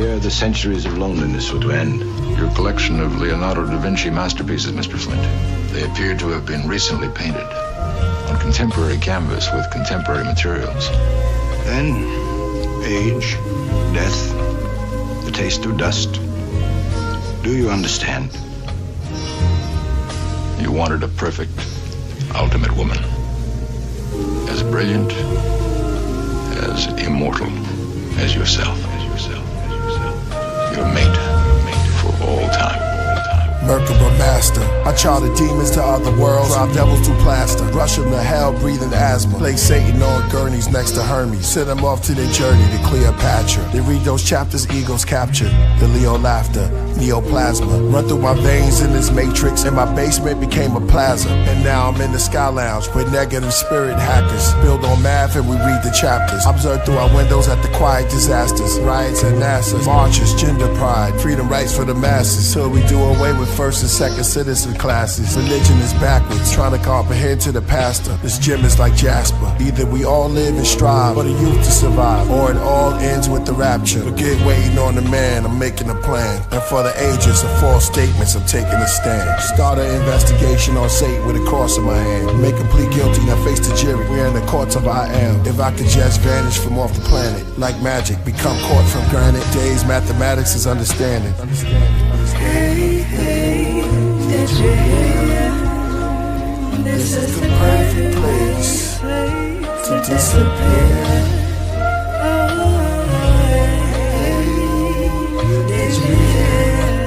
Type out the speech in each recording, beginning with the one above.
Here, the centuries of loneliness were to end. Your collection of Leonardo da Vinci masterpieces, Mr. Flint. They appear to have been recently painted on contemporary canvas with contemporary materials. Then, age, death, the taste of dust. Do you understand? You wanted a perfect, ultimate woman. As brilliant, as immortal as yourself. Your mate for all time. Merkaba master, I charted demons to other worlds, drive devils to plaster, rush them to hell, breathing asthma, place Satan on gurneys next to Hermes, send them off to their journey to Cleopatra. They read those chapters, egos captured, the Leo laughter, neoplasma, run through my veins in this matrix, and my basement became a plaza, and now I'm in the Sky Lounge with negative spirit hackers, build on math and we read the chapters, observe through our windows at the quiet disasters, riots at NASA, marches, gender pride, freedom rights for the masses, till we do away with first and second citizen classes. Religion is backwards, trying to comprehend to the pastor. This gym is like Jasper. Either we all live and strive for the youth to survive, or it all ends with the rapture. Forget waiting on the man, I'm making a plan. And for the ages of false statements, I'm taking a stand. Start an investigation on Satan with a cross in my hand. Make him plead guilty, now face the jury. We're in the courts of I am. If I could just vanish from off the planet, like magic, become caught from granite. Days, mathematics is understanding. Hey, hey, did you hear? This is the perfect place to disappear. Oh, hey, did you hear?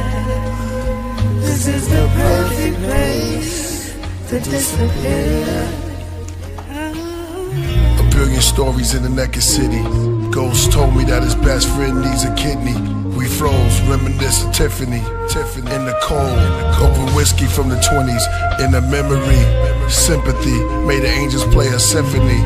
This is the perfect place to disappear. A billion stories in the naked city. Ghost told me that his best friend needs a kidney. We froze, reminiscing Tiffany in the cold. Open whiskey from the 20s, in the memory. Sympathy made the angels play a symphony.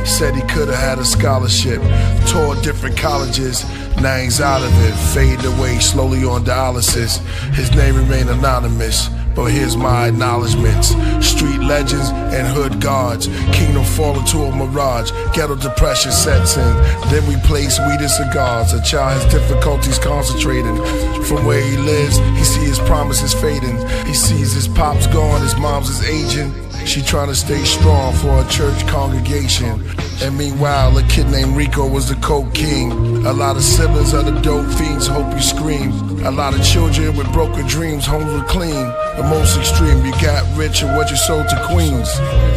Said he could've had a scholarship, toured different colleges. Now he's out of it, fading away slowly on dialysis. His name remained anonymous, but here's my acknowledgements. Street legends and hood guards, kingdom fall into a mirage. Ghetto depression sets in, then we place weed and cigars. A child has difficulties concentrating. From where he lives, he sees his promises fading. He sees his pop's gone, his mom's is aging. She trying to stay strong for a church congregation. And meanwhile, a kid named Rico was the coke king. A lot of siblings are the dope fiends, hope you scream. A lot of children with broken dreams, homes were clean. The most extreme, you got rich and what you sold to queens.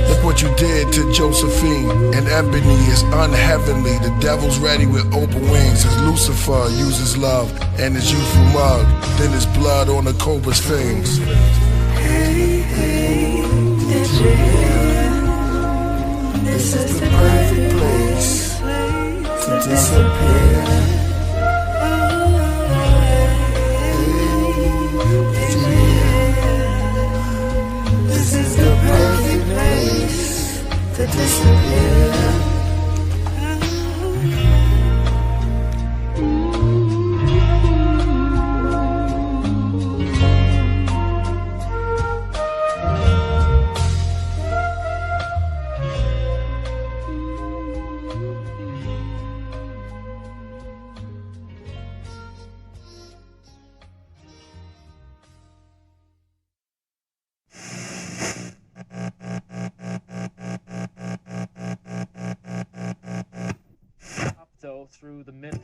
Look what you did to Josephine. And Ebony is unheavenly. The devil's ready with open wings. As Lucifer uses love and his youthful mug. Then his blood on the cobra's fangs. Hey, hey, did you hear? This is the perfect place to disappear. Did you hear? This is the perfect place to disappear. Through the mid.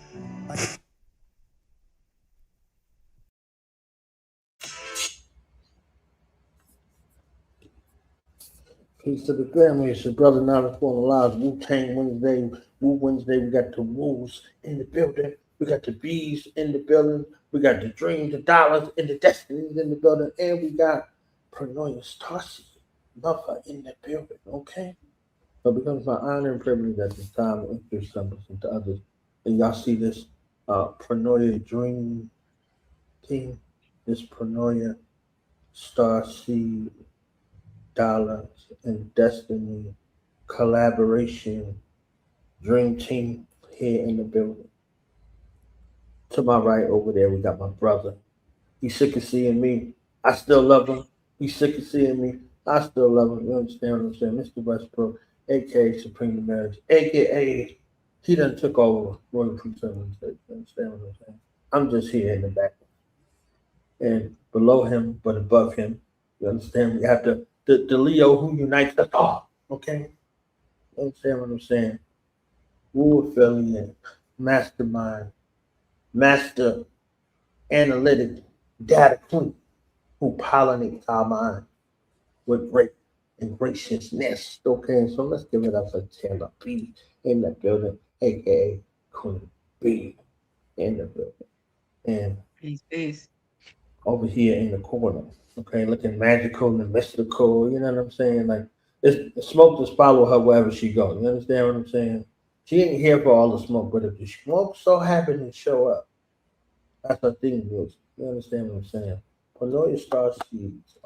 Peace to the family. It's your brother now that's falling lives. Wu-Tang Wednesday. Wu Wednesday. We got the Wolves in the building. We got the Bees in the building. We got the Dreams, the Dollars, and the Destinies in the building. And we got Pronoia Starseed Lover in the building. Okay? So it becomes my honor and privilege at this time to introduce some to others. And y'all see this Pronoia Dream team, this Pronoia Starseed Dollars and Destiny collaboration dream team here in the building. To my right over there, we got my brother. He's sick of seeing me. I still love him. He's sick of seeing me. I still love him. You understand what I'm saying? Mr. Westbrooks, a.k.a. Supreme Numerics, a.k.a. he done took over Royal Priesthood Wednesdays. You understand what I'm saying? I'm just here in the back. And below him, but above him, you understand? We have the Leo who unites us all. Okay? You understand what I'm saying? Woo affiliate, mastermind, master analytic data queen who pollinates our mind with great and graciousness. Okay, so let's give it up for Taylor B in the building, aka Queen B in the building. And peace. Over here in the corner, okay, looking magical and mystical, you know what I'm saying? Like it's smoke just follow her wherever she goes. You understand what I'm saying? She ain't here for all the smoke, but if the smoke so happen to show up, that's her thing is. You understand what I'm saying? Pronoia Starseeds,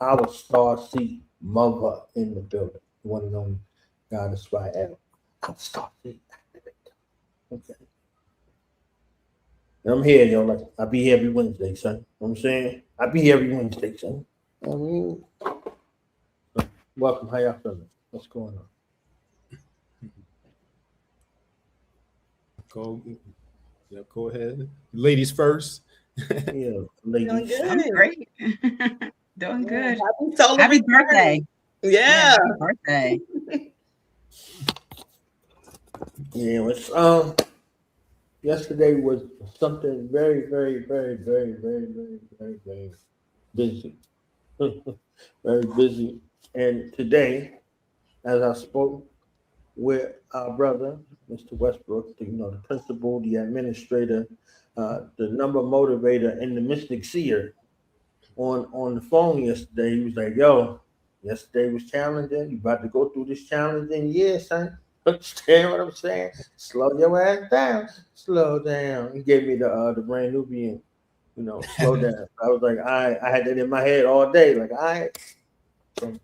our Starseed mother in the building. The one and only goddess Rael. I'm Starseed activator. Okay. And I'm here, yo. Like I be here every Wednesday, son. You know what I'm saying? I be here every Wednesday, son. I mean, welcome. How y'all feeling? What's going on? Go ahead. Ladies first. Yeah, ladies. Doing good. I'm great. Doing good. Happy birthday. Yeah. Happy birthday. Yeah, it's yesterday was something very, very, very, very, very, very, very, very busy. Very busy. And today, as I spoke with our brother, Mr. Westbrooks, the principal, the administrator, the number motivator, and the mystic seer on the phone yesterday, he was like, yo, yesterday was challenging. You about to go through this challenging year, son. Understand what I'm saying? Slow your ass down. Slow down. He gave me the brand Nubian, slow down. I was like, I had that in my head all day. Like, so,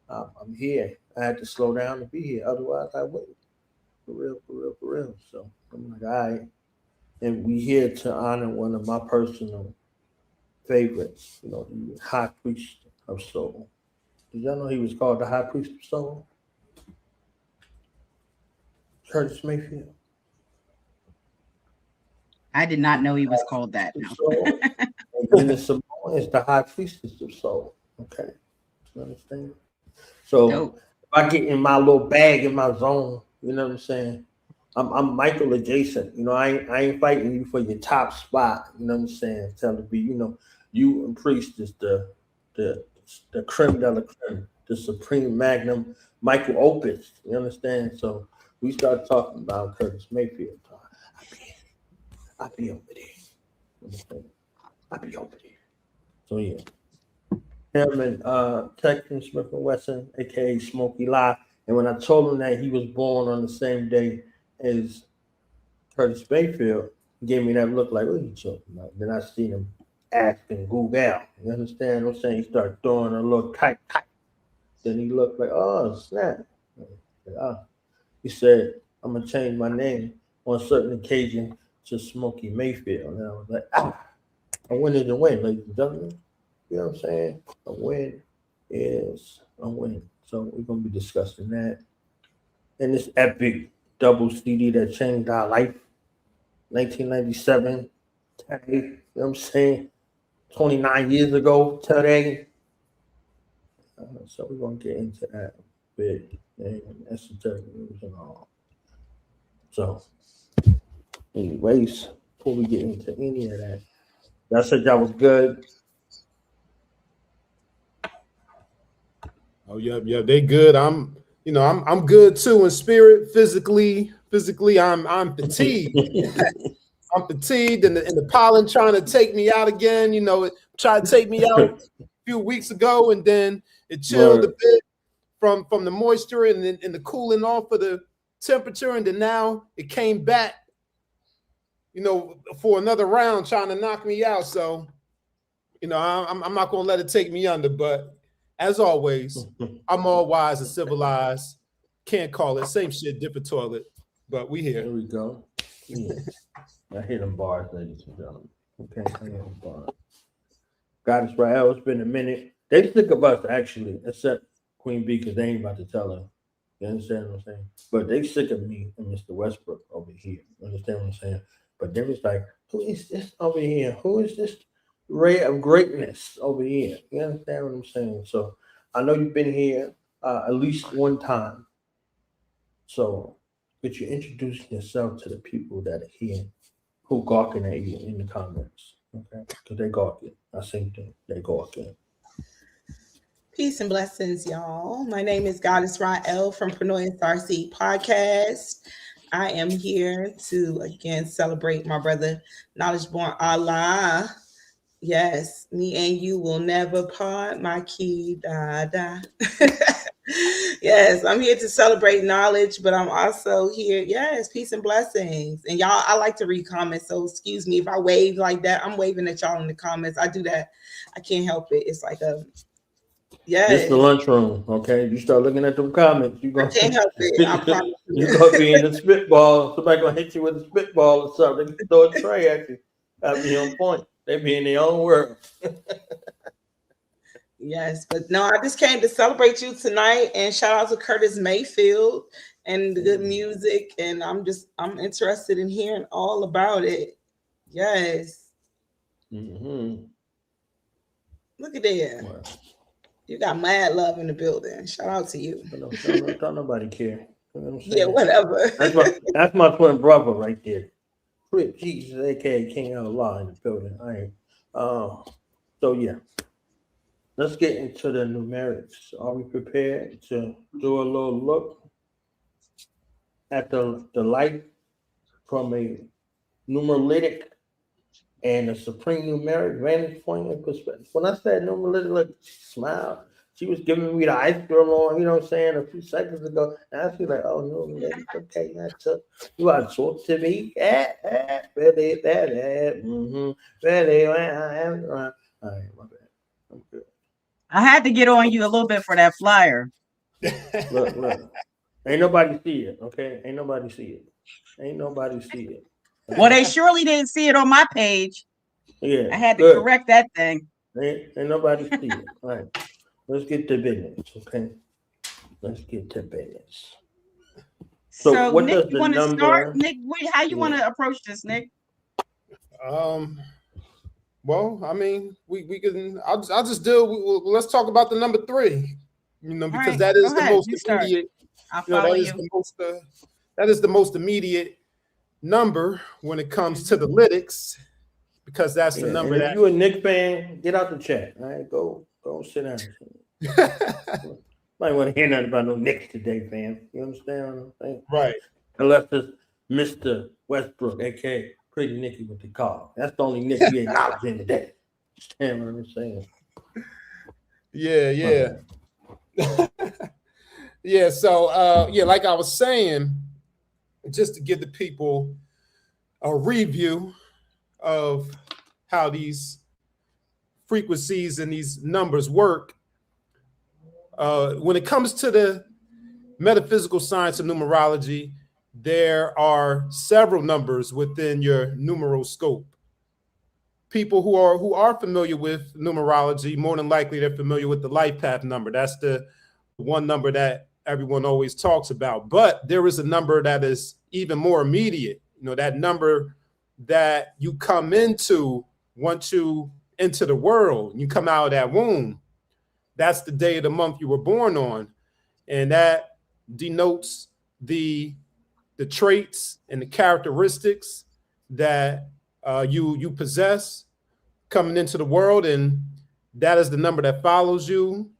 I'm here. I had to slow down to be here. Otherwise, I wouldn't. For real. So I'm like, all right. And we here to honor one of my personal favorites, the High Priest of Soul. Did y'all know he was called the High Priest of Soul? Curtis Mayfield. I did not know he was called that. No. And then Simone is the High Priestess of Soul. Okay. You understand? So Dope. If I get in my little bag, in my zone, you know what I'm saying? I'm Michael adjacent. I ain't fighting you for your top spot. You know what I'm saying? Tell to be, you and Priest is the creme de la creme, the supreme magnum Michael Opus. You understand? So we start talking about Curtis Mayfield. I be over there. I be over there. So yeah. Him and Texan Smith & Wesson, aka Smokey Lie. And when I told him that he was born on the same day as Curtis Mayfield, he gave me that look like, what are you talking about? Then I seen him ask and Google. You understand what I'm saying? He started throwing a little tight. Then he looked like, oh, snap. He said, I'm going to change my name on certain occasions to Smokey Mayfield. And I was like, a win is a win, ladies and gentlemen. You know what I'm saying? A win is a win. So we're going to be discussing that. And this epic double CD that changed our life. 1997. Today, you know what I'm saying? 29 years ago today. So we're going to get into that big and esoteric news and all. So, anyways, before we get into any of that, y'all said y'all was good. Oh yeah, they good. I'm good too in spirit. Physically, I'm fatigued. I'm fatigued, and the pollen trying to take me out again. It tried to take me out a few weeks ago, and then it chilled a bit from the moisture and the cooling off of the temperature, and then now it came back. For another round, trying to knock me out. So, I'm not gonna let it take me under, but. As always, I'm all wise and civilized. Can't call it. Same shit, different toilet. But we here. There we go. Yeah. I hit them bars, ladies and gentlemen. Okay, I hit them bars. Goddess Rael, it's been a minute. They sick of us, actually, except Queen B, because they ain't about to tell her. You understand what I'm saying? But they sick of me and Mr. Westbrook over here. You understand what I'm saying? But then it's like, who is this over here? Who is this ray of greatness over here? You understand what I'm saying? So I know you've been here at least one time. So could you introduce yourself to the people that are here who gawking at you in the comments? Okay, because they gawking. I same thing. They gawking. Peace and blessings, y'all. My name is Goddess Rael from Pronoia Starseed Podcast. I am here to again celebrate my brother, Knowledge Born Allah. Yes, me and you will never part, my key da. Yes, I'm here to celebrate knowledge, but I'm also here. Yes, peace and blessings. And y'all, I like to read comments, so excuse me if I wave like that. I'm waving at y'all in the comments. I do that. I can't help it. It's like a yeah. It's the lunchroom, okay? You start looking at them comments, you I can't help it. I promise you. You're gonna be in the spitball. Somebody gonna hit you with a spitball or something. They can throw a tray at you. That'll be on point. They be in their own world. Yes, but no, I just came to celebrate you tonight and shout out to Curtis Mayfield and the good music. And I'm interested in hearing all about it. Yes. Mm-hmm. Look at that. Wow. You got mad love in the building. Shout out to you. Don't nobody care. You know what yeah, whatever. That's my twin brother right there. Quick Jesus, aka King Allah in the building. All right. So yeah. Let's get into the numerics. Are we prepared to do a little look at the light from a numeralytic and a supreme numeric vantage point and perspective? When I said numeralytic, look, she smiled. She was giving me the ice cream on, you know what I'm saying, a few seconds ago. And I feel like, oh, numeralytic, okay, that's up. You are talk to me. Really, that, really, all right, my bad. I'm good. I had to get on you a little bit for that flyer. Look. Ain't nobody see it, okay? Ain't nobody see it. Well, they surely didn't see it on my page. Yeah. I had to correct that thing. Ain't nobody see it. All right. Let's get to business, okay? Let's get to business. So what Nick, does you want to start? Nick, how you want to approach this, Nick? Well, I mean, we can. I'll just do. Let's talk about the number 3. You know, because that is the most immediate. That is the most immediate number when it comes to the lytics, because that's the number that. If you a Nick fan, get out the chat. All right, go sit down. Might want to hear nothing about no Knicks today, fam. You understand what I'm saying? Right. Unless it's Mr. Westbrook, aka Pretty Nicky with the car. That's the only Nick we acknowledge in the day. Understand what I'm saying? Yeah. Yeah. So, like I was saying, just to give the people a review of how these frequencies and these numbers work. When it comes to the metaphysical science of numerology, there are several numbers within your numeral scope. People who are familiar with numerology, more than likely they're familiar with the life path number. That's the one number that everyone always talks about. But there is a number that is even more immediate. You know, that number that you come into once you enter the world, you come out of that womb. That's the day of the month you were born on. And that denotes the traits and the characteristics that you possess coming into the world. And that is the number that follows you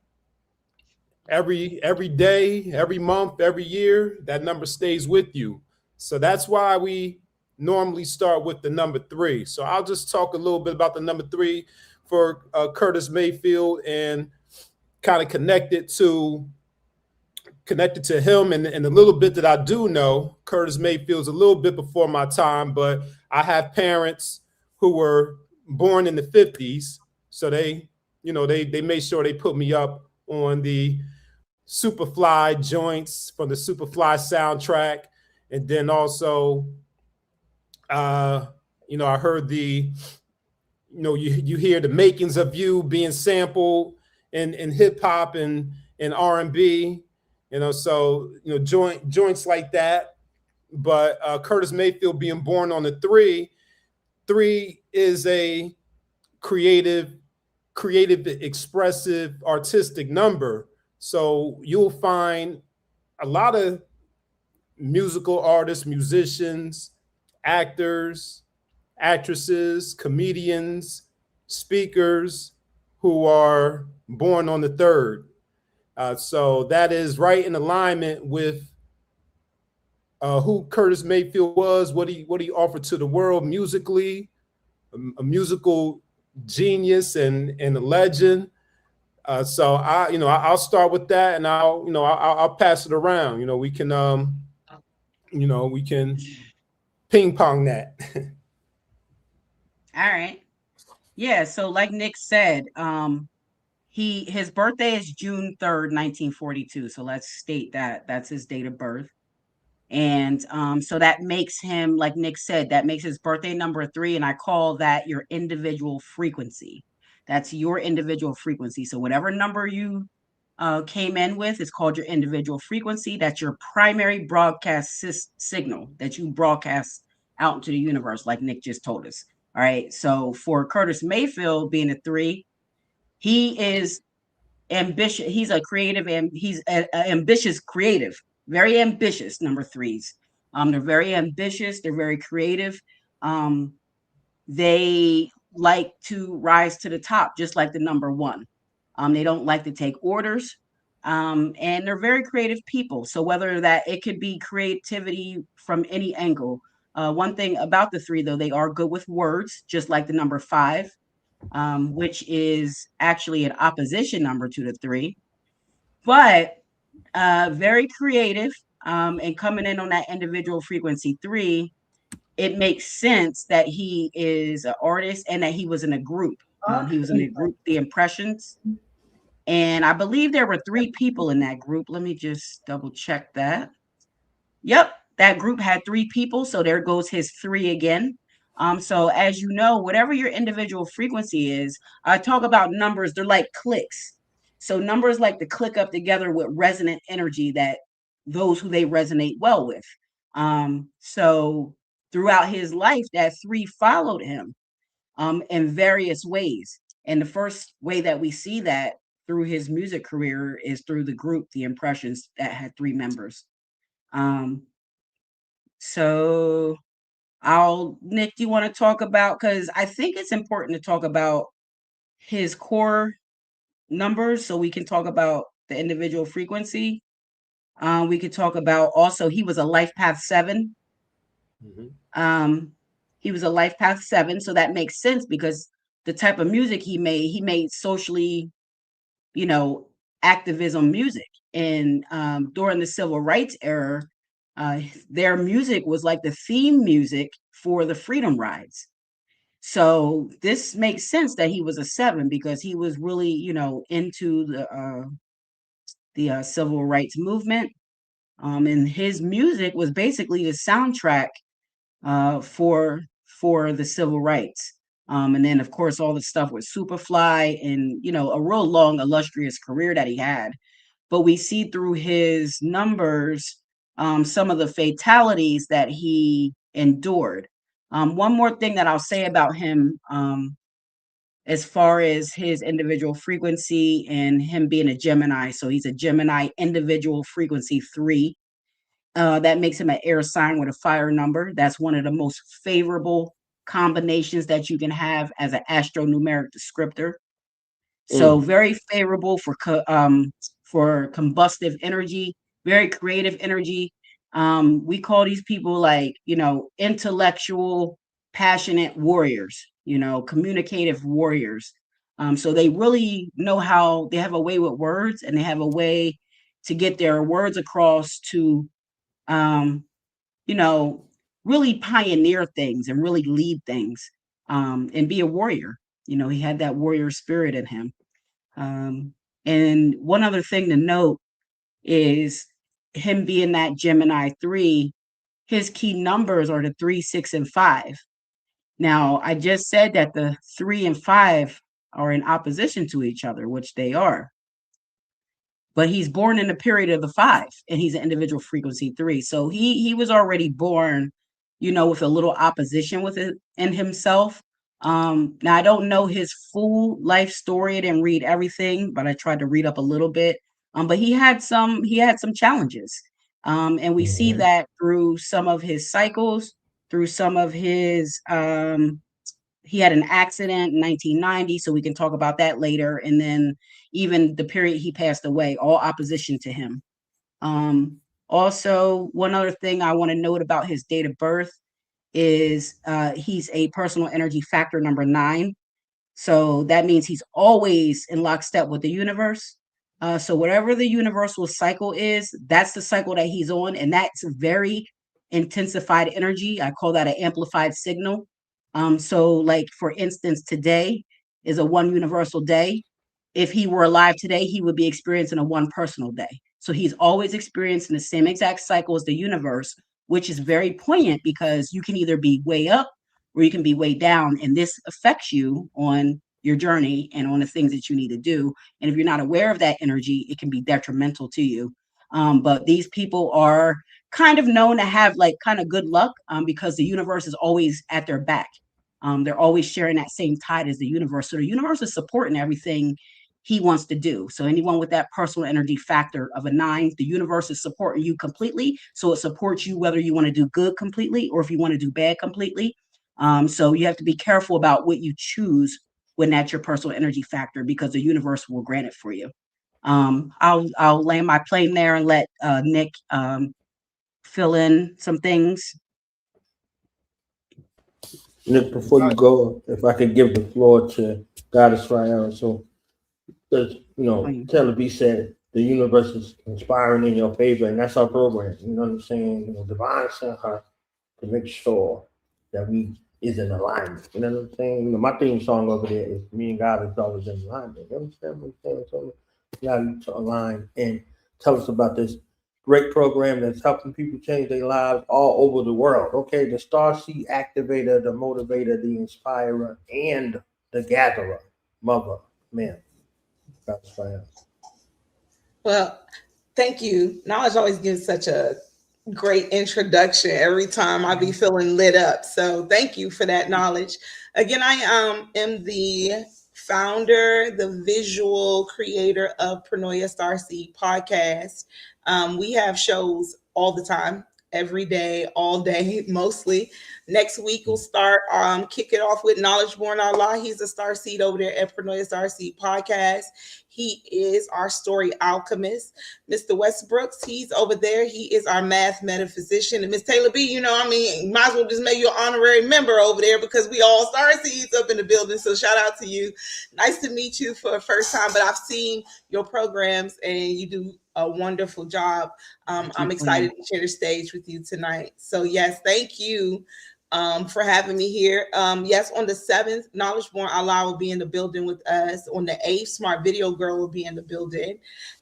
every day, every month, every year. That number stays with you. So that's why we normally start with the number 3. So I'll just talk a little bit about the number 3 for Curtis Mayfield and kind of connected to him and a little bit that I do know. Curtis Mayfield's a little bit before my time, but I have parents who were born in the 50s. So they made sure they put me up on the Superfly joints from the Superfly soundtrack. And then also, I heard you hear the makings of you being sampled in hip hop and R&B, joints like that. but Curtis Mayfield being born on the 3 is a creative, expressive, artistic number. So you'll find a lot of musical artists, musicians, actors, actresses, comedians, speakers who are born on the 3rd. So that is right in alignment with who Curtis Mayfield was, what he offered to the world musically, a musical genius and a legend. So I'll start with that, and I'll pass it around. We can we can ping pong that. All right. Yeah. So like Nick said, his birthday is June 3rd, 1942. So let's state that that's his date of birth. And so that makes him, like Nick said, that makes his birthday number 3. And I call that your individual frequency. That's your individual frequency. So whatever number you came in with is called your individual frequency. That's your primary broadcast signal that you broadcast out into the universe, like Nick just told us. All right. So for Curtis Mayfield being a 3, he is ambitious. He's a creative, and he's an ambitious creative. Very ambitious number 3s. They're very ambitious. They're very creative. They like to rise to the top, just like the number 1. They don't like to take orders. And they're very creative people. So whether that it could be creativity from any angle. One thing about the 3, though, they are good with words, just like the number 5, which is actually an opposition number to the 3. But very creative, and coming in on that individual frequency 3, it makes sense that he is an artist and that he was in a group. He was in a group, The Impressions. And I believe there were 3 people in that group. Let me just double check that. Yep, that group had 3 people. So there goes his 3 again. So as you know, whatever your individual frequency is, I talk about numbers, they're like clicks. So numbers like to click up together with resonant energy that those who they resonate well with. So throughout his life, that 3 followed him in various ways. And the first way that we see that through his music career is through the group, The Impressions, that had 3 members. So Nick, do you want to talk about, because I think it's important to talk about his core numbers so we can talk about the individual frequency. We could talk about also, he was a life path 7. Mm-hmm. He was a life path 7. So that makes sense because the type of music he made socially, activism music. And during the civil rights era, their music was like the theme music for the freedom rides. So this makes sense that he was a 7 because he was really, into the civil rights movement. And his music was basically the soundtrack for the civil rights. And then, of course, all the stuff with Superfly and, a real long, illustrious career that he had. But we see through his numbers some of the fatalities that he endured. One more thing that I'll say about him, as far as his individual frequency and him being a Gemini. So he's a Gemini individual frequency 3. That makes him an air sign with a fire number. That's one of the most favorable combinations that you can have as an astro-numeric descriptor. So very favorable for combustive energy, very creative energy. We call these people like, intellectual, passionate warriors, communicative warriors. So they really know how, they have a way with words, and they have a way to get their words across to, really pioneer things and really lead things, and be a warrior. He had that warrior spirit in him. And one other thing to note is him being that Gemini 3, his key numbers are the 3, 6, and 5. Now, I just said that the 3 and 5 are in opposition to each other, which they are. but he's born in the period of the 5, and he's an individual frequency 3. So he was already born, with a little opposition with it in himself. Now I don't know his full life story. I didn't read everything, but I tried to read up a little bit. But he had some challenges. And we see that through some of his cycles, through some of his he had an accident in 1990, so we can talk about that later. And then even the period he passed away, all opposition to him. Also, one other thing I want to note about his date of birth is he's a personal energy factor number 9. So that means he's always in lockstep with the universe. So whatever the universal cycle is, that's the cycle that he's on. And that's very intensified energy. I call that an amplified signal. So like, for instance, today is a 1 universal day. If he were alive today, he would be experiencing a 1 personal day. So he's always experiencing the same exact cycle as the universe, which is very poignant because you can either be way up or you can be way down. And this affects you on your journey and on the things that you need to do. And if you're not aware of that energy, it can be detrimental to you. But these people are kind of known to have like kind of good luck because the universe is always at their back. They're always sharing that same tide as the universe. So the universe is supporting everything he wants to do. So anyone with that personal energy factor of a 9, the universe is supporting you completely. So it supports you whether you want to do good completely or if you want to do bad completely. So you have to be careful about what you choose when that's your personal energy factor, because the universe will grant it for you. I'll land my plane there and let Nick fill in some things. Nick, before you go, if I could give the floor to Goddess Rael. So, Killah B said the universe is conspiring in your favor, and that's our program. You know what I'm saying? Divine sent her to make sure that we is in alignment. You know what I'm saying? My theme song over there is "Me and God is always in alignment." You understand what I'm saying? So, you got to align and tell us about this great program that's helping people change their lives all over the world. Okay, the Starseed Activator, the Motivator, the Inspirer, and the Gatherer. Mother, man. Well, thank you. Knowledge always gives such a great introduction every time. I be feeling lit up. So thank you for that knowledge. Again, I am the founder, the visual creator of Pronoia Starseed Podcast. We have shows all the time, every day, all day, mostly. Next week, we'll start, kick it off with Knowledge Born Allah. He's a Starseed over there at Pronoia Starseed Podcast. He is our story alchemist. Mr. Westbrooks, he's over there. He is our math metaphysician. And Miss Taylor B, might as well just make you an honorary member over there because we all Starseeds up in the building. So shout out to you. Nice to meet you for the first time, but I've seen your programs and you do a wonderful job. I'm excited to share the stage with you tonight. So yes, thank you for having me here. Yes, on the 7th, Knowledge Born Allah will be in the building with us. On the 8th, Smart Video Girl will be in the building.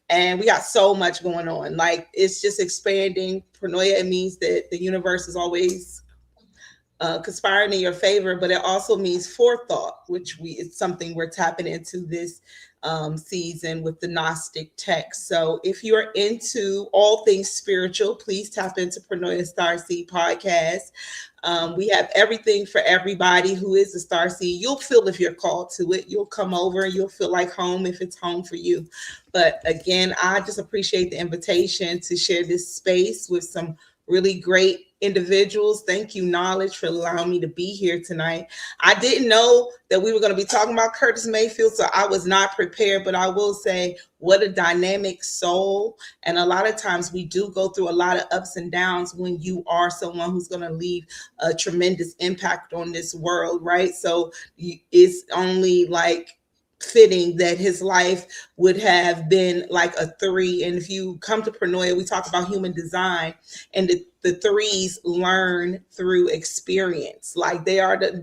And we got so much going on. Like, it's just expanding. Pronoia, it means that the universe is always conspiring in your favor, but it also means forethought, which it's something we're tapping into this season with the Gnostic text. So if you're into all things spiritual, please tap into Pronoia Starseed Podcast. We have everything for everybody who is a Starseed. You'll feel if you're called to it. You'll come over and you'll feel like home if it's home for you. But again, I just appreciate the invitation to share this space with some really great individuals. Thank you, Knowledge, for allowing me to be here tonight. I didn't know that we were going to be talking about Curtis Mayfield, so I was not prepared, but I will say what a dynamic soul. And a lot of times we do go through a lot of ups and downs when you are someone who's going to leave a tremendous impact on this world, right? So it's only like fitting that his life would have been like a 3. And if you come to Pronoia, we talk about human design, and the 3s learn through experience. Like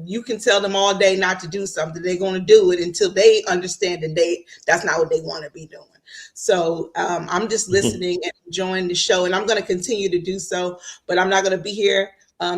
you can tell them all day not to do something. They're going to do it until they understand that that's not what they want to be doing. So I'm just listening and enjoying the show, and I'm going to continue to do so, but I'm not going to be here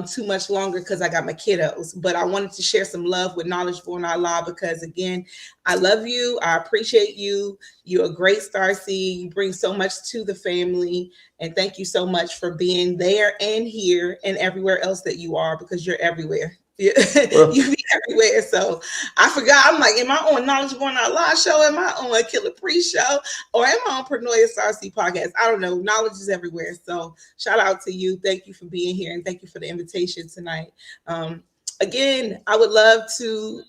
too much longer because I got my kiddos. But I wanted to share some love with Knowledge Born Allah because, again, I love you. I appreciate you. You're a great Starseed. You bring so much to the family. And thank you so much for being there and here and everywhere else that you are, because you're everywhere. You be everywhere. So I forgot. I'm like, am I on Knowledge Born Allah show? Am I on a Killah Priest show? Or am I on Pronoia Starseed Podcast? I don't know. Knowledge is everywhere. So shout out to you. Thank you for being here. And thank you for the invitation tonight. Again, I would love to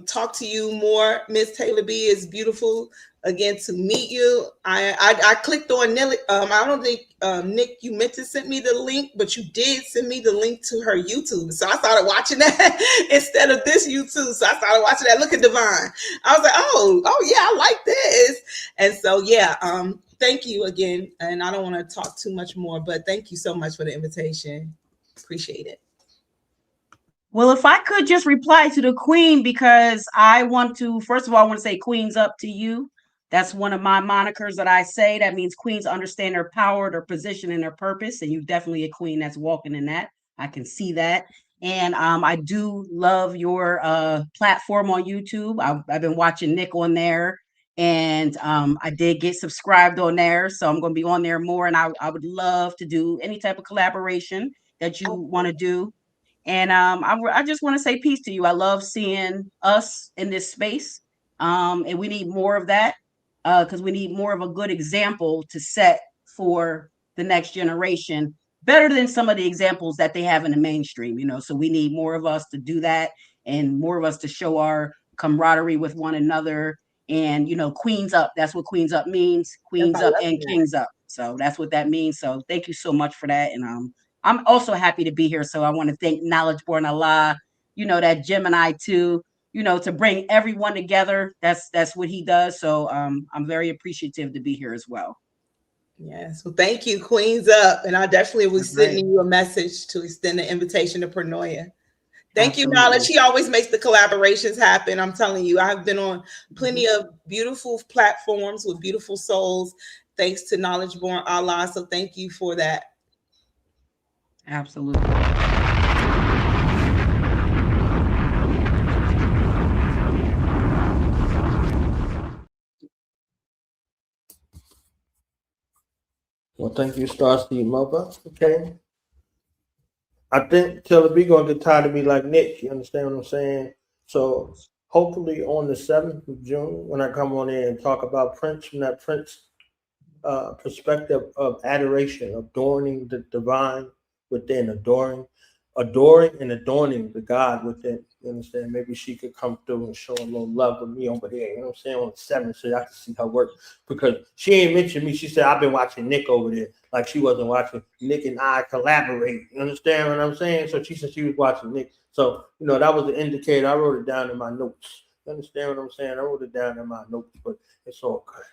talk to you more. Miss Taylor B is beautiful. Again, to meet you. I clicked on Nelly. I don't think Nick, you meant to send me the link, but you did send me the link to her YouTube. So I started watching that instead of this YouTube. So I started watching that. Look at Divine. I was like, oh yeah, I like this. And so yeah, thank you again. And I don't want to talk too much more, but thank you so much for the invitation. Appreciate it. Well, if I could just reply to the Queen, because I want to, first of all, I want to say Queen's up to you. That's one of my monikers that I say. That means queens understand their power, their position, and their purpose. And you're definitely a queen that's walking in that. I can see that. And I do love your platform on YouTube. I've been watching Nick on there. And I did get subscribed on there. So I'm going to be on there more. And I would love to do any type of collaboration that you want to do. And I just want to say peace to you. I love seeing us in this space. And we need more of that. Because we need more of a good example to set for the next generation, better than some of the examples that they have in the mainstream, you know. So we need more of us to do that, and more of us to show our camaraderie with one another. And, you know, Queens Up, that's what Queens Up means. Queens Up and Kings Up. So that's what that means. So thank you so much for that. And I'm also happy to be here. So I want to thank Knowledge Born Allah, you know, that Gemini too. You know, to bring everyone together. That's what he does. So I'm very appreciative to be here as well. Yes. Well, thank you, Queens Up. And I definitely was sending you a message to extend the invitation to Pronoia. Thank you, Knowledge. He always makes the collaborations happen. I'm telling you, I've been on plenty of beautiful platforms with beautiful souls, thanks to Knowledge Born Allah. So thank you for that. Absolutely. Well, thank you, Starseed Mother. Okay. I think Killah B gonna get tired of me like Nick. You understand what I'm saying? So hopefully on the 7th of June, when I come on in and talk about Prince from that Prince perspective of adoration, adorning the divine within, adoring and adorning the God within. You understand? Maybe she could come through and show a little love with me over there. You know what I'm saying? On the 7th, so I can see her work. Because she ain't mentioned me. She said, I've been watching Nick over there. Like she wasn't watching Nick and I collaborate. You understand what I'm saying? So she said she was watching Nick. So, you know, that was the indicator. I wrote it down in my notes. You understand what I'm saying? I wrote it down in my notes, but it's all good.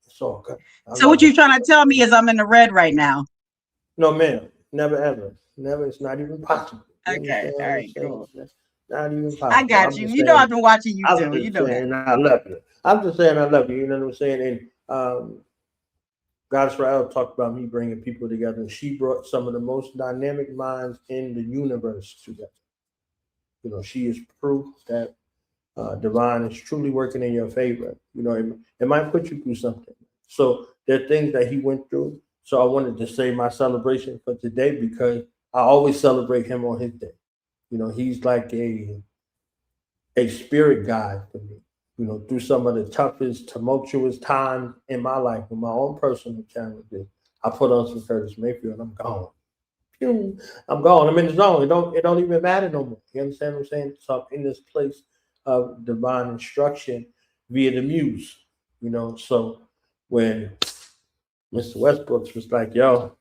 It's all good. So what you're trying to tell me is I'm in the red right now? No, ma'am. Never, ever. Never. It's not even possible. Okay. All right. Cool. Not even possible. I got you. You know I've been watching you too. You know that. I love you. I'm just saying I love you. You know what I'm saying? And Goddess Rael talked about me bringing people together, and she brought some of the most dynamic minds in the universe together. You know, she is proof that divine is truly working in your favor. You know, it might put you through something. So there are things that he went through. So I wanted to say my celebration for today, because I always celebrate him on his day. You know, he's like a spirit guide for me. You know, through some of the toughest, tumultuous times in my life, with my own personal challenges, I put on some Curtis Mayfield and I'm gone. I'm gone. I'm in the zone. It don't even matter no more. You understand what I'm saying? So I'm in this place of divine instruction via the muse. You know, so when Mr. Westbrooks was like, yo,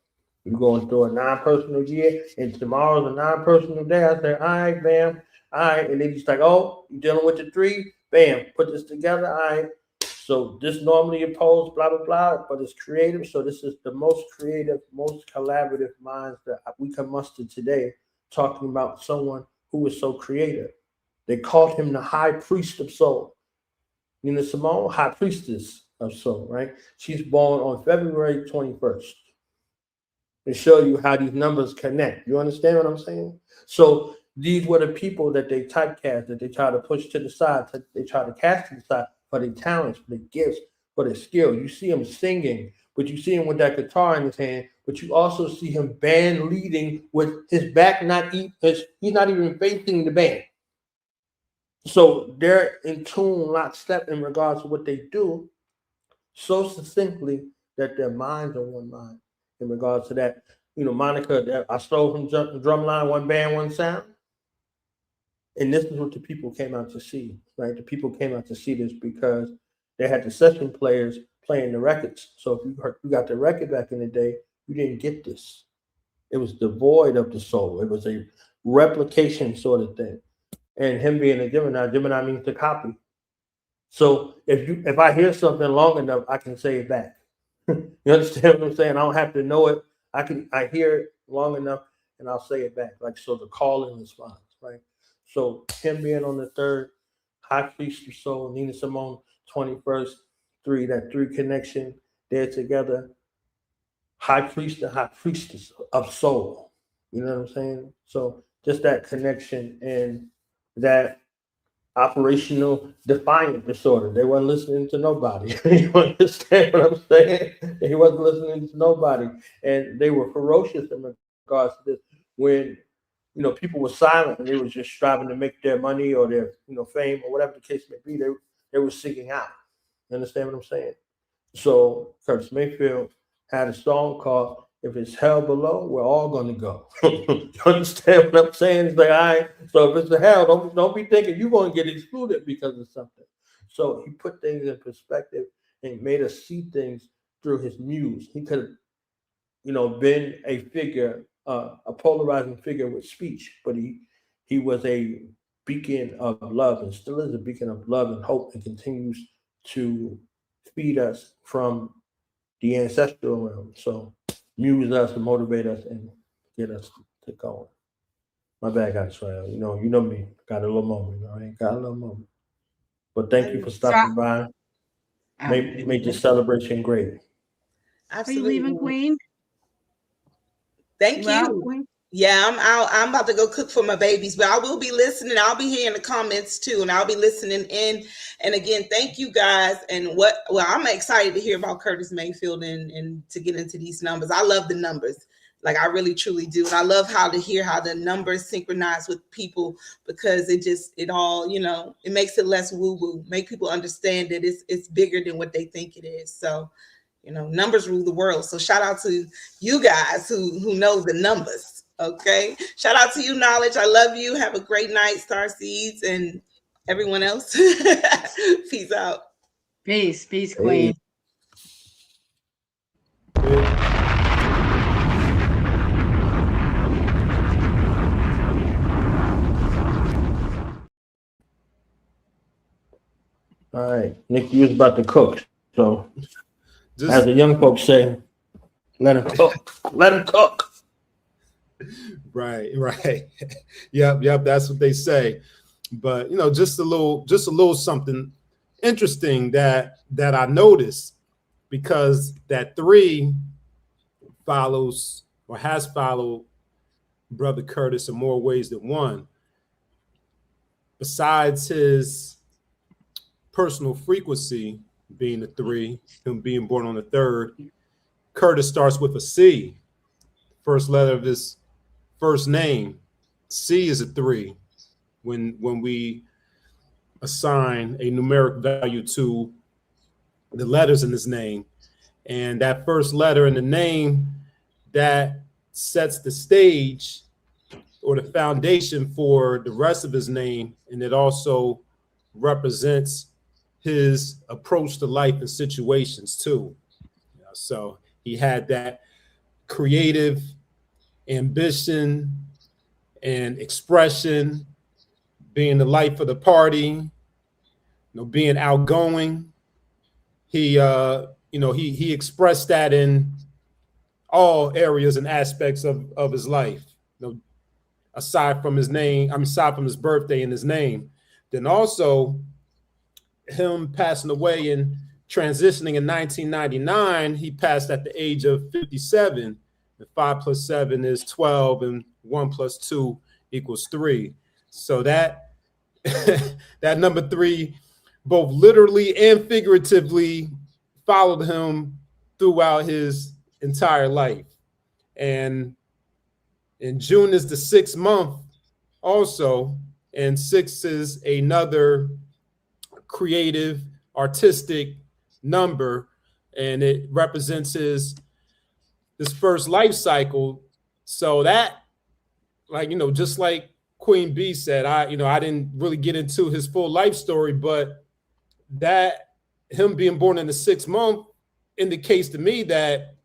you're going through a non-personal year and tomorrow's a non-personal day, I said, all right, bam. All right. And then he's like, oh, you're dealing with the 3? Bam, put this together. All right. So this normally opposed, blah, blah, blah, but it's creative. So this is the most creative, most collaborative minds that we can muster today, talking about someone who is so creative. They called him the high priest of soul. Nina Simone, high priestess of soul, right? She's born on February 21st. and show you how these numbers connect. You understand what I'm saying? So these were the people that they typecast, that they try to push to the side, they try to cast to the side for their talents, for their gifts, for their skill. You see him singing, but you see him with that guitar in his hand, but you also see him band leading with his back he's not even facing the band. So they're in tune, lockstep in regards to what they do, so succinctly that their minds are one mind in regards to that. You know, Monica, that I stole from Drumline, one band, one sound. And this is what the people came out to see, right? The people came out to see this because they had the session players playing the records. So if you got the record back in the day, you didn't get this. It was devoid of the soul. It was a replication sort of thing. And him being a Gemini means to copy. So if I hear something long enough, I can say it back. You understand what I'm saying? I don't have to know it. I hear it long enough and I'll say it back. Like, so the call and response, right? So him being on the third, High Priest of Soul, Nina Simone, 21st, that three connection, they're together. High Priest and High Priestess of Soul. You know what I'm saying? So just that connection and that operational defiant disorder. They weren't listening to nobody. You understand what I'm saying? He wasn't listening to nobody. And they were ferocious in regards to this. When, you know, people were silent and they were just striving to make their money or their, you know, fame or whatever the case may be, they were seeking out. You understand what I'm saying? So Curtis Mayfield had a song called "If It's Hell Below, We're All Gonna Go." You understand what I'm saying? It's like, all right, so if it's a hell, don't be thinking you're gonna get excluded because of something. So he put things in perspective and made us see things through his muse. He could have, you know, been a figure, a polarizing figure with speech, but he was a beacon of love and still is a beacon of love and hope and continues to feed us from the ancestral realm. So muse us and motivate us and get us to going. My bad, guys. You know me. Got a little moment. All right, got a little moment. But thank you for stopping by. Make this celebration great. Absolutely. Are you leaving, Queen? Thank you. Yeah, I'm out. I'm about to go cook for my babies, but I will be listening. I'll be hearing the comments too, and I'll be listening in. And again, thank you guys. And I'm excited to hear about Curtis Mayfield and to get into these numbers. I love the numbers. Like, I really truly do. And I love how the numbers synchronize with people, because it all, you know, it makes it less woo-woo, make people understand that it's bigger than what they think it is. So, you know, numbers rule the world. So shout out to you guys who know the numbers. Okay. Shout out to you, Knowledge. I love you. Have a great night, Starseeds, and everyone else. Peace out. Peace, Queen. All right, Nick, you was about to cook, so as the young folks say, let him cook. Let him cook. Right. Yep. That's what they say. But, you know, just a little something interesting that I noticed, because that 3 follows or has followed Brother Curtis in more ways than one. Besides his personal frequency being the 3, him being born on the 3rd, Curtis starts with a C. First letter of his first name. C is a 3 when we assign a numeric value to the letters in his name. And that first letter in the name, that sets the stage or the foundation for the rest of his name. And it also represents his approach to life and situations too. So he had that creative ambition and expression, being the life of the party, you know, being outgoing. He expressed that in all areas and aspects of his life, you know, aside from his birthday and his name. Then also him passing away and transitioning in 1999, he passed at the age of 57. And 5 plus 7 is 12, and 1 plus 2 equals 3. So that that number 3, both literally and figuratively, followed him throughout his entire life. And June is the 6th month also, and 6 is another creative, artistic number, and it represents his first life cycle. So that, like, just like Queen Bee said, I didn't really get into his full life story, but that him being born in the 6th month indicates to me that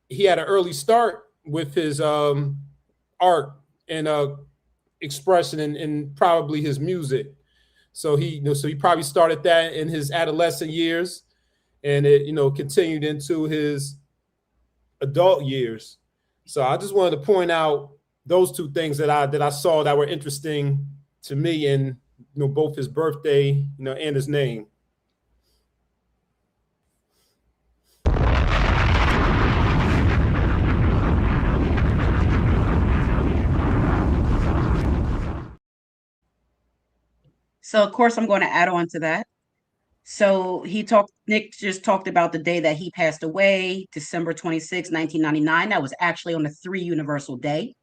he had an early start with his art and expression and probably his music. So he probably started that in his adolescent years, and it continued into his adult years. So I just wanted to point out those 2 things that I saw that were interesting to me in both his birthday and his name. So of course I'm going to add on to that. So Nick just talked about the day that he passed away, December 26, 1999. That was actually on the 3 universal day.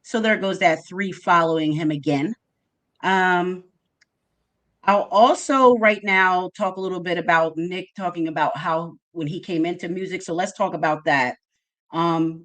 So there goes that 3 following him again. I'll also right now talk a little bit about Nick talking about how when he came into music. So let's talk about that.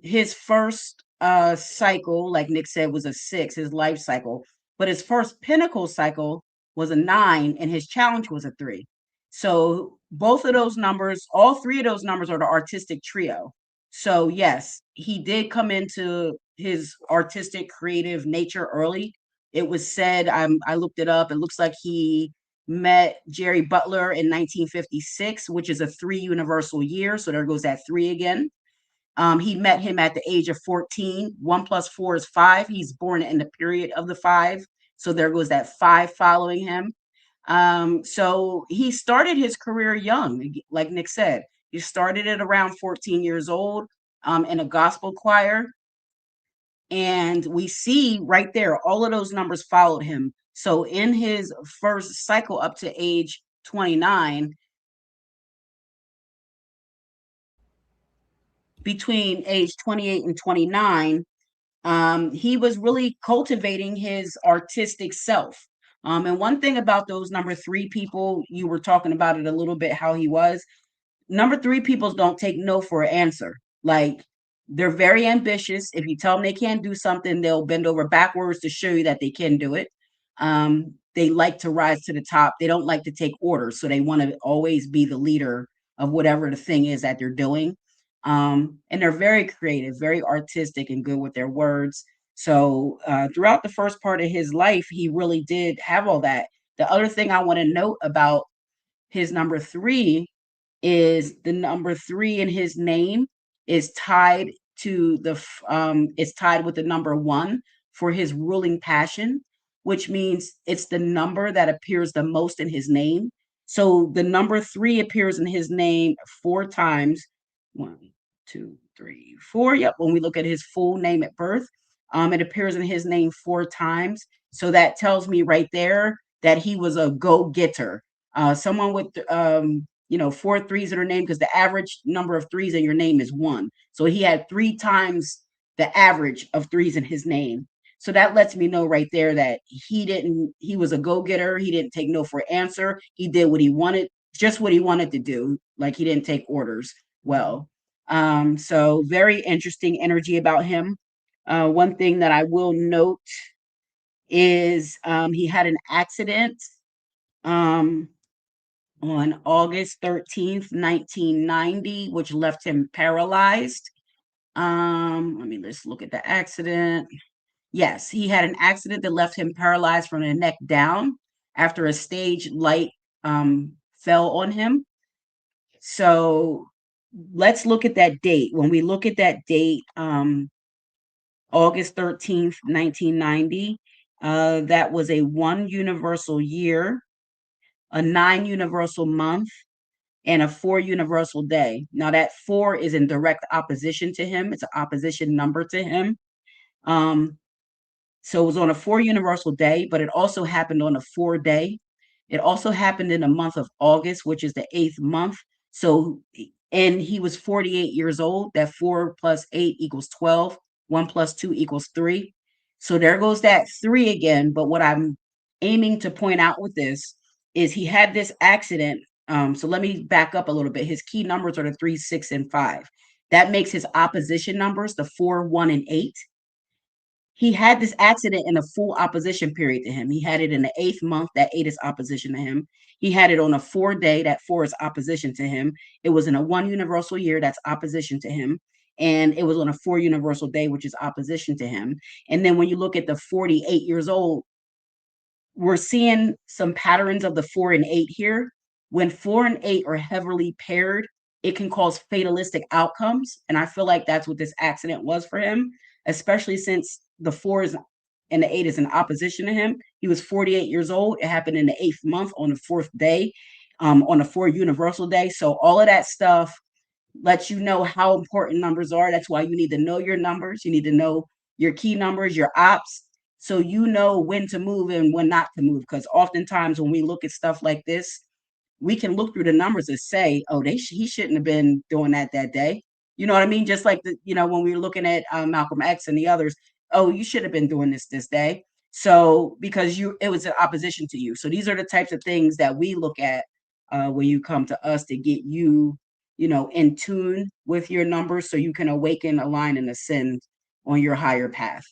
His first cycle, like Nick said, was a 6, his life cycle, but his first pinnacle cycle was a 9, and his challenge was a 3. So both of those numbers, all 3 of those numbers are the artistic trio. So yes, he did come into his artistic creative nature early. It was said, I looked it up, it looks like he met Jerry Butler in 1956, which is a 3 universal year. So there goes that 3 again. He met him at the age of 14. 1 plus 4 is 5. He's born in the period of the 5. So there goes that 5 following him. So he started his career young, like Nick said. He started at around 14 years old in a gospel choir. And we see right there, all of those numbers followed him. So in his first cycle up to age 29, between age 28 and 29, he was really cultivating his artistic self. And one thing about those number 3 people, you were talking about it a little bit, how he was. Number 3 people don't take no for an answer. Like, they're very ambitious. If you tell them they can't do something, they'll bend over backwards to show you that they can do it. They like to rise to the top. They don't like to take orders. So they want to always be the leader of whatever the thing is that they're doing. And they're very creative, very artistic, and good with their words. So throughout the first part of his life, he really did have all that. The other thing I want to note about his number 3 is the number 3 in his name is tied to it's tied with the number 1 for his ruling passion, which means it's the number that appears the most in his name. So the number 3 appears in his name 4 times. 1, 2, 3, 4. Yep. When we look at his full name at birth, it appears in his name 4 times. So that tells me right there that he was a go-getter. Someone with 4 3s in their name, because the average number of 3s in your name is 1. So he had 3 times the average of 3s in his name. So that lets me know right there that he was a go-getter. He didn't take no for an answer. He did what he wanted, just what he wanted to do. Like, he didn't take orders. Well, so very interesting energy about him. One thing that I will note is he had an accident on August 13th, 1990, which left him paralyzed. Let's look at the accident. Yes, he had an accident that left him paralyzed from the neck down after a stage light fell on him. So let's look at that date. When we look at that date, August 13th, 1990, that was a 1 universal year, a 9 universal month, and a 4 universal day. Now that 4 is in direct opposition to him. It's an opposition number to him. So it was on a 4 universal day, but it also happened on a 4 day. It also happened in the month of August, which is the 8th month. So, and he was 48 years old. That 4 plus 8 equals 12. 1 plus 2 equals 3. So there goes that 3 again. But what I'm aiming to point out with this is he had this accident. So let me back up a little bit. His key numbers are the 3, 6, and 5. That makes his opposition numbers the 4, 1, and 8. He had this accident in a full opposition period to him. He had it in the 8th month. That 8 is opposition to him. He had it on a 4 day. That 4 is opposition to him. It was in a 1 universal year. That's opposition to him. And it was on a 4 universal day, which is opposition to him. And then when you look at the 48 years old, we're seeing some patterns of the 4 and 8 here. When 4 and 8 are heavily paired, it can cause fatalistic outcomes. And I feel like that's what this accident was for him, especially since the 4 is and the 8 is in opposition to him. He was 48 years old. It happened in the 8th month on the 4th day, on a 4 universal day. So all of that stuff lets you know how important numbers are. That's why you need to know your numbers. You need to know your key numbers, your ops, so you know when to move and when not to move. Because oftentimes when we look at stuff like this, we can look through the numbers and say, oh, he shouldn't have been doing that day. You know what I mean? Just like, when we were looking at Malcolm X and the others, oh, you should have been doing this day. So because it was in opposition to you. So these are the types of things that we look at when you come to us to get you, in tune with your numbers so you can awaken, align, and ascend on your higher path.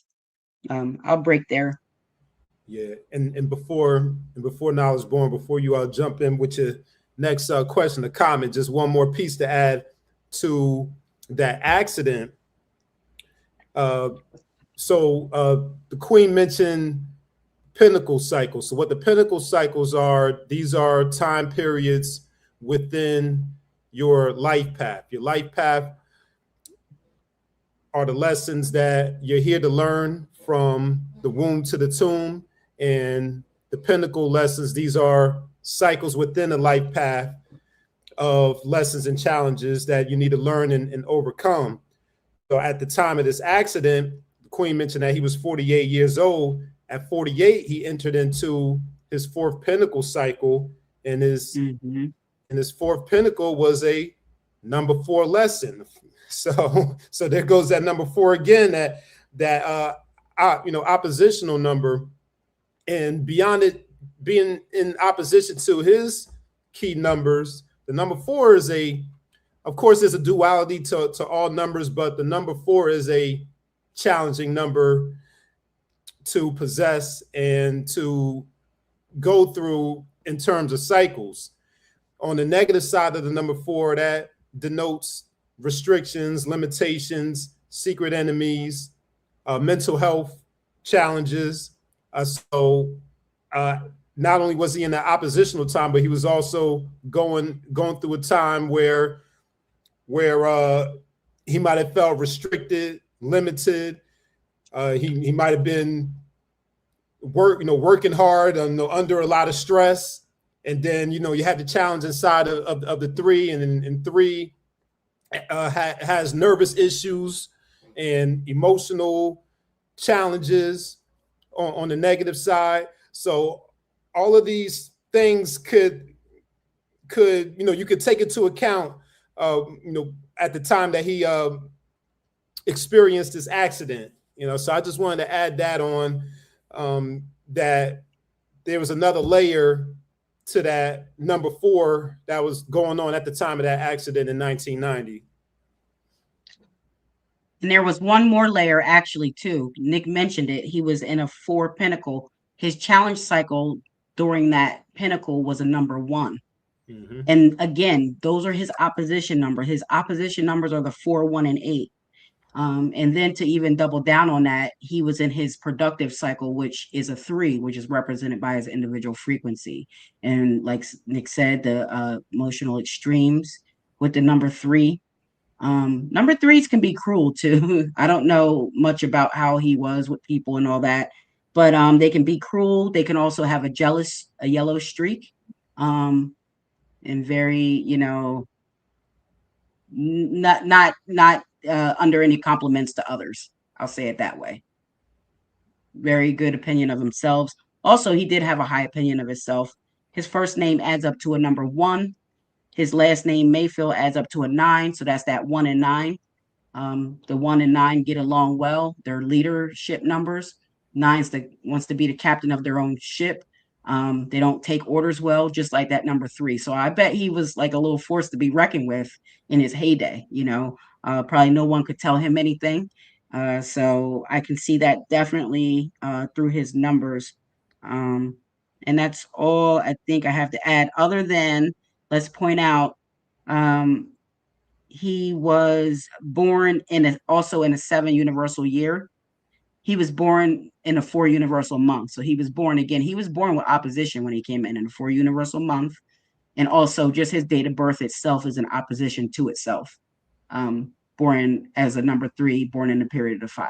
I'll break there. Yeah, and before Knowledge Born, before you all jump in with your next question or comment, just one more piece to add to that accident. So the Queen mentioned pinnacle cycles. So what the pinnacle cycles are, these are time periods within your life path. Your life path are the lessons that you're here to learn from the womb to the tomb. And the pinnacle lessons, these are cycles within the life path of lessons and challenges that you need to learn and overcome. So at the time of this accident, the Queen mentioned that he was 48 years old. At 48, he entered into his 4th pinnacle cycle, and his his 4th pinnacle was a number 4 lesson. So there goes that number 4 again, that oppositional number. And beyond it being in opposition to his key numbers, the number 4 is of course, there's a duality to all numbers, but the number 4 is a challenging number to possess and to go through in terms of cycles. On the negative side of the number 4, that denotes restrictions, limitations, secret enemies, mental health challenges. So not only was he in the oppositional time, but he was also going through a time where he might have felt restricted, limited. He might have been working hard, under a lot of stress. And then, you have the challenge inside of the 3, and 3 has nervous issues and emotional challenges on the negative side. So all of these things could you could take into account, at the time that he experienced this accident. So I just wanted to add that on, that there was another layer to that number 4 that was going on at the time of that accident in 1990. And there was one more layer actually too. Nick mentioned it. He was in a 4 pinnacle. His challenge cycle during that pinnacle was a number 1. And again, those are his opposition numbers. His opposition numbers are the 4, 1, and 8. And then to even double down on that, he was in his productive cycle, which is a 3, which is represented by his individual frequency. And like Nick said, the emotional extremes with the number 3. Number 3s can be cruel too. I don't know much about how he was with people and all that, but they can be cruel. They can also have a yellow streak. And and very, not under any compliments to others. I'll say it that way. Very good opinion of themselves. Also, he did have a high opinion of himself. His first name adds up to a number 1. His last name, Mayfield, adds up to a 9. So that's that 1 and 9. The 1 and 9 get along well. They're leadership numbers. 9 wants to be the captain of their own ship. They don't take orders well, just like that number 3. So I bet he was like a little force to be reckoned with in his heyday. Probably no one could tell him anything. So I can see that definitely through his numbers. And that's all I think I have to add, other than let's point out he was born also in a 7 universal year. He was born in a 4 universal month. So he was born with opposition when he came in a 4 universal month. And also just his date of birth itself is an opposition to itself. Born as a number 3, born in the period of 5.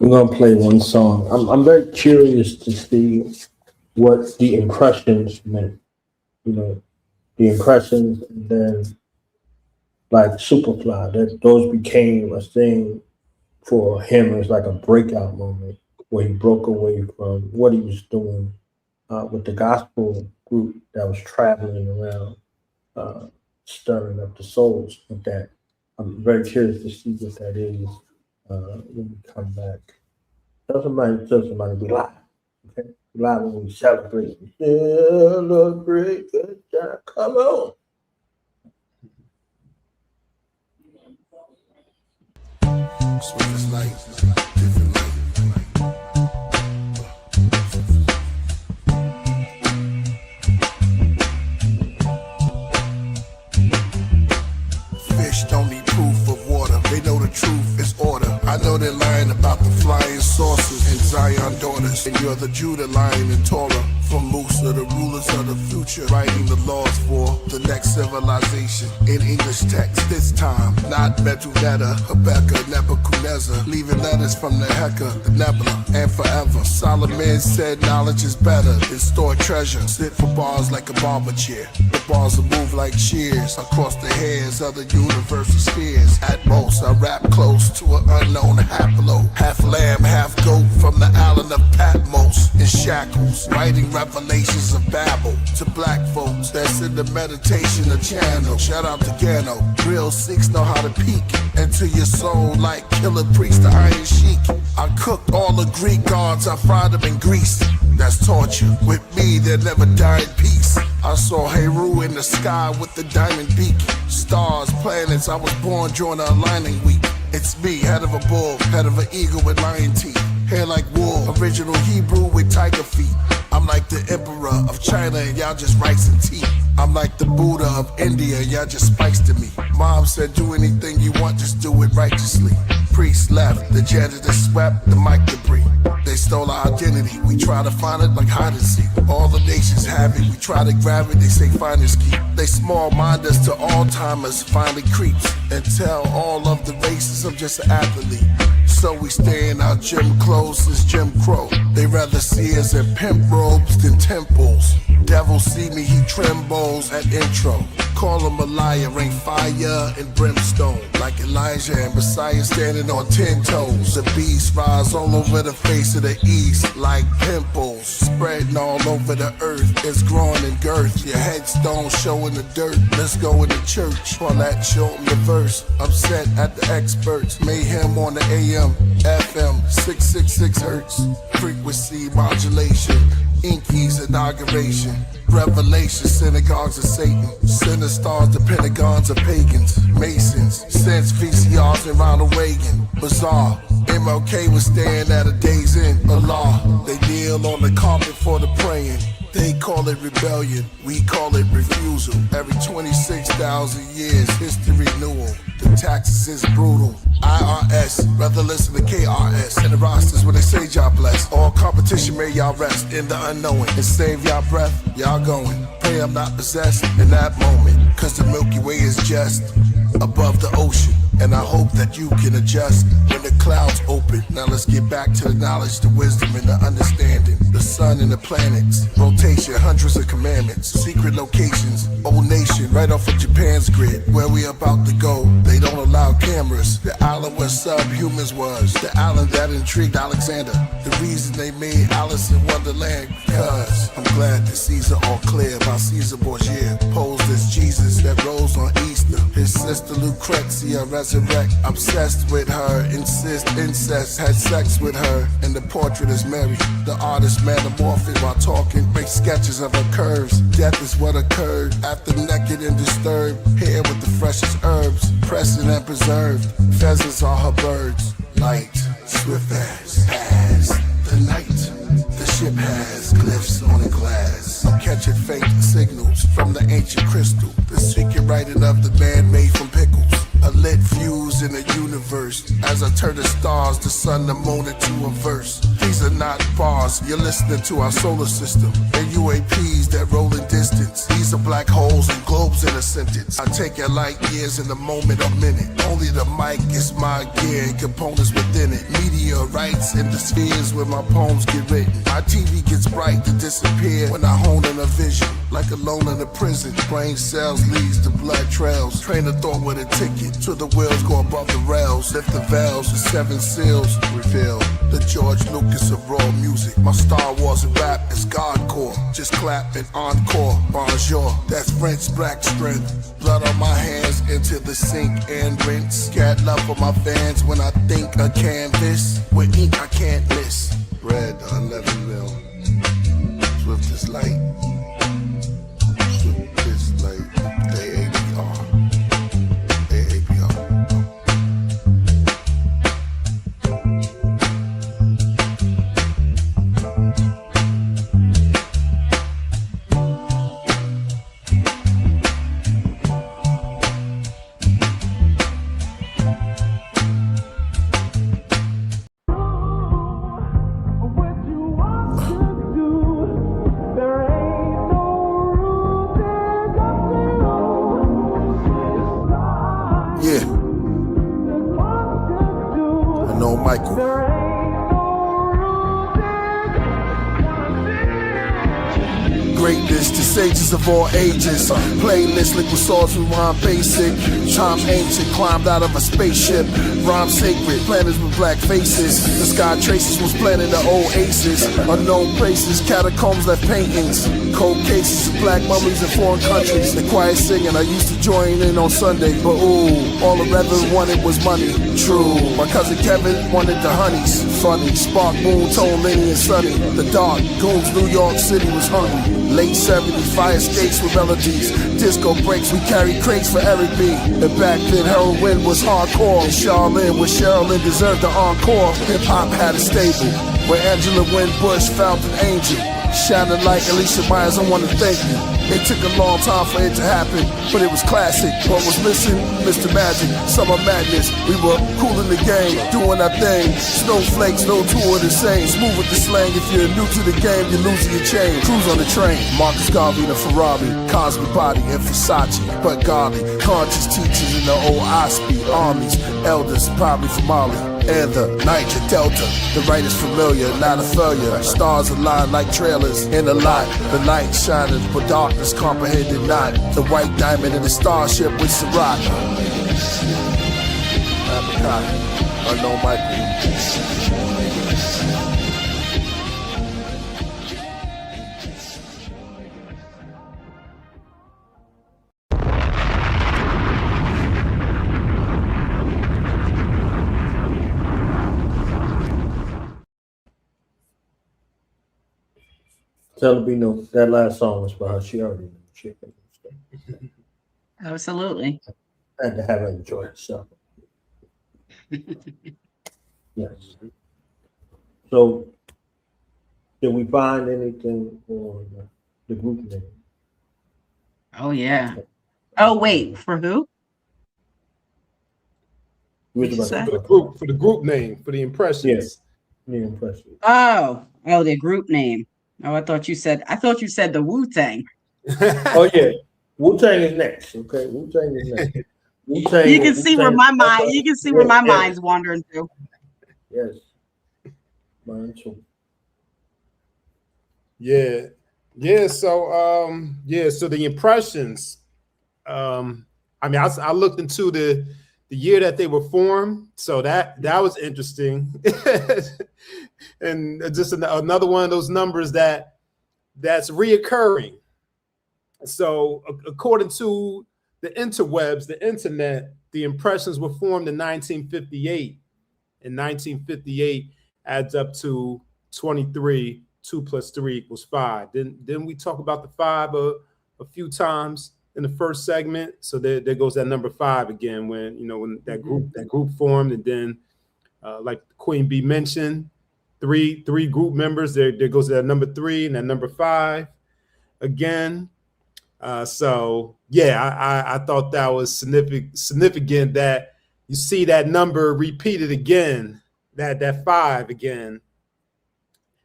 I'm gonna play one song. I'm very curious to see what the impressions meant. The impressions, and then like Superfly, those became a thing for him as like a breakout moment where he broke away from what he was doing with the gospel group that was traveling around, stirring up the souls with that. I'm very curious to see what that is when we come back. Tell somebody we live. Okay? We live when we celebrate. Celebrate. Good job. Come on. That's what it's like. Different life. Fish don't need proof of water. They know the truth is order. I know they're lying about the flying saucers and Zion daughters. And you're the Judah lion and Torah. From Musa, the rulers of the future, writing the laws for the next civilization in English text. This time, not Medulletta, Habakkuk, Nebuchadnezzar, leaving letters from the Heka, the Nebula, and forever. Solomon said knowledge is better than stored treasure. Sit for bars like a barber chair. The bars will move like shears across the hairs of the universal spheres. At most, I rap close to an unknown haplo. Half lamb, half goat from the island of Patmos. In shackles, writing revelations of Babel to black folks that's in the meditation of channel. Shout out to Gano. Real Sikhs know how to peek into your soul like Killah Priest, the Iron Sheik. I cooked all the Greek gods, I fried them in grease. That's torture. With me, they'll never die in peace. I saw Heru in the sky with the diamond beak. Stars, planets, I was born during the aligning week. It's me, head of a bull, head of an eagle with lion teeth. Hair like wool, original Hebrew with tiger feet. I'm like the emperor of China and y'all just rice and tea. I'm like the Buddha of India, y'all just spice to me. Mom said do anything you want, just do it righteously. Priest left, the janitor swept the mic debris. They stole our identity, we try to find it like hide and seek. All the nations have it, we try to grab it, they say find us keep. They small mind us to all timers, finally creeps. And tell all of the races I'm just an athlete. So we stay in our gym clothes as Jim Crow. They rather see us in pimp robes than temples. Devil see me, he trembles at intro. Call him a liar, ain't fire and brimstone. Like Elijah and Messiah standing on 10 toes. The beast rise all over the face of the east like pimples. Spreading all over the earth, it's growing in girth. Your headstone showing the dirt, let's go in the church. While that show him the verse, upset at the experts. Mayhem on the AM, FM, 666 hertz. Frequency modulation. Inky's inauguration, revelation, synagogues of Satan, center stars, the pentagons of pagans, Masons, since VCRs and Ronald Reagan, bizarre. MLK was staying at a day's end, Allah. They kneel on the carpet for the praying. They call it rebellion, we call it refusal. Every 26,000 years, history renewal. The taxes is brutal. IRS, rather listen to KRS. And the rosters where they say y'all blessed. All competition made y'all rest in the unknowing. And save y'all breath, y'all going. Pray I'm not possessed in that moment. Cause the Milky Way is just above the ocean. And I hope that you can adjust when the clouds open. Now let's get back to the knowledge, the wisdom, and the understanding. The sun and the planets, rotation, hundreds of commandments, secret locations, old nation, right off of Japan's grid. Where we about to go, they don't allow cameras. The island where subhumans was, the island that intrigued Alexander. The reason they made Alice in Wonderland, because I'm glad the seas are all clear by Caesar Borgia, posed as Jesus that rose on Easter. His sister Lucrezia resurrect, obsessed with her, insist incest, had sex with her, and the portrait is Mary. The artist metamorphosed while talking, make sketches of her curves. Death is what occurred after naked and disturbed, hair with the freshest herbs, pressed and preserved. Pheasants are her birds, light, swift as the night. The ship has glyphs on the glass. I'm catching faint signals from the ancient crystal. The secret writing of the man made from pickles. A lit fuse in the universe. As I turn the stars, the sun, the moon into a verse. These are not bars, you're listening to our solar system. And UAPs that roll in distance. These are black holes and globes in a sentence. I take your light years in a moment or minute. Only the mic is my gear and components within it. Meteorites in the spheres where my poems get written. My TV gets bright to disappear when I hone in a vision. Like alone in a prison, brain cells leads to blood trails. Train of thought with a ticket till the wheels go above the rails. Lift the veils, the seven seals reveal the George Lucas of raw music. My Star Wars rap is Godcore. Just clap and encore, bonjour. That's French black strength. Blood on my hands into the sink and rinse. Cat love for my fans when I think a canvas. With ink I can't miss. Red 11 mil. Swift as light. Swift as light. AAPR. AAPR. Of all ages, playlist, liquid swords with rhyme basic. Time ancient, climbed out of a spaceship. Rhyme sacred, planets with black faces. The sky traces was planning the oasis. Unknown places, catacombs left paintings. Cold cases of black mummies in foreign countries. The quiet singing, I used to join in on Sunday. But ooh, all the reverend wanted was money. True, my cousin Kevin wanted the honeys. Funny, spark, moon, tone, Lenny and Sunny. The dark, goons, New York City was hungry. Late 70s, fire escapes with melodies. Disco breaks, we carried crates for Eric B. And back then, heroin was hardcore. And Charlene, where Sherilyn deserved the encore. Hip-hop had a stable, where Angela Winbush found an angel. Shining like Alicia Myers, I want to thank you. It took a long time for it to happen, but it was classic. What was missing? Mr. Magic, Summer Madness. We were cool in the game, doing our thing. Snowflakes, no two are the same. Smooth with the slang, if you're new to the game, you're losing your chain. Cruise on the train, Marcus Garvey, the Ferrari, Cosby Body, and Versace. But godly, conscious teachers in the old Osprey armies. Elders, probably from Mali. And the Niger Delta, the right is familiar, not a failure. Stars align like trailers in a lot. The light shining, but darkness comprehended not. The white diamond in the starship with Ciroc. Apricot, unknown Michael. Tell her no, that last song was for her. She already knew. Absolutely. I had to have her enjoy herself. Yes. So, did we find anything for the group name? Oh, yeah. Oh, wait, for who? We was about to for the group name, for the impressions. Yes, the impressions. Oh, the group name. Oh, I thought you said the Wu-Tang. Oh yeah, Wu-Tang is next. Okay, Wu-Tang is next. Wu-Tang. You can see where my mind. You can see where my mind's wandering through. Yes, mine too. Yeah. So the impressions. I mean, I looked into the year that they were formed, so that was interesting, and just another one of those numbers that's reoccurring. So according to the interwebs, the internet, the impressions were formed in 1958. In 1958 adds up to 23. 2 + 3 = 5. Then we talk about the 5 a few times in the first segment. So there goes that number 5 again when that group formed, and then like Queen Bee mentioned, three group members. There goes that number 3 and that number 5 again. So yeah, I thought that was significant that you see that number repeated again, that 5 again.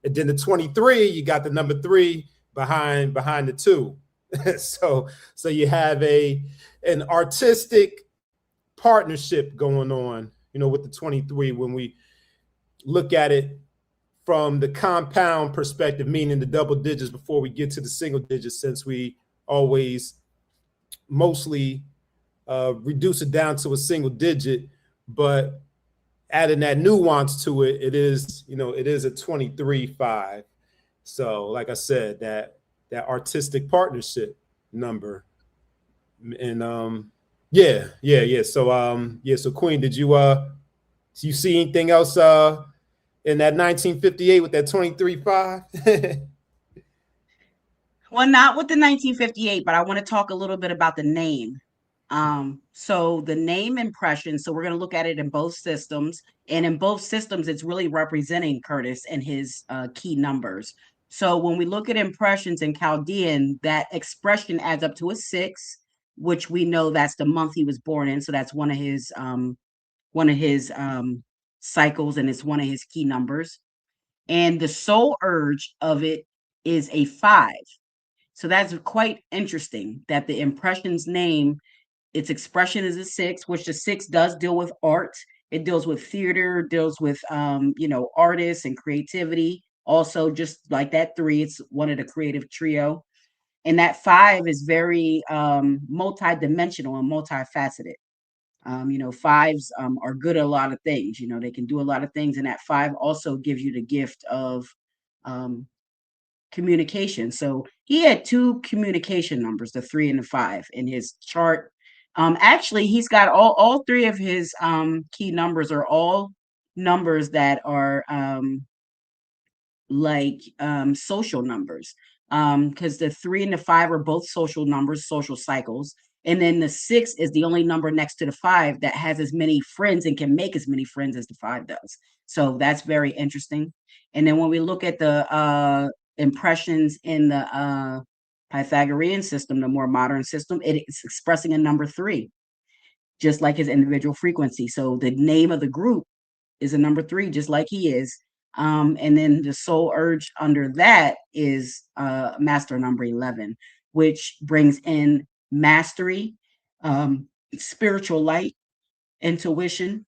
And then the 23, you got the number 3 behind the 2. so you have an artistic partnership going on, with the 23 when we look at it from the compound perspective, meaning the double digits before we get to the single digits, since we always mostly reduce it down to a single digit, but adding that nuance to it, it is a 23-5. So like I said, that artistic partnership number. And so Queen, did you see anything else in that 1958 with that 23-5? Well, not with the 1958, but I want to talk a little bit about the name. So the name impression, so we're going to look at it in both systems, and in both systems, it's really representing Curtis and his key numbers. So when we look at impressions in Chaldean, that expression adds up to a 6, which we know that's the month he was born in. So that's one of his cycles, and it's one of his key numbers. And the soul urge of it is a 5. So that's quite interesting that the impression's name, its expression is a 6, which the 6 does deal with art. It deals with theater, deals with, artists and creativity. Also, just like that 3, it's one of the creative trio. And that 5 is very multi-dimensional and multifaceted. 5s are good at a lot of things. They can do a lot of things. And that 5 also gives you the gift of communication. So he had 2 communication numbers, the 3 and the 5, in his chart. Actually, he's got all 3 of his key numbers are all numbers that are social numbers, because the 3 and the 5 are both social numbers, social cycles. And then the 6 is the only number next to the 5 that has as many friends and can make as many friends as the 5 does. So that's very interesting. And then when we look at the impressions in the Pythagorean system, the more modern system, it is expressing a number 3, just like his individual frequency. So the name of the group is a number 3, just like he is. And then the soul urge under that is master number 11, which brings in mastery, spiritual light, intuition,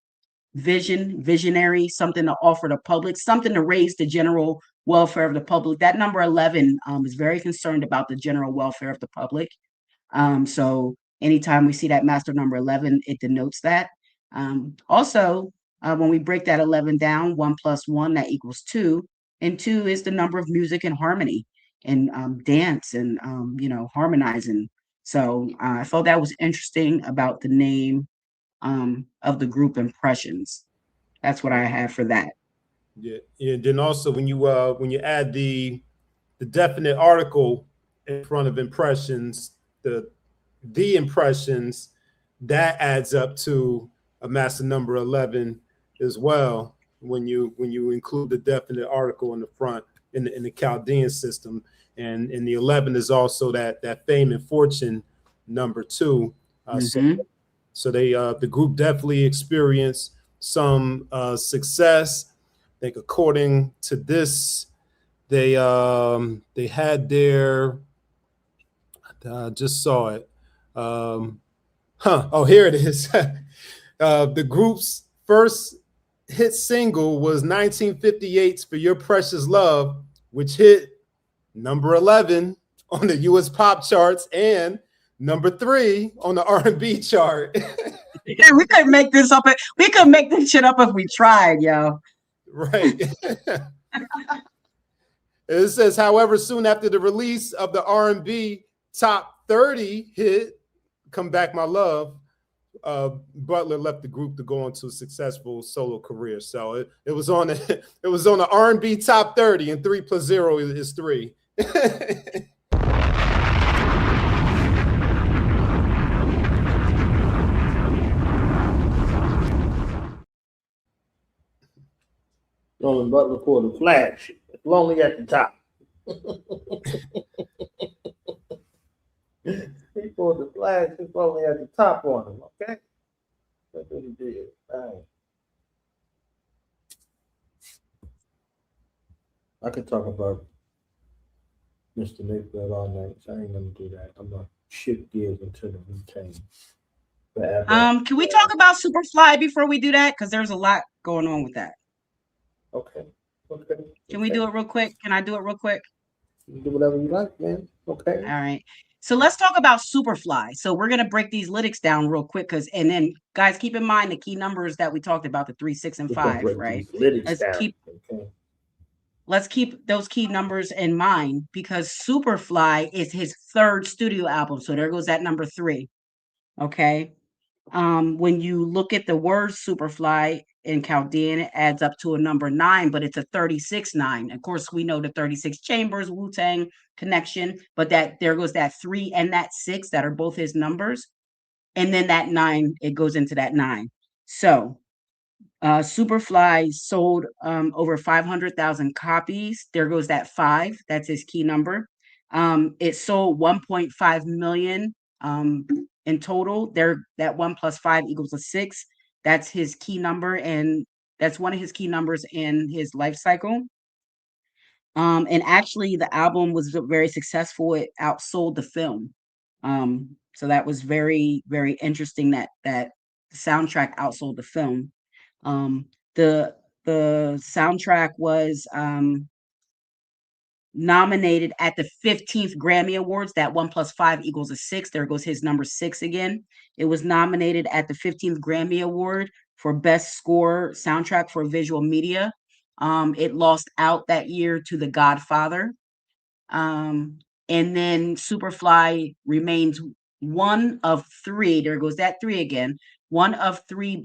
vision, visionary, something to offer the public, something to raise the general welfare of the public. That number 11 is very concerned about the general welfare of the public. So anytime we see that master number 11, it denotes that. Also, when we break that 11 down, 1 + 1, that equals 2. And 2 is the number of music and harmony and dance and, harmonizing. So I thought that was interesting about the name of the group impressions. That's what I have for that. Yeah. And then also when you add the definite article in front of impressions, the impressions, that adds up to a master number 11 as well. When you include the definite article in the front in the Chaldean system, and the 11 is also that fame and fortune number 2. So the group definitely experienced some success. I think according to this, they had their just saw it. Oh, here it is. The group's first hit single was 1958's "For Your Precious Love," which hit number 11 on the U.S. pop charts and number 3 on the R&B chart. Yeah, we couldn't make this up. We could make this shit up if we tried, yo. Right. It says, however, soon after the release of the R&B top 30 hit, "Come Back My Love," Butler left the group to go on to a successful solo career. So it was on the R&B top 30, and 3 plus 0 is 3. Nolan Butler for the Flash. It's lonely at the top. He pulled the Flash. It's lonely at the top on him. Okay, that's what he did. All right. I could talk about Mr. Mayfield all night, so I ain't gonna do that. I'm gonna shift gears into the Wu-Tang. Can we talk about Superfly before we do that? Because there's a lot going on with that. Okay. Can we do it real quick? Can I do it real quick? You can do whatever you like, man. Okay. All right. So let's talk about Superfly. So we're gonna break these lytics down real quick, and then guys, keep in mind the key numbers that we talked about, the 3, 6, and 5, right? Let's keep those key numbers in mind, because Superfly is his 3rd studio album. So there goes that number 3. Okay. When you look at the word Superfly in Chaldean, it adds up to a number 9, but it's a 36-9. Of course, we know the 36 chambers, Wu-Tang connection, but there goes that 3 and that 6 that are both his numbers. And then that 9, it goes into that 9. So Superfly sold over 500,000 copies. There goes that 5. That's his key number. It sold 1.5 million in total. That 1 plus 5 equals a 6. That's his key number, and that's one of his key numbers in his life cycle. And actually, the album was very successful. It outsold the film. So that was very, very interesting that the soundtrack outsold the film. The soundtrack was nominated at the 15th Grammy Awards. That 1 plus 5 equals a 6. There goes his number 6 again. It was nominated at the 15th Grammy Award for Best Score Soundtrack for Visual Media. It lost out that year to The Godfather. And then Superfly remains one of 3. There goes that 3 again. One of 3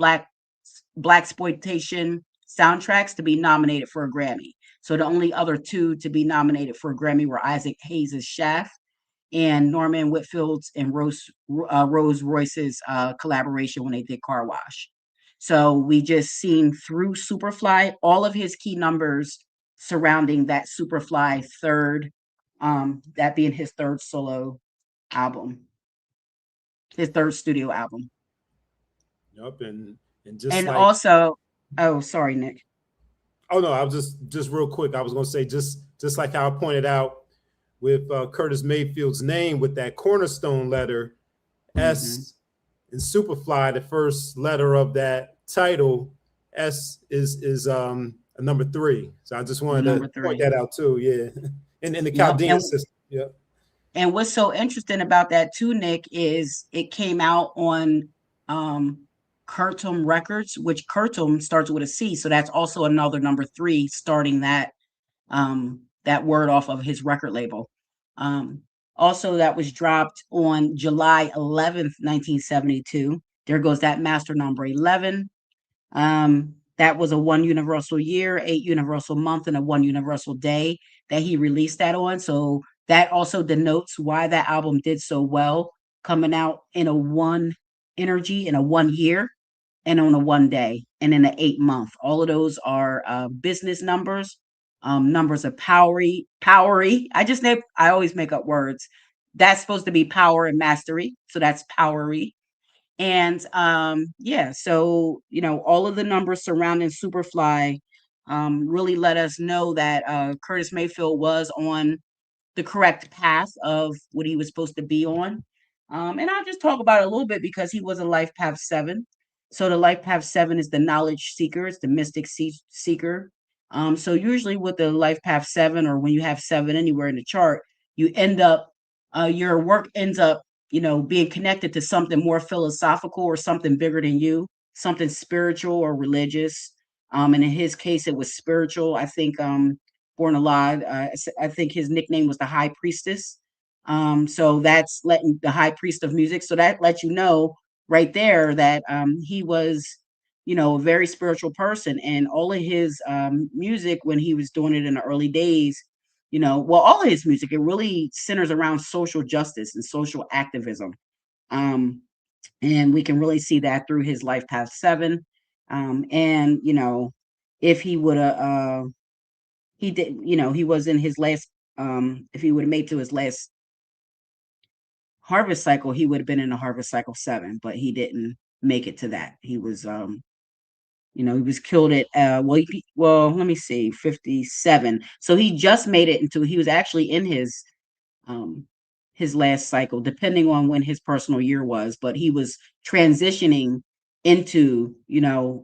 blaxploitation soundtracks to be nominated for a Grammy. So the only other 2 to be nominated for a Grammy were Isaac Hayes' Shaft and Norman Whitfield's and Rose Royce's collaboration when they did Car Wash. So we just seen through Superfly all of his key numbers surrounding that Superfly 3rd, that being his 3rd solo album, his 3rd studio album. Yep, and just and like, also, oh, sorry, Nick. Oh no, I was just real quick. I was going to say just like how I pointed out with Curtis Mayfield's name with that cornerstone letter, S in Superfly, the first letter of that title, S is a number 3. So I just wanted to point that out too. Yeah, in the Chaldean system. Yeah. And what's so interesting about that too, Nick, is it came out on Curtum Records, which Curtum starts with a C, so that's also another number 3, starting that word off of his record label. Also, that was dropped on July 11th, 1972. There goes that master number 11. That was a 1 universal year, 8 universal month, and a 1 universal day that he released that on. So that also denotes why that album did so well, coming out in a 1 energy in a 1 year and on a 1 day and in an 8 month. All of those are business numbers, numbers of powery. I always make up words. That's supposed to be power and mastery. So that's powery. And yeah, so all of the numbers surrounding Superfly really let us know that Curtis Mayfield was on the correct path of what he was supposed to be on. And I'll just talk about it a little bit because he was a life path 7. So the life path 7 is the knowledge seeker, it's the mystic seeker. So usually with the life path 7, or when you have 7 anywhere in the chart, you end up your work ends up being connected to something more philosophical or something bigger than you, something spiritual or religious. And in his case, it was spiritual. I think Born Alive, I think his nickname was the High Priestess. So that's letting the High Priest of Music. So that lets you know right there that he was, a very spiritual person, and all of his music when he was doing it in the early days, well, all of his music, it really centers around social justice and social activism. And we can really see that through his life path 7. And if he would have, he did, he was in his last, if he would have made to his last harvest cycle, he would have been in the harvest cycle 7, but he didn't make it to that. He was, he was killed at, let me see, 57. So he just made it into, he was actually in his last cycle, depending on when his personal year was, but he was transitioning into,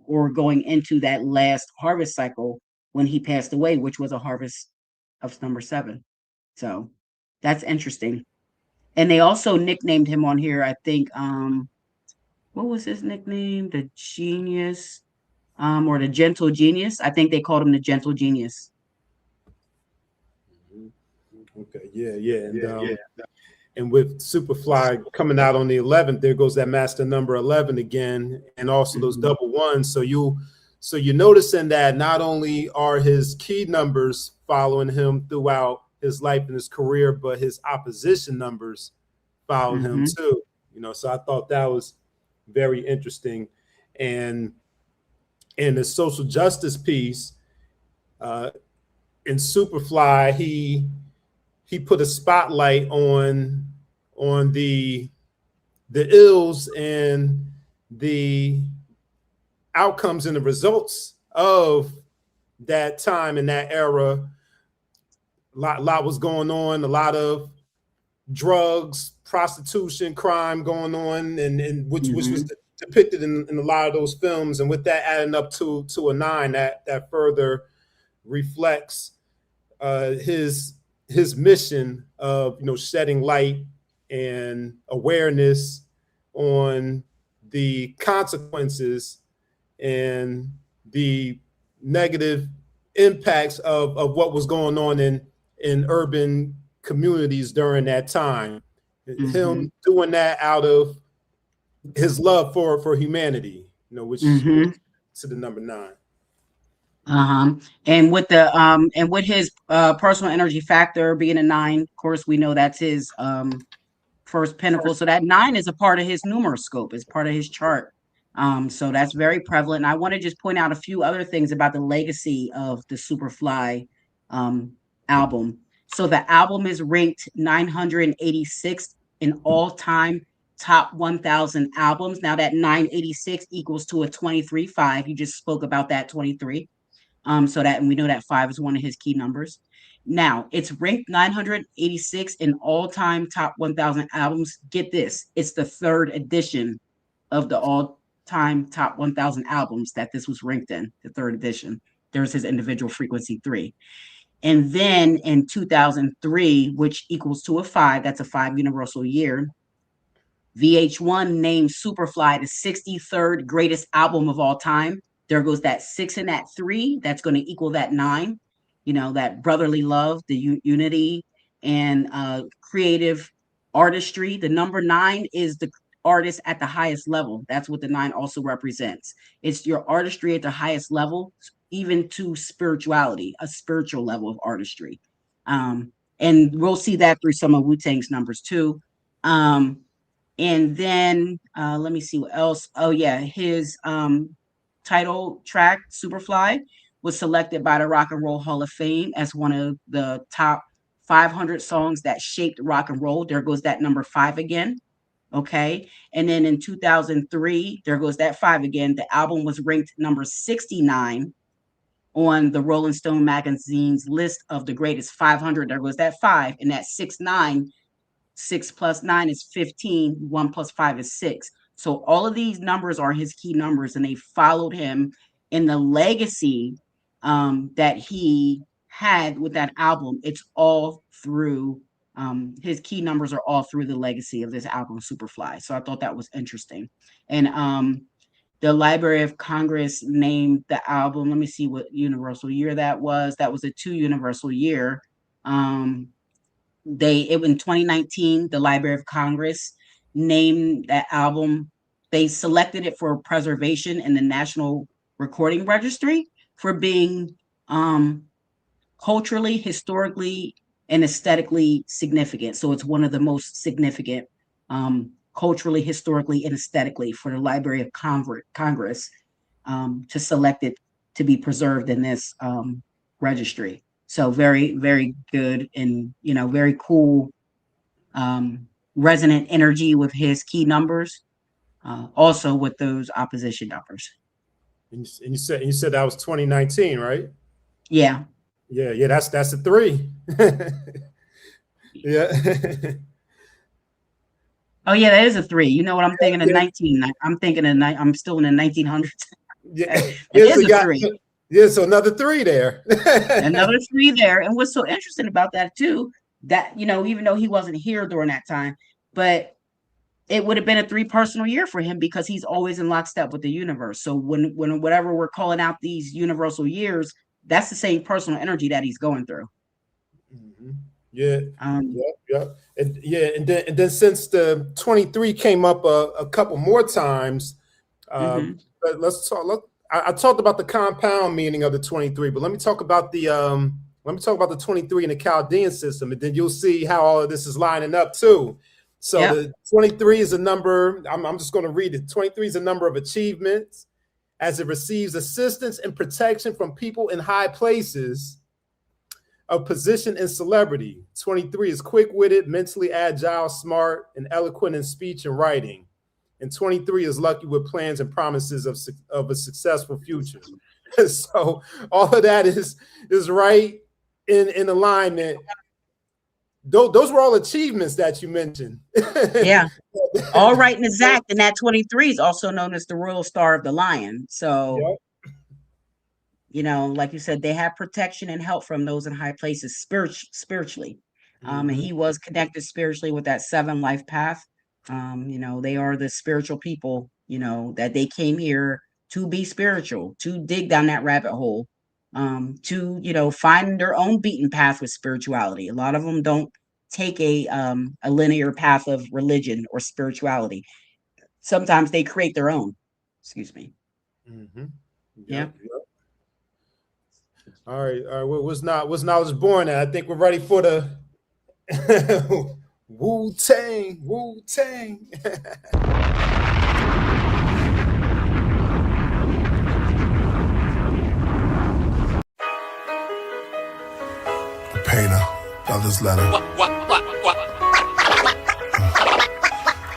or going into that last harvest cycle when he passed away, which was a harvest of number 7. So that's interesting. And they also nicknamed him on here, I think, what was his nickname? The Genius, or the Gentle Genius. I think they called him the Gentle Genius. Okay, yeah. And with Superfly coming out on the 11th, there goes that master number 11 again, and also those double ones. So you're noticing that not only are his key numbers following him throughout his life and his career, but his opposition numbers following him too. So I thought that was very interesting. And in the social justice piece, in Superfly, he put a spotlight on the ills and the outcomes and the results of that time in that era. A lot was going on, a lot of drugs, prostitution, crime going on, and which was depicted in a lot of those films. And with that adding up to a 9, that further reflects his mission of shedding light and awareness on the consequences and the negative impacts of what was going on in urban communities during that time. Him doing that out of his love for humanity, which is to the number 9. And with the and with his personal energy factor being a 9, of course, we know that's his first pinnacle. So that 9 is a part of his numeroscope, is part of his chart. So that's very prevalent. And I want to just point out a few other things about the legacy of the Superfly album. So the album is ranked 986 in all-time top 1,000 albums. Now that 986 equals to a 23.5. You just spoke about that 23. So that, and we know that 5 is one of his key numbers. Now it's ranked 986 in all-time top 1,000 albums. Get this, it's the 3rd edition of the all-time top 1,000 albums that this was ranked in, the 3rd edition. There's his individual frequency 3. And then in 2003, which equals to a 5, that's a 5 universal year, VH1 named Superfly the 63rd greatest album of all time. There goes that 6 and that 3. That's going to equal that 9. That brotherly love, the unity, and creative artistry. The number 9 is the artist at the highest level. That's what the 9 also represents. It's your artistry at the highest level, even to spirituality, a spiritual level of artistry. And we'll see that through some of Wu-Tang's numbers too. And then let me see what else. Oh yeah, his title track, Superfly, was selected by the Rock and Roll Hall of Fame as one of the top 500 songs that shaped rock and roll. There goes that number 5 again. Okay. And then in 2003, there goes that 5 again. The album was ranked number 69 on the Rolling Stone magazine's list of the greatest 500. There goes that 5. And that 6 plus 9 is 15. 1 plus 5 is 6. So all of these numbers are his key numbers, and they followed him in the legacy that he had with that album. It's all through his key numbers are all through the legacy of this album, Superfly. So I thought that was interesting. And the Library of Congress named the album, let me see what universal year that was. That was a 2 universal year. In 2019, the Library of Congress named that album. They selected it for preservation in the National Recording Registry for being culturally, historically, and aesthetically significant. So it's one of the most significant culturally, historically, and aesthetically for the Library of Congress to select it to be preserved in this registry. So very, very good, and very cool resonant energy with his key numbers, also with those opposition numbers. And you said that was 2019, right? Yeah. Yeah, that's a 3. Yeah. Oh yeah, that is a 3. You know what I'm thinking of? 19. I'm thinking of I'm still in the 1900s. Yeah, it is a 3. Yeah, so another 3 there. Another 3 there. And what's so interesting about that too, that even though he wasn't here during that time, but it would have been a 3 personal year for him because he's always in lockstep with the universe. So when whatever we're calling out these universal years, that's the same personal energy that he's going through. Mm-hmm. Yeah. And then since the 23 came up a couple more times, but let's talk. Look, I talked about the compound meaning of the 23, but let me talk about the 23 in the Chaldean system, and then you'll see how all of this is lining up too. So the 23 is a number. I'm just going to read it. 23 is a number of achievements, as it receives assistance and protection from people in high places of position and celebrity. 23 is quick-witted, mentally agile, smart, and eloquent in speech and writing. And 23 is lucky with plans and promises of a successful future. So all of that is right in alignment. Those were all achievements that you mentioned. Yeah. All right and exact. And that 23 is also known as the Royal Star of the Lion. So, like you said, they have protection and help from those in high places spiritually. And he was connected spiritually with that 7 life path. They are the spiritual people, that they came here to be spiritual, to dig down that rabbit hole, to, find their own beaten path with spirituality. A lot of them don't take a linear path of religion or spirituality. Sometimes they create their own. Excuse me. Mm-hmm. Yep. All right. Was knowledge born at? I think we're ready for the Wu-Tang. The painter, brother's letter.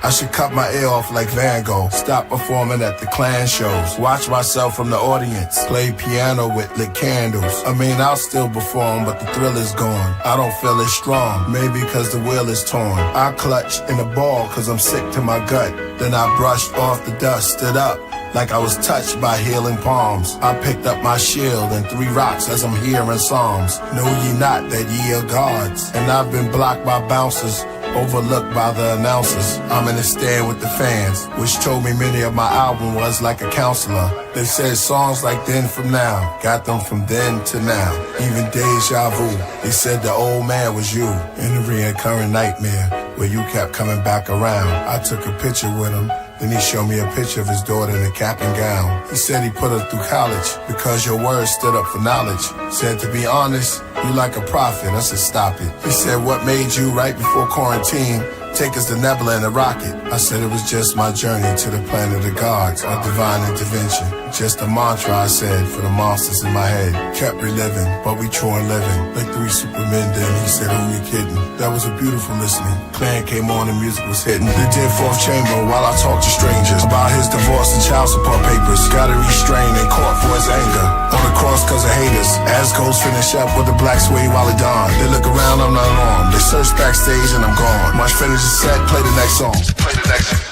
I should cut my ear off like Van Gogh. Stop performing at the Klan shows. Watch myself from the audience. Play piano with lit candles. I mean, I'll still perform, but the thrill is gone. I don't feel as strong, maybe cause the wheel is torn. I clutch in the ball cause I'm sick to my gut. Then I brushed off the dust, stood up like I was touched by healing palms. I picked up my shield and 3 rocks as I'm hearing psalms. Know ye not that ye are gods? And I've been blocked by bouncers, overlooked by the announcers. I'm in the stand with the fans, which told me many of my album was like a counselor. They said songs like Then From Now, got them from then to now. Even deja vu, they said the old man was you in the reoccurring nightmare where you kept coming back around. I took a picture with him, then he showed me a picture of his daughter in a cap and gown. He said he put her through college because your words stood up for knowledge. Said, to be honest, you like a prophet. I said, stop it. He said, what made you right before quarantine take us to Nebula in a rocket? I said, it was just my journey to the planet of the gods, a divine intervention. Just a mantra I said for the monsters in my head. Kept reliving, but we true and living. Like 3 Supermen then, he said, who you kidding? That was a beautiful listening. Clan came on and music was hitting. They did fourth chamber while I talked to strangers about his divorce and child support papers. Got it restrained and caught for his anger. On the cross cause of haters. As Ghost finish up with the black suede while he dawn. They look around, I'm not on. They search backstage and I'm gone. Much finish the set, play the next song. Play the next.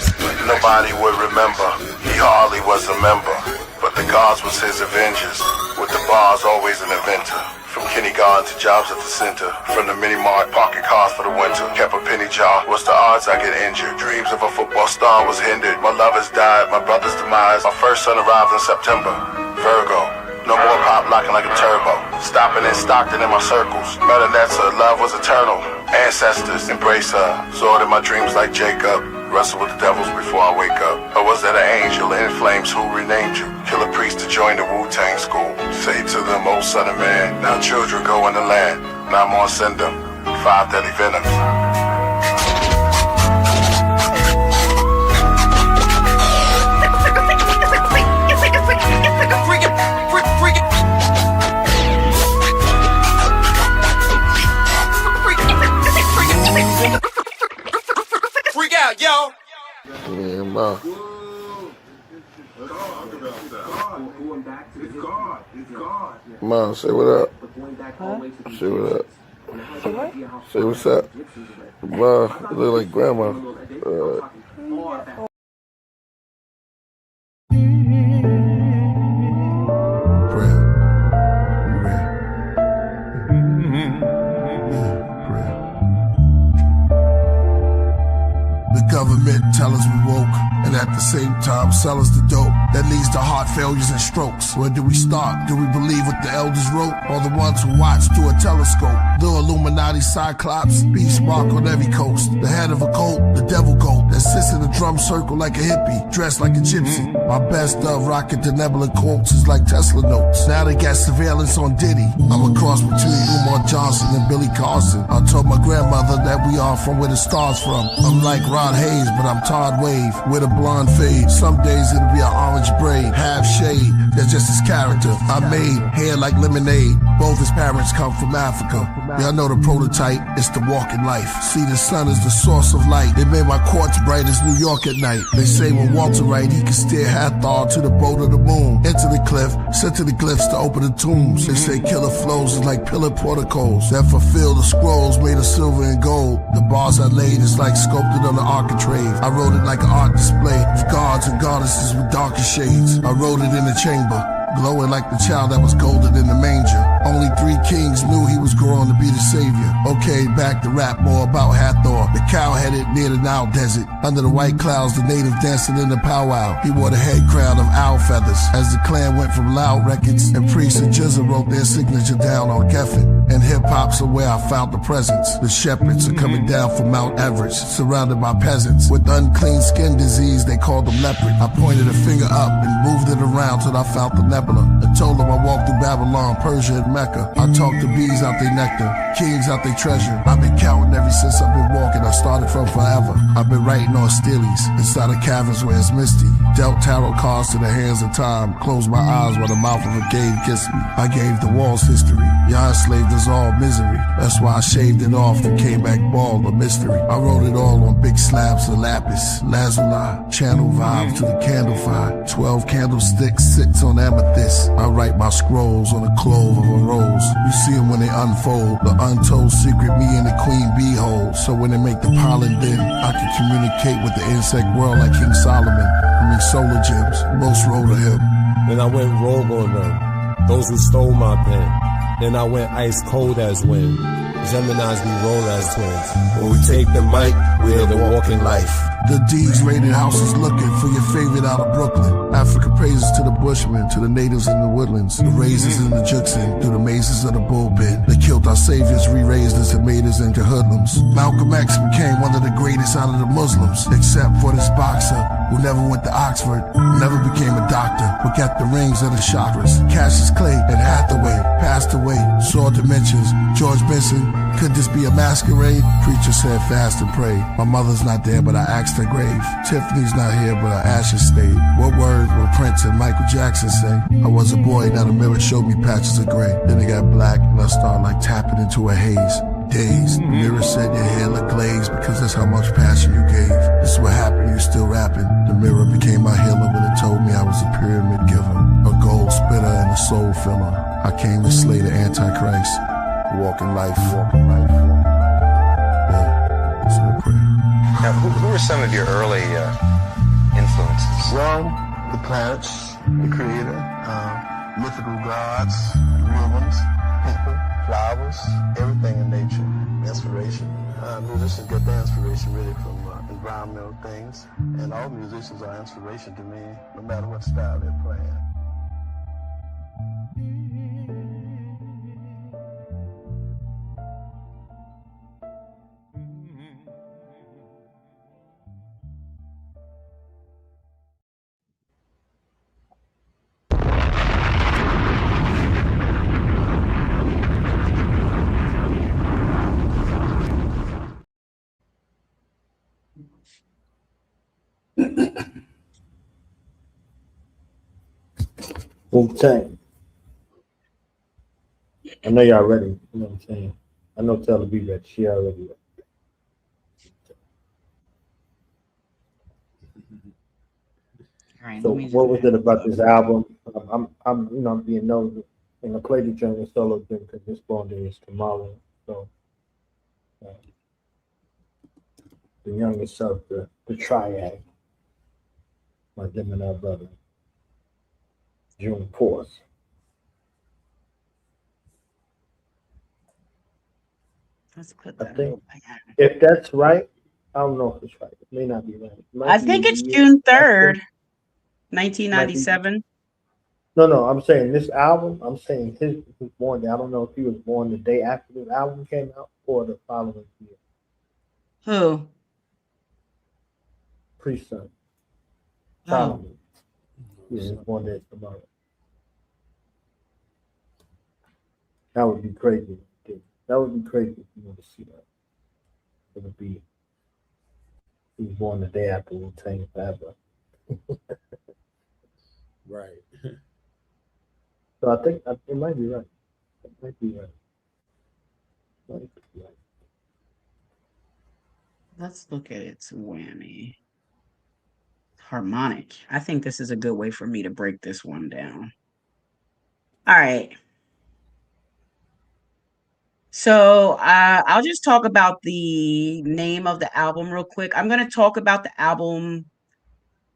Nobody would remember. He hardly was a member. But the gods was his avengers. With the bars always an inventor. From kindergarten to jobs at the center. From the mini-mart, parking cars for the winter. Kept a penny jar, what's the odds I get injured? Dreams of a football star was hindered. My lovers died, my brother's demise. My first son arrived in September. Virgo, no more pop locking like a turbo. Stopping in Stockton in my circles. Melanetta, love was eternal. Ancestors, embrace her. Soared in my dreams like Jacob. Wrestle with the devils before I wake up. Or was that an angel in flames who renamed you? Killah Priest to join the Wu-Tang school. Say to them, oh son of man, now children go in the land. Now I'm on send them 5 deadly venoms. Freak out, yo! Yeah, man. Man, say what up. Huh? Say what up. Say what? Say what's up. Man, you look like grandma. Government tell us we woke, and at the same time sell us the dope that leads to heart failures and strokes. Where do we start? Do we believe what the elders wrote, or the ones who watch through a telescope? The Illuminati cyclops, beast spark on every coast. The head of a cult, the devil goat that sits in a drum circle like a hippie, dressed like a gypsy. My best of rocket to nebula quotes is like Tesla notes. Now they got surveillance on Diddy. I'm a cross between Umar Johnson and Billy Carson. I told my grandmother that we are from where the stars from. I'm like Rod Hayes, but I'm Todd Wave with a blonde fade. Some days it'll be an orange braid, half shade. That's just his character. I made hair like lemonade. Both his parents come from Africa. Y'all know the prototype, it's the walking life. See, the sun is the source of light. It made my quartz bright as New York at night. They say when Walter Wright, he could steer Hathor to the boat of the moon. Into the cliff, sent to the glyphs to open the tombs. They say killer flows is like pillar porticos that fulfill the scrolls made of silver and gold. The bars I laid is like sculpted on the architrave. I wrote it like an art display of gods and goddesses with darker shades. I wrote it in the chamber, glowing like the child that was golden in the manger. Only 3 kings knew he was growing to be the savior. Okay, back to rap more about Hathor, the cow-headed near the Nile desert. Under the white clouds, the native dancing in the powwow. He wore the head crown of owl feathers. As the clan went from loud records, and Priest and Jizza wrote their signature down on Geffen. And hip-hop's are where I found the presence. The shepherds are coming down from Mount Everest, surrounded by peasants. With unclean skin disease, they called them leopard. I pointed a finger up and moved it around till I found the nebula. I told them I walked through Babylon, Persia, and Mecca. I talked to bees out their nectar, kings out their treasure. I've been counting ever since I've been walking. I started from forever. I've been writing on steelies inside of caverns where it's misty. Dealt tarot cards to the hands of time. Closed my eyes while the mouth of a cave kissed me. I gave the walls history. Y'all enslaved us all misery. That's why I shaved it off and came back bald, a mystery. I wrote it all on big slabs of lapis, lazuli, channel vibes to the candle fire. 12 candlesticks sits on amethyst. I write my scrolls on the clove of a rose. You see them when they unfold, the untold secret me and the queen bee hold. So when they make the pollen bin, I can communicate with the insect world like King Solomon. I mean solar gems, most roll to him. Then I went rogue on them, those who stole my pen. Then I went ice cold as wind. Geminis, we roll as twins. When we take the mic, we're the walking life. The D's rated houses looking for your favorite out of Brooklyn. Africa praises to the bushmen, to the natives in the woodlands, the razors in the Juxin, through the mazes of the bullpen. They killed our saviors, re-raised us and made us into hoodlums. Malcolm X became one of the greatest out of the Muslims, except for this boxer who never went to Oxford, never became a doctor, but got the rings of the chakras. Cassius Clay and Hathaway passed away, saw dimensions. George Benson, could this be a masquerade? Preacher said fast and pray. My mother's not there, but I asked her grave. Tiffany's not here, but her ashes stayed. What words will Prince and Michael Jackson say? I was a boy, now the mirror showed me patches of gray. Then it got black, and I started like tapping into a haze. Dazed, the mirror said your hair looked glazed because that's how much passion you gave. This is what happened, you still rapping. The mirror became my healer when it told me I was a pyramid giver, a gold spitter and a soul filler. I came to slay the Antichrist, walking life, walking life, walking life. Yeah, it's a prayer. Now, who were some of your early influences? Well, the planets, the creator, mythical gods, real ones, people, flowers, everything in nature, inspiration. Musicians get their inspiration really from environmental things, and all musicians are inspiration to me, no matter what style they're playing. Tang. I know y'all ready. You know what I'm saying? I know Tell to be ready. She already ready. Right, So what was it about this album? I'm being nosy, and I played the German solo thing because this born day is tomorrow. So the youngest of the triad, my Gemini brother, June 4th. Let's put I that. think if that's right, I don't know if it's right. It may not be right. I think it's June 3rd, 1997. No, I'm saying this album, I'm saying his born day. I don't know if he was born the day after this album came out or the following year. Who? Priest son. Oh. Yeah, his born day is tomorrow. That would be crazy. That would be crazy if you want to see that. It would be, he was born the day after Wu-Tang Forever. Right. So I think it might be right. It might be right. Might be right. Let's look at its whammy. Harmonic. I think this is a good way for me to break this one down. All right. So I'll just talk about the name of the album real quick. I'm going to talk about the album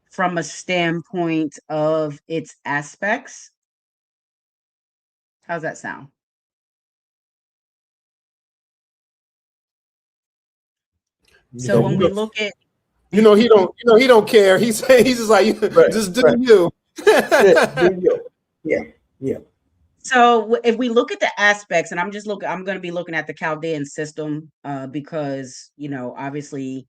from a standpoint of its aspects. How's that sound? So when we look at, he don't care. He's just like, just do you. Yeah. So if we look at the aspects, and I'm going to be looking at the Chaldean system because, obviously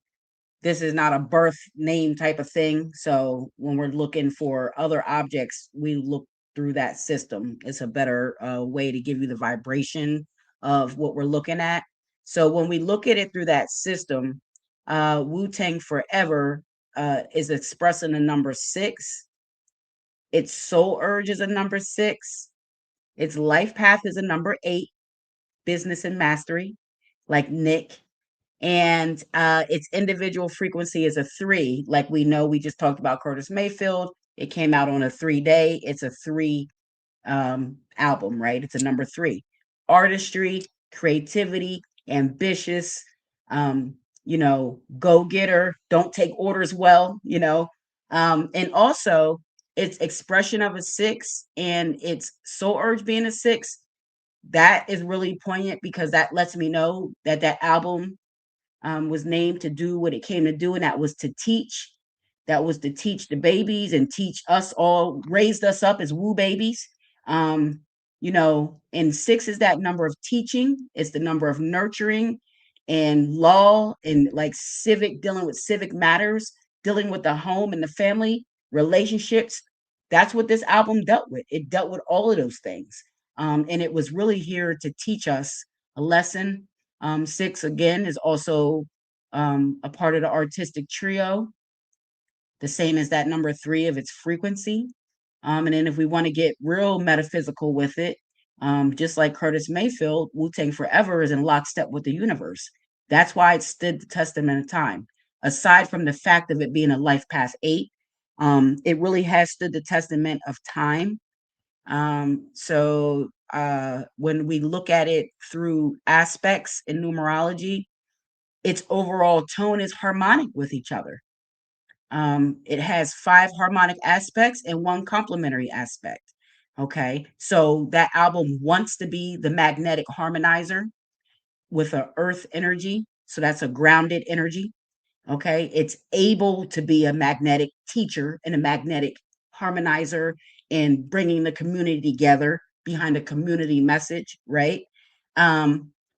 this is not a birth name type of thing. So when we're looking for other objects, we look through that system. It's a better way to give you the vibration of what we're looking at. So when we look at it through that system, Wu-Tang Forever is expressing the number 6. Its soul urge is a number 6. Its life path is a number 8, business and mastery, like Nick. And its individual frequency is a 3. Like we know, we just talked about Curtis Mayfield. It came out on a 3-day. It's a 3 album, right? It's a number 3. Artistry, creativity, ambitious, go-getter, don't take orders well, and also its expression of a 6 and its soul urge being a 6, that is really poignant because that lets me know that album was named to do what it came to do, and that was to teach. That was to teach the babies and teach us all, raised us up as woo babies. And 6 is that number of teaching. It's the number of nurturing and law and like dealing with civic matters. dealing with the home and the family, relationships. That's what this album dealt with. It dealt with all of those things. And it was really here to teach us a lesson. 6, again, is also a part of the artistic trio, the same as that number 3 of its frequency. And then if we want to get real metaphysical with it, just like Curtis Mayfield, Wu-Tang Forever is in lockstep with the universe. That's why it stood the testament of time. Aside from the fact of it being a life path 8, it really has stood the testament of time. So when we look at it through aspects in numerology, its overall tone is harmonic with each other. It has 5 harmonic aspects and 1 complementary aspect. Okay, so that album wants to be the magnetic harmonizer with an earth energy. So that's a grounded energy. Okay, it's able to be a magnetic teacher and a magnetic harmonizer and bringing the community together behind a community message, right?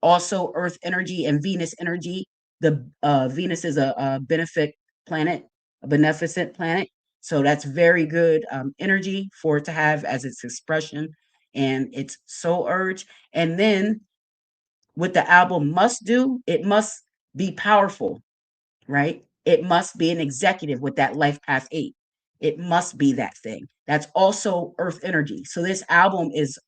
Also, earth energy and Venus energy. The Venus is a benefit planet, a beneficent planet. So that's very good energy for it to have as its expression and its soul urge. And then what the album must do, it must be powerful, right? It must be an executive with that life path 8. It must be that thing. That's also earth energy. So this album is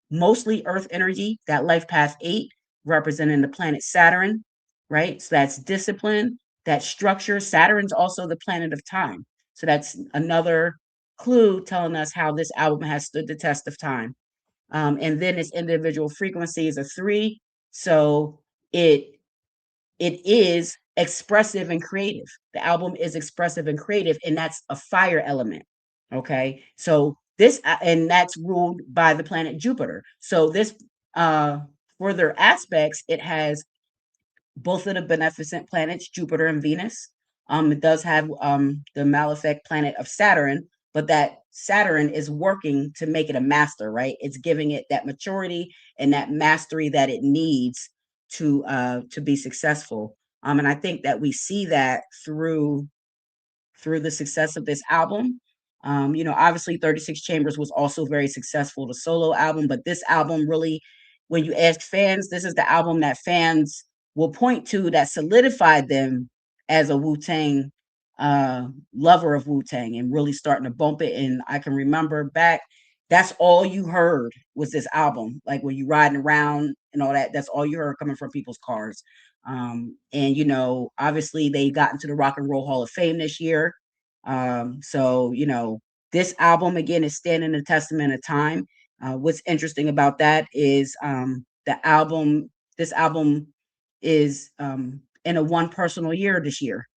mostly earth energy, that life path 8 representing the planet Saturn, right? So that's discipline, that structure. Saturn's also the planet of time. So that's another clue telling us how this album has stood the test of time. And then its individual frequency is a 3. So it is expressive and creative. The album is expressive and creative, and that's a fire element. Okay, so this and that's ruled by the planet Jupiter. So this further aspects, it has both of the beneficent planets, Jupiter and Venus. It does have the malefic planet of Saturn, but that Saturn is working to make it a master, right? It's giving it that maturity and that mastery that it needs to be successful. And I think that we see that through the success of this album. Obviously 36 Chambers was also very successful, the solo album, but this album really, when you ask fans, this is the album that fans will point to that solidified them as a Wu-Tang lover of Wu-Tang and really starting to bump it. And I can remember back, that's all you heard was this album. Like when you riding around and all that, that's all you heard coming from people's cars. And obviously they got into the Rock and Roll Hall of Fame this year. So this album again is standing a testament of time. What's interesting about that is this album is in a 1 personal year this year,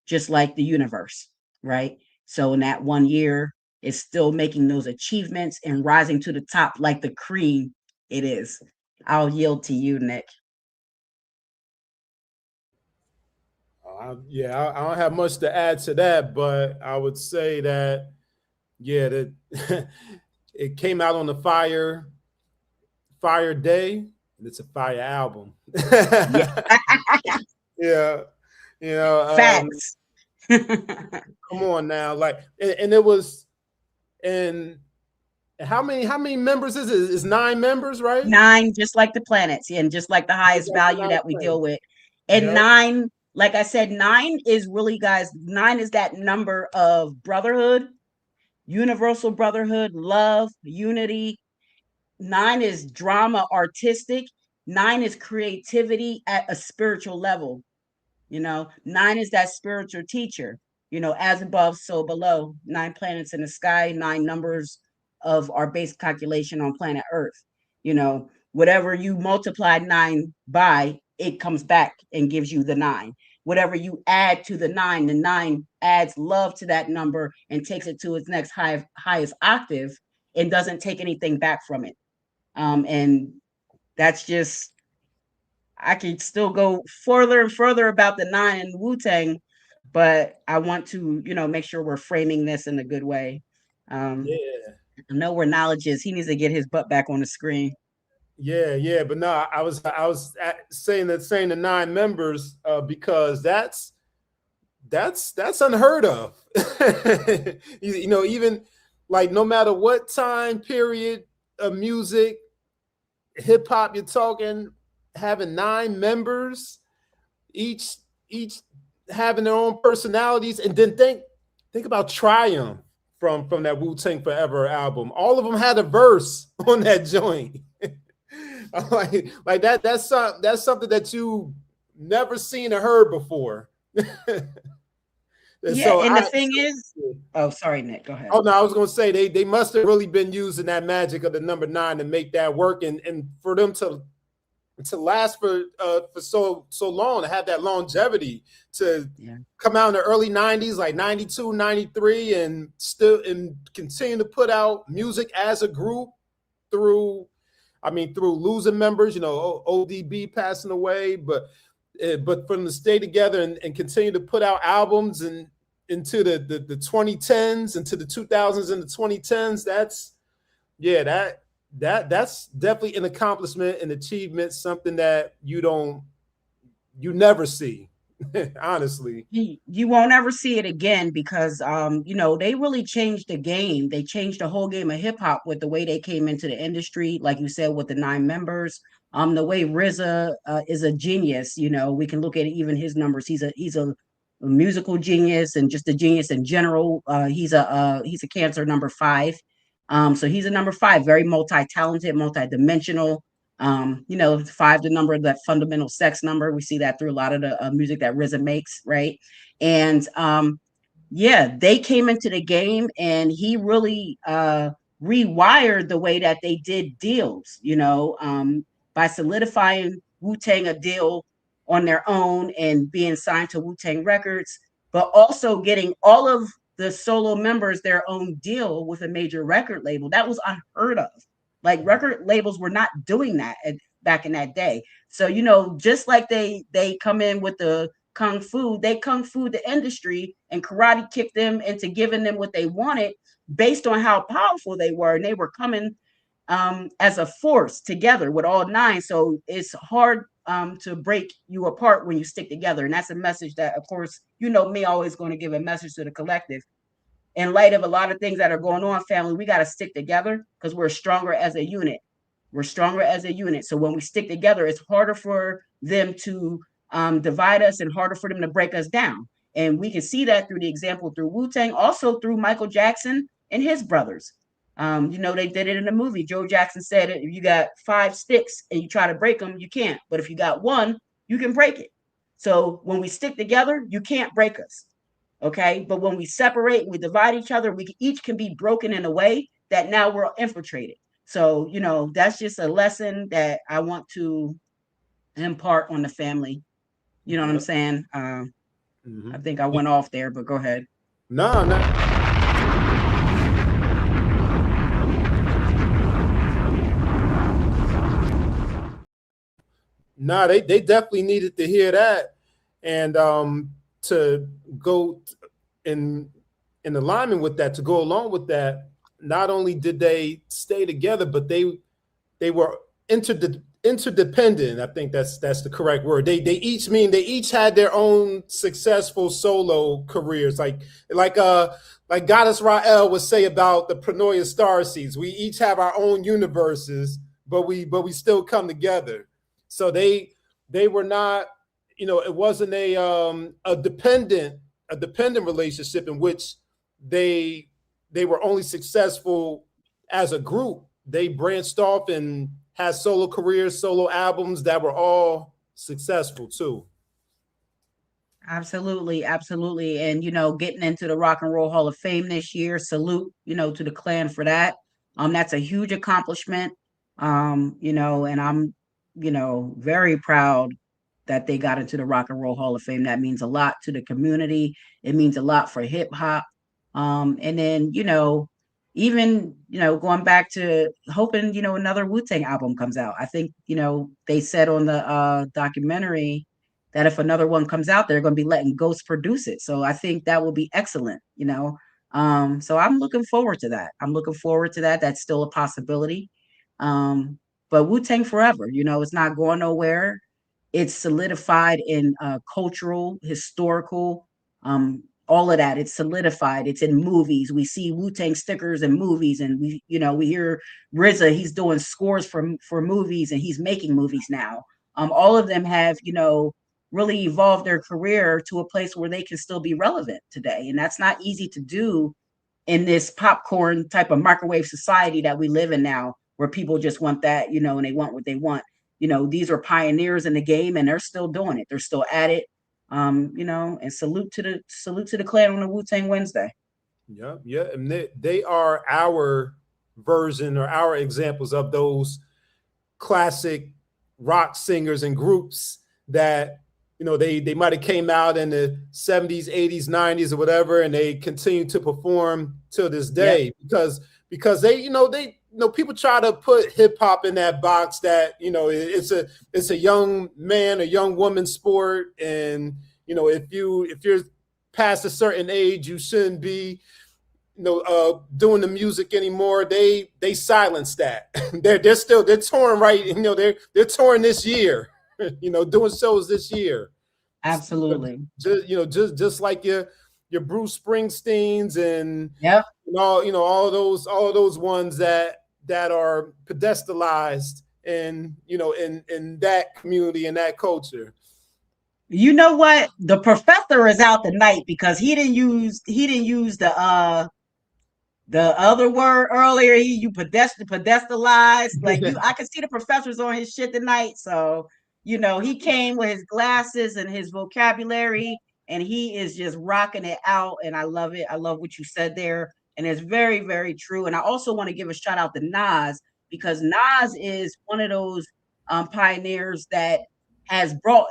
just like the universe, right? So in that 1 year, it's still making those achievements and rising to the top like the cream it is. I'll yield to you, Nick. I don't have much to add to that, but I would say that, that it came out on the fire day, and it's a fire album. Facts. Come on now, and it was, and how many members is it? It's 9 members, right? 9, just like the planets, and just like the highest value that we deal with. And 9, like I said, 9 is really, guys, 9 is that number of brotherhood, universal brotherhood, love, unity. 9 is drama, artistic. 9 is creativity at a spiritual level. 9 is that spiritual teacher. As above, so below. 9 planets in the sky, 9 numbers of our base calculation on planet Earth. Whatever you multiply 9 by, it comes back and gives you the 9. Whatever you add to the 9 adds love to that number and takes it to its next highest octave and doesn't take anything back from it. And that's just, I could still go further and further about the 9 and Wu-Tang, but I want to, make sure we're framing this in a good way. I know where knowledge is. He needs to get his butt back on the screen. But no, I was saying the 9 members because that's unheard of. You know, even like no matter what time period of music, hip hop, you're talking having 9 members, each having their own personalities, and then think about Triumph from that Wu-Tang Forever album. All of them had a verse on that joint. like that's something that you never seen or heard before. And the thing is, oh, sorry, Nick, go ahead. Oh no, I was gonna say they must have really been using that magic of the number 9 to make that work, and for them to last for so long, to have that longevity, to come out in the early 90s, like 92, 93, and continue to put out music as a group through losing members, you know, ODB passing away, but for them to stay together and continue to put out albums and into the 2010s, into the 2000s and the 2010s, that's definitely an accomplishment, an achievement, something that you never see. Honestly, you won't ever see it again, because you know, they really changed the game. They changed the whole game of hip hop with the way they came into the industry, like you said, with the 9 members. The way RZA is a genius. You know, we can look at even his numbers. He's a musical genius, and just a genius in general. He's a Cancer number 5. So he's a number 5, very multi-talented, multi-dimensional. You know, 5, the number, that fundamental sex number. We see that through a lot of the music that RZA makes, right? And they came into the game, and he really rewired the way that they did deals, you know, by solidifying Wu-Tang a deal on their own and being signed to Wu-Tang Records, but also getting all of the solo members their own deal with a major record label. That was unheard of. Like, record labels were not doing that back in that day. So, you know, just like they come in with the kung fu, they kung fu the industry and karate kicked them into giving them what they wanted based on how powerful they were. And they were coming as a force together with all 9. So it's hard to break you apart when you stick together. And that's a message that, of course, you know me, always going to give a message to the collective. In light of a lot of things that are going on, family, we got to stick together, because we're stronger as a unit. We're stronger as a unit. So when we stick together, it's harder for them to divide us and harder for them to break us down. And we can see that through the example through Wu-Tang, also through Michael Jackson and his brothers. You know, they did it in the movie. Joe Jackson said, if you got 5 sticks and you try to break them, you can't. But if you got 1, you can break it. So when we stick together, you can't break us. Okay. But when we separate and we divide each other, we each can be broken in a way that now we're infiltrated. So, you know, that's just a lesson that I want to impart on the family. You know what I'm saying? I think I went off there, but go ahead. No. No, they definitely needed to hear that, and to go in alignment with that, to go along with that. Not only did they stay together, but they were interdependent. I think that's the correct word. They each had their own successful solo careers, like Goddess Rael would say about the Pronoia Starseeds. We each have our own universes, but we still come together. So they were not, you know, it wasn't a dependent relationship in which they were only successful as a group. They branched off and had solo careers, solo albums that were all successful too. Absolutely. And, you know, getting into the Rock and Roll Hall of Fame this year, salute, you know, to the clan for that. That's a huge accomplishment. You know, and I'm, you know, very proud that they got into the Rock and Roll Hall of Fame. That means a lot to the community. It means a lot for hip hop. And then, you know, even, you know, going back to hoping, you know, another Wu-Tang album comes out. I think, you know, they said on the documentary that if another one comes out, they're going to be letting Ghost produce it. So I think that will be excellent, you know. So I'm looking forward to that. That's still a possibility. But Wu-Tang forever, you know, it's not going nowhere. It's solidified in cultural, historical, All of that, it's solidified. It's in movies. We see Wu-Tang stickers in movies, and we hear RZA, he's doing scores for movies, and he's making movies now. All of them have, really evolved their career to a place where they can still be relevant today. And that's not easy to do in this popcorn type of microwave society that we live in now, where people just want that, and they want what they want. These are pioneers in the game, and they're still doing it. They're still at it. And salute to the clan on the Wu-Tang Wednesday. Yeah, and they are our version or our examples of those classic rock singers and groups that they might have came out in the 70s, 80s, 90s, or whatever, and they continue to perform till this day. Because they people try to put hip hop in that box that it's a young man, a young woman sport, and if you're past a certain age, you shouldn't be doing the music anymore. They silence that. they're touring right. They're touring this year. Doing shows this year. Absolutely. Just like your Bruce Springsteens and all those ones that are pedestalized in that community and that culture. You know what? The professor is out tonight because he didn't use the other word earlier. You pedestalized. Like I can see the professor's on his shit tonight. So he came with his glasses and his vocabulary, and he is just rocking it out. And I love it. I love what you said there. And it's very, very true. And I also want to give a shout out to Nas, because Nas is one of those pioneers that has brought,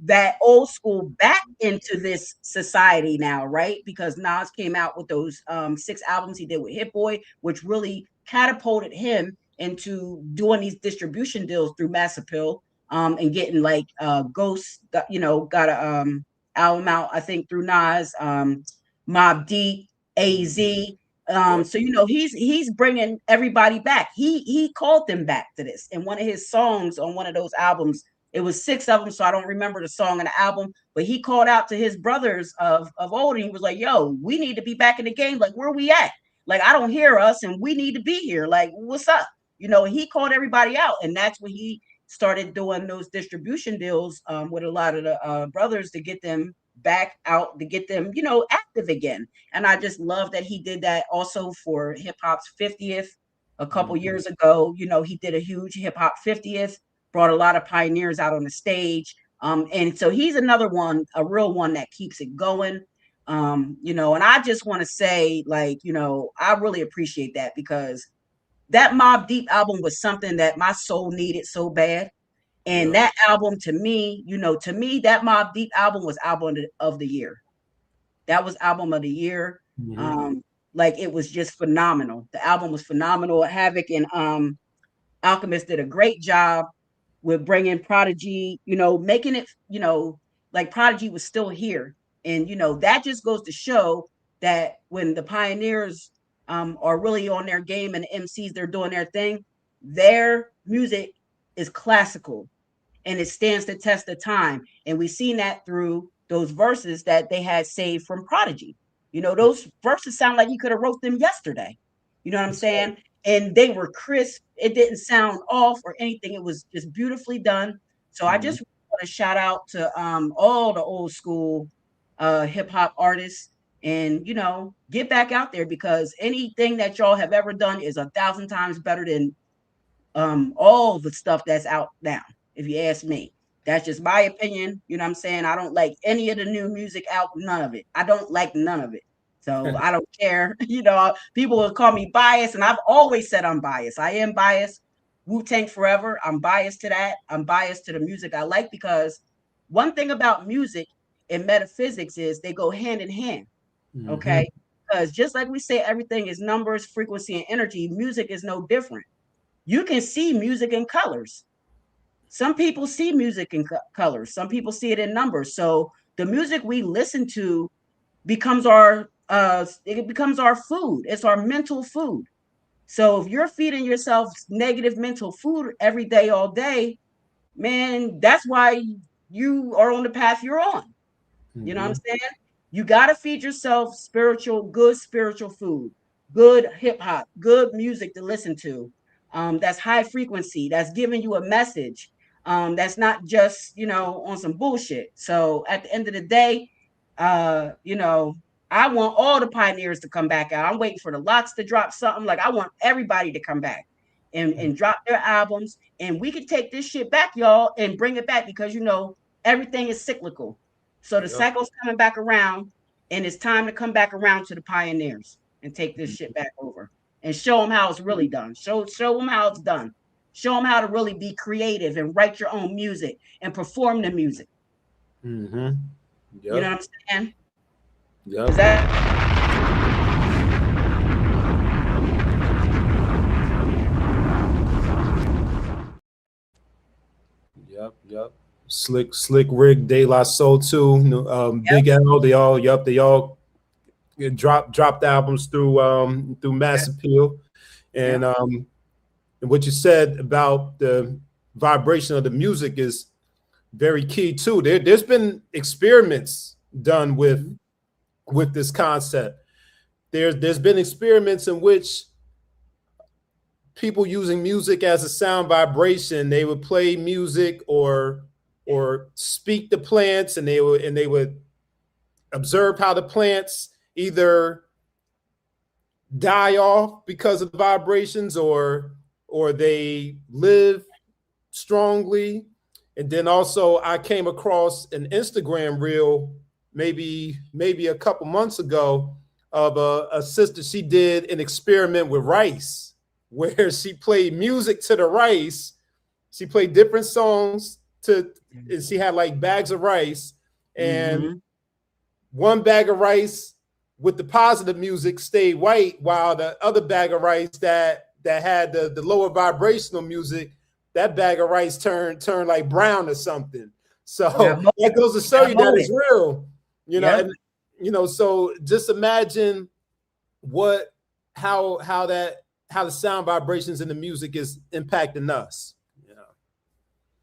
that old school back into this society now, right? Because Nas came out with those 6 albums he did with Hit Boy, which really catapulted him into doing these distribution deals through Mass Appeal, and getting like Ghost, got a album out, I think, through Nas, Mobb Deep, AZ. So he's bringing everybody back. He called them back to this. And one of his songs on one of those albums, it was 6 of them, so I don't remember the song and the album, but he called out to his brothers of old, and he was like, yo, we need to be back in the game. Like, where we at? Like, I don't hear us, and we need to be here. Like, what's up? He called everybody out, and that's when he started doing those distribution deals with a lot of the brothers to get them back out, to get them, active again. And I just love that he did that also for hip hop's 50th a couple years ago. He did a huge hip hop 50th, brought a lot of pioneers out on the stage. And so he's another one, a real one that keeps it going. And I just want to say, like, I really appreciate that, because that Mobb Deep album was something that my soul needed so bad. And that album, to me, that Mobb Deep album was album of the year. That was album of the year. Like, it was just phenomenal. The album was phenomenal. Havoc and Alchemist did a great job with bringing Prodigy, making it, like Prodigy was still here. And, that just goes to show that when the pioneers are really on their game and the MCs, they're doing their thing, their music is classical and it stands the test of time. And we've seen that through those verses that they had saved from Prodigy. Those verses sound like you could have wrote them yesterday. You know what I'm saying? And they were crisp. It didn't sound off or anything. It was just beautifully done. So I just want to shout out to all the old school hip hop artists, and get back out there, because anything that y'all have ever done is 1,000 times better than all the stuff that's out now, if you ask me. That's just my opinion. You know what I'm saying? I don't like any of the new music out, none of it. I don't like none of it. So I don't care. People will call me biased, and I've always said I'm biased. I am biased. Wu-Tang forever. I'm biased to that. I'm biased to the music I like, because one thing about music and metaphysics is they go hand in hand. Okay? Because just like we say everything is numbers, frequency, and energy, music is no different. You can see music in colors. Some people see music in colors. Some people see it in numbers. So the music we listen to becomes our food. It's our mental food. So if you're feeding yourself negative mental food every day, all day, man, that's why you are on the path you're on. You know what I'm saying? You got to feed yourself good spiritual food, good hip hop, good music to listen to. That's high frequency, that's giving you a message. That's not just, on some bullshit. So at the end of the day, I want all the pioneers to come back out. I'm waiting for the Lots to drop something. Like, I want everybody to come back and drop their albums. And we can take this shit back, y'all, and bring it back because, everything is cyclical. So the cycle's coming back around, and it's time to come back around to the pioneers and take this shit back over and show them how it's really done. Show them how it's done. Show them how to really be creative and write your own music and perform the music. Yep. You know what I'm saying? Yep. Is that? Yep. Slick Rick, De La Soul too. Big L, they all dropped albums through Mass Appeal. And what you said about the vibration of the music is very key too. There's been experiments done with this concept. There's been experiments in which people using music as a sound vibration, they would play music or speak to plants, and they would observe how the plants either die off because of the vibrations or they live strongly. And then also I came across an Instagram reel maybe a couple months ago of a sister. She did an experiment with rice where she played music to the rice. She played different songs and she had like bags of rice, and one bag of rice with the positive music stayed white, while the other bag of rice that had the lower vibrational music, that bag of rice turned like brown or something. So that goes to show you that it's real, and, so just imagine how the sound vibrations in the music is impacting us.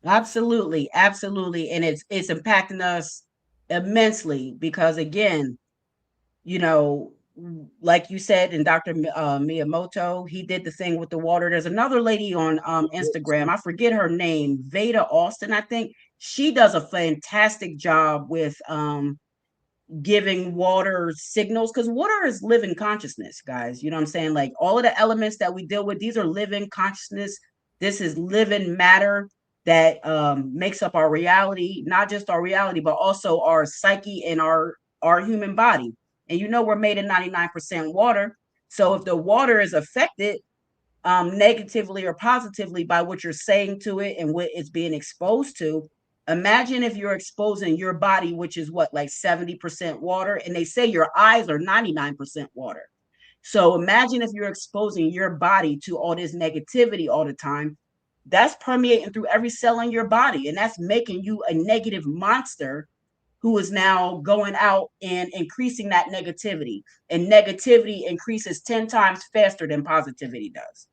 Absolutely. And it's impacting us immensely because, again, like you said, and Dr. Miyamoto, he did the thing with the water. There's another lady on Instagram, I forget her name, Veda Austin, I think. She does a fantastic job with giving water signals, because water is living consciousness, guys. You know what I'm saying? Like, all of the elements that we deal with, these are living consciousness. This is living matter that makes up our reality, not just our reality, but also our psyche and our human body. And we're made of 99% water. So if the water is affected negatively or positively by what you're saying to it and what it's being exposed to, imagine if you're exposing your body, which is like 70% water, and they say your eyes are 99% water. So imagine if you're exposing your body to all this negativity all the time. That's permeating through every cell in your body, and that's making you a negative monster who is now going out and increasing that negativity. And negativity increases 10 times faster than positivity does.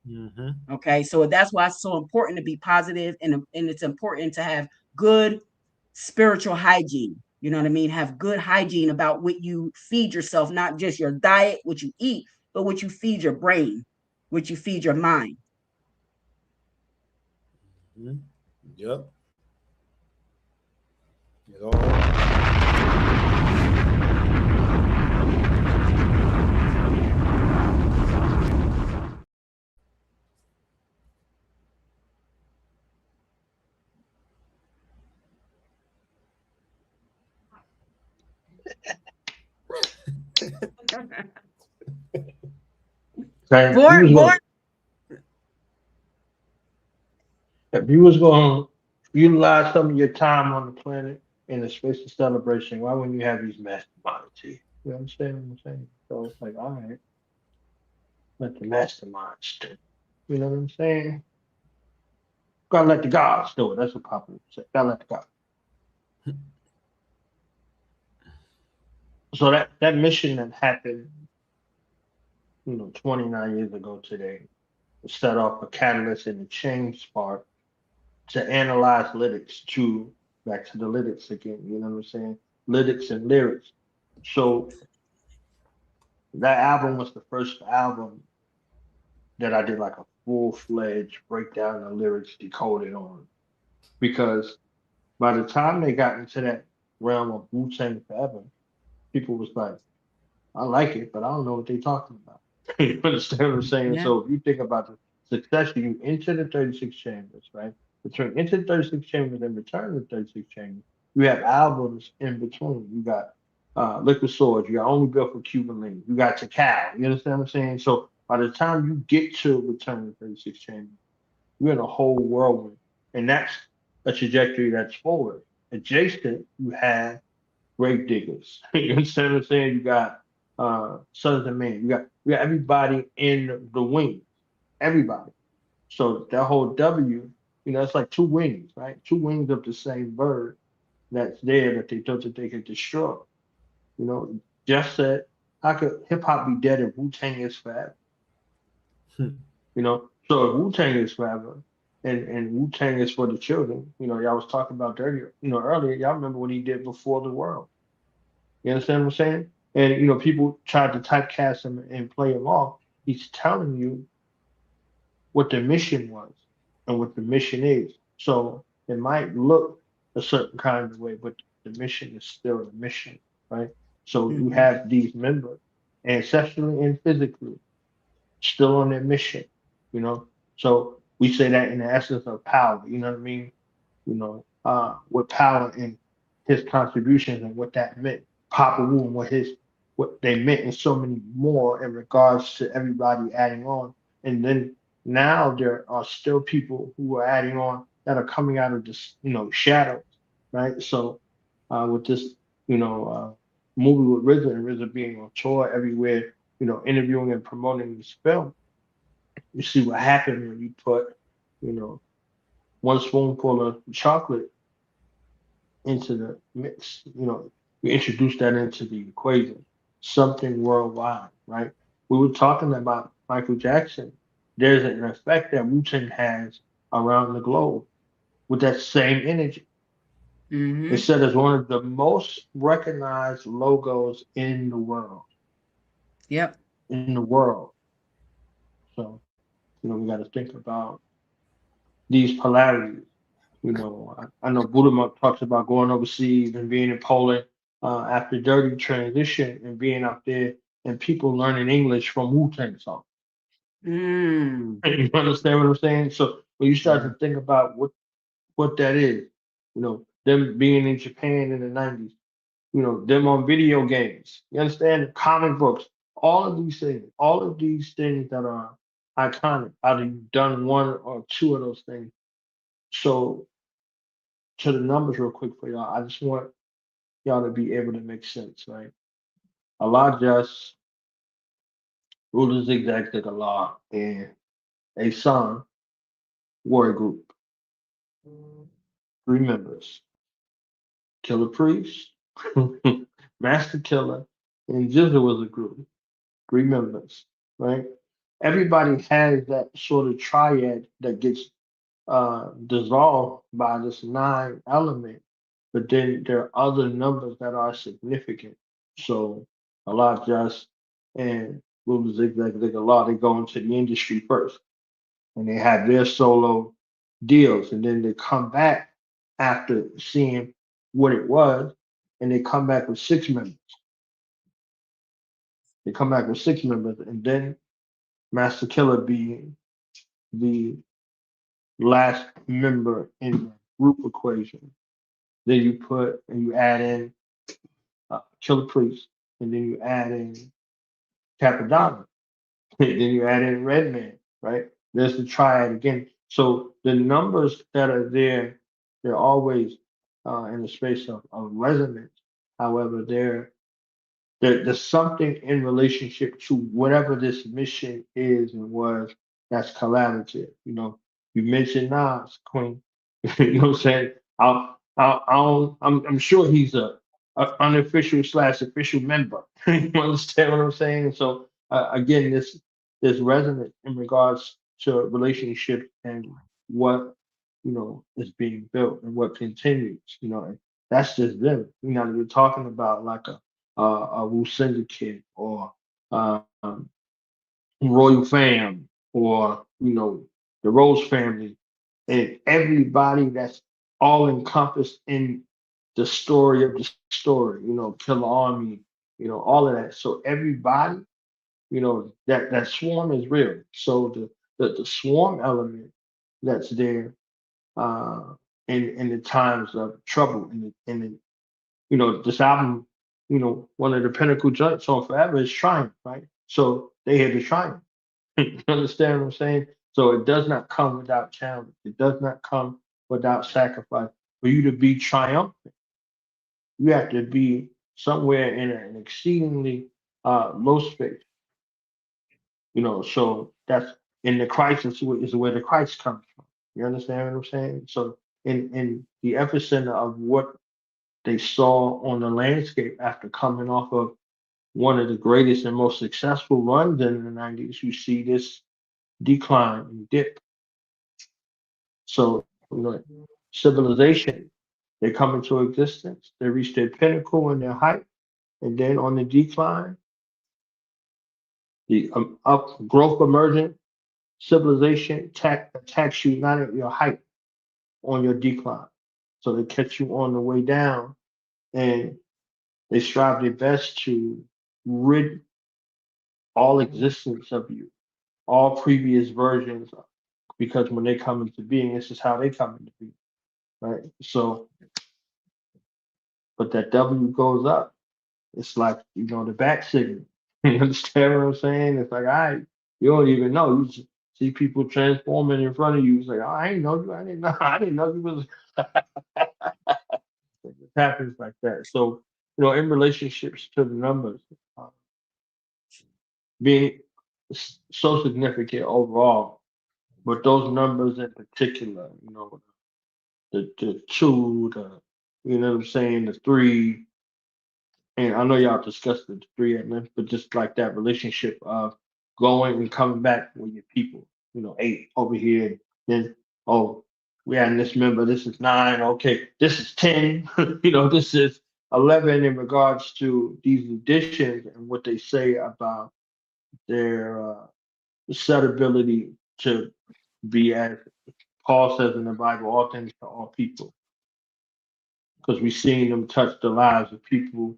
Okay, so that's why it's so important to be positive, and it's important to have good spiritual hygiene. You know what I mean? Have good hygiene about what you feed yourself, not just your diet, what you eat, but what you feed your brain, what you feed your mind. Yep. If you was going to utilize some of your time on the planet in a space of celebration, why wouldn't you have these masterminds here? You understand what I'm saying? So it's like, all right, let the masterminds do. You know what I'm saying? Gotta let the gods do it. That's what Papa would say. Gotta let the gods. So that mission that happened, 29 years ago today, set off a catalyst in the change spark to analyze lytics, back to the lytics again, you know what I'm saying? lyrics and lyrics. So that album was the first album that I did like a full-fledged breakdown of lyrics decoded on. Because by the time they got into that realm of Wu-Tang Forever, people was like, I like it, but I don't know what they're talking about. You understand what I'm saying? Yeah. So if you think about the success of you into the 36 chambers, right? Between into the 36 chambers and return to the 36 chambers, you have albums in between. You got Liquid Swords, you got Only Built for Cuban Link, you got Takal. You understand what I'm saying? So by the time you get to return to 36 chambers, you're in a whole whirlwind. And that's a trajectory that's forward. Adjacent, you have grave diggers. You understand what I'm saying? You got Sons of Men. You got everybody in the wings. Everybody. So that whole W, it's like two wings, right? Two wings of the same bird that's there that they thought that they could destroy. Just said, how could hip hop be dead if Wu Tang is forever? So if Wu Tang is forever, and Wu Tang is for the children, y'all was talking about earlier, y'all remember what he did before the world. You understand what I'm saying? And people tried to typecast him and play him off. He's telling you what the mission was and what the mission is. So it might look a certain kind of way, but the mission is still a mission, right? So you have these members, ancestrally and physically, still on their mission, So we say that in the essence of power, you know what I mean? With power and his contributions and what that meant. Papa Wu and what they meant and so many more in regards to everybody adding on. And then now there are still people who are adding on that are coming out of this, shadows, right? So with this, movie with RZA and RZA being on tour everywhere, interviewing and promoting this film, you see what happened when you put, one spoonful of chocolate into the mix, you introduce that into the equation, something worldwide, right? We were talking about Michael Jackson. There's an effect that Wu-Tang has around the globe with that same energy. It's said as one of the most recognized logos in the world. Yep. In the world. So, we got to think about these polarities. I know Buddha talks about going overseas and being in Poland after dirty transition and being out there and people learning English from Wu-Tang songs. You understand what I'm saying? So when you start to think about what that is, them being in Japan in the 90s, them on video games, you understand? Comic books, all of these things that are iconic, either you've done one or two of those things. So to the numbers real quick for y'all, I just want y'all to be able to make sense, right? Allah just ruler zigzag like Allah and a son warrior group. 3 members. Killah Priest, Master Killah, and Jizza was a group. 3 members, right? Everybody has that sort of triad that gets dissolved by this 9 element, but then there are other numbers that are significant. So Allah just and Ruler Zigzag Allah, they go into the industry first and they have their solo deals, and then they come back after seeing what it was, and they come back with 6 members. They come back with 6 members, and then Master Killah being the last member in the group equation. Then you add in Killah Priest, and then you add in Capadonna, then you add in Redman, right? There's the triad again. So the numbers that are there, they're always in the space of resonance. However, there's something in relationship to whatever this mission is and was that's collaborative. You mentioned Nas, Queen. You know what I'm saying? I'm sure he's a unofficial / official member. You understand what I'm saying? So again, this resonance in regards to relationships and what is being built and what continues. And That's just them. You're talking about like a Wu Syndicate or um, Royal Fam or the Rose family and everybody that's all encompassed in the story of the story. Killer Army. All of that. So everybody, that swarm is real. So the swarm element that's there uh, in the times of trouble in this album, one of the pinnacle joints on Forever is Triumph, right? So they had to triumph. You understand what I'm saying? So it does not come without challenge. It does not come without sacrifice. For you to be triumphant, you have to be somewhere in an exceedingly low space. So that's in the crisis is where the Christ comes from. You understand what I'm saying? So in the epicenter of what they saw on the landscape after coming off of one of the greatest and most successful runs in the 90s, you see this decline and dip. So, civilization, they come into existence, they reach their pinnacle and their height, and then on the decline, the up growth emergent civilization attacks you not at your height, on your decline. So they catch you on the way down, and they strive their best to rid all existence of you, all previous versions, because when they come into being, this is how they come into being, right? So, but that W goes up. It's like, the back signal. You understand what I'm saying? It's like, you don't even know. You just see people transforming in front of you. It's like, oh, I didn't know you. I didn't know you was. It happens like that. So, in relationships to the numbers, uh, being so significant overall, but those numbers in particular, the two, what I'm saying, the three, and I know y'all discussed the three at length, but just like that relationship of going and coming back with your people, 8 over here, then, oh, we had this member, this is 9, okay, this is 10, this is 11 in regards to these additions and what they say about their set ability to be, as Paul says in the Bible, all things to all people. Because we've seen them touch the lives of people,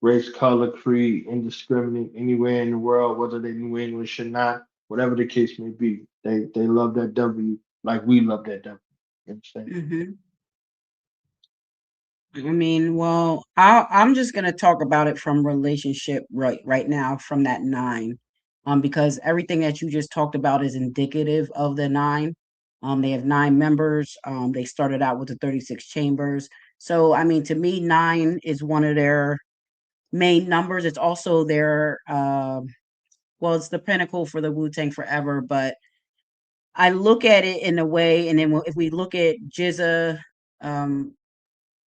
race, color, creed, indiscriminate, anywhere in the world, whether they New English or not, whatever the case may be. They love that W like we love that W. You understand? Mm-hmm. I mean, well, I'm just gonna talk about it from relationship right now from that 9, because everything that you just talked about is indicative of the 9. They have 9 members. They started out with the 36 chambers. So, I mean, to me, 9 is one of their main numbers. It's also their well, it's the pinnacle for the Wu-Tang Forever, but I look at it in a way, and then if we look at Jizza, um,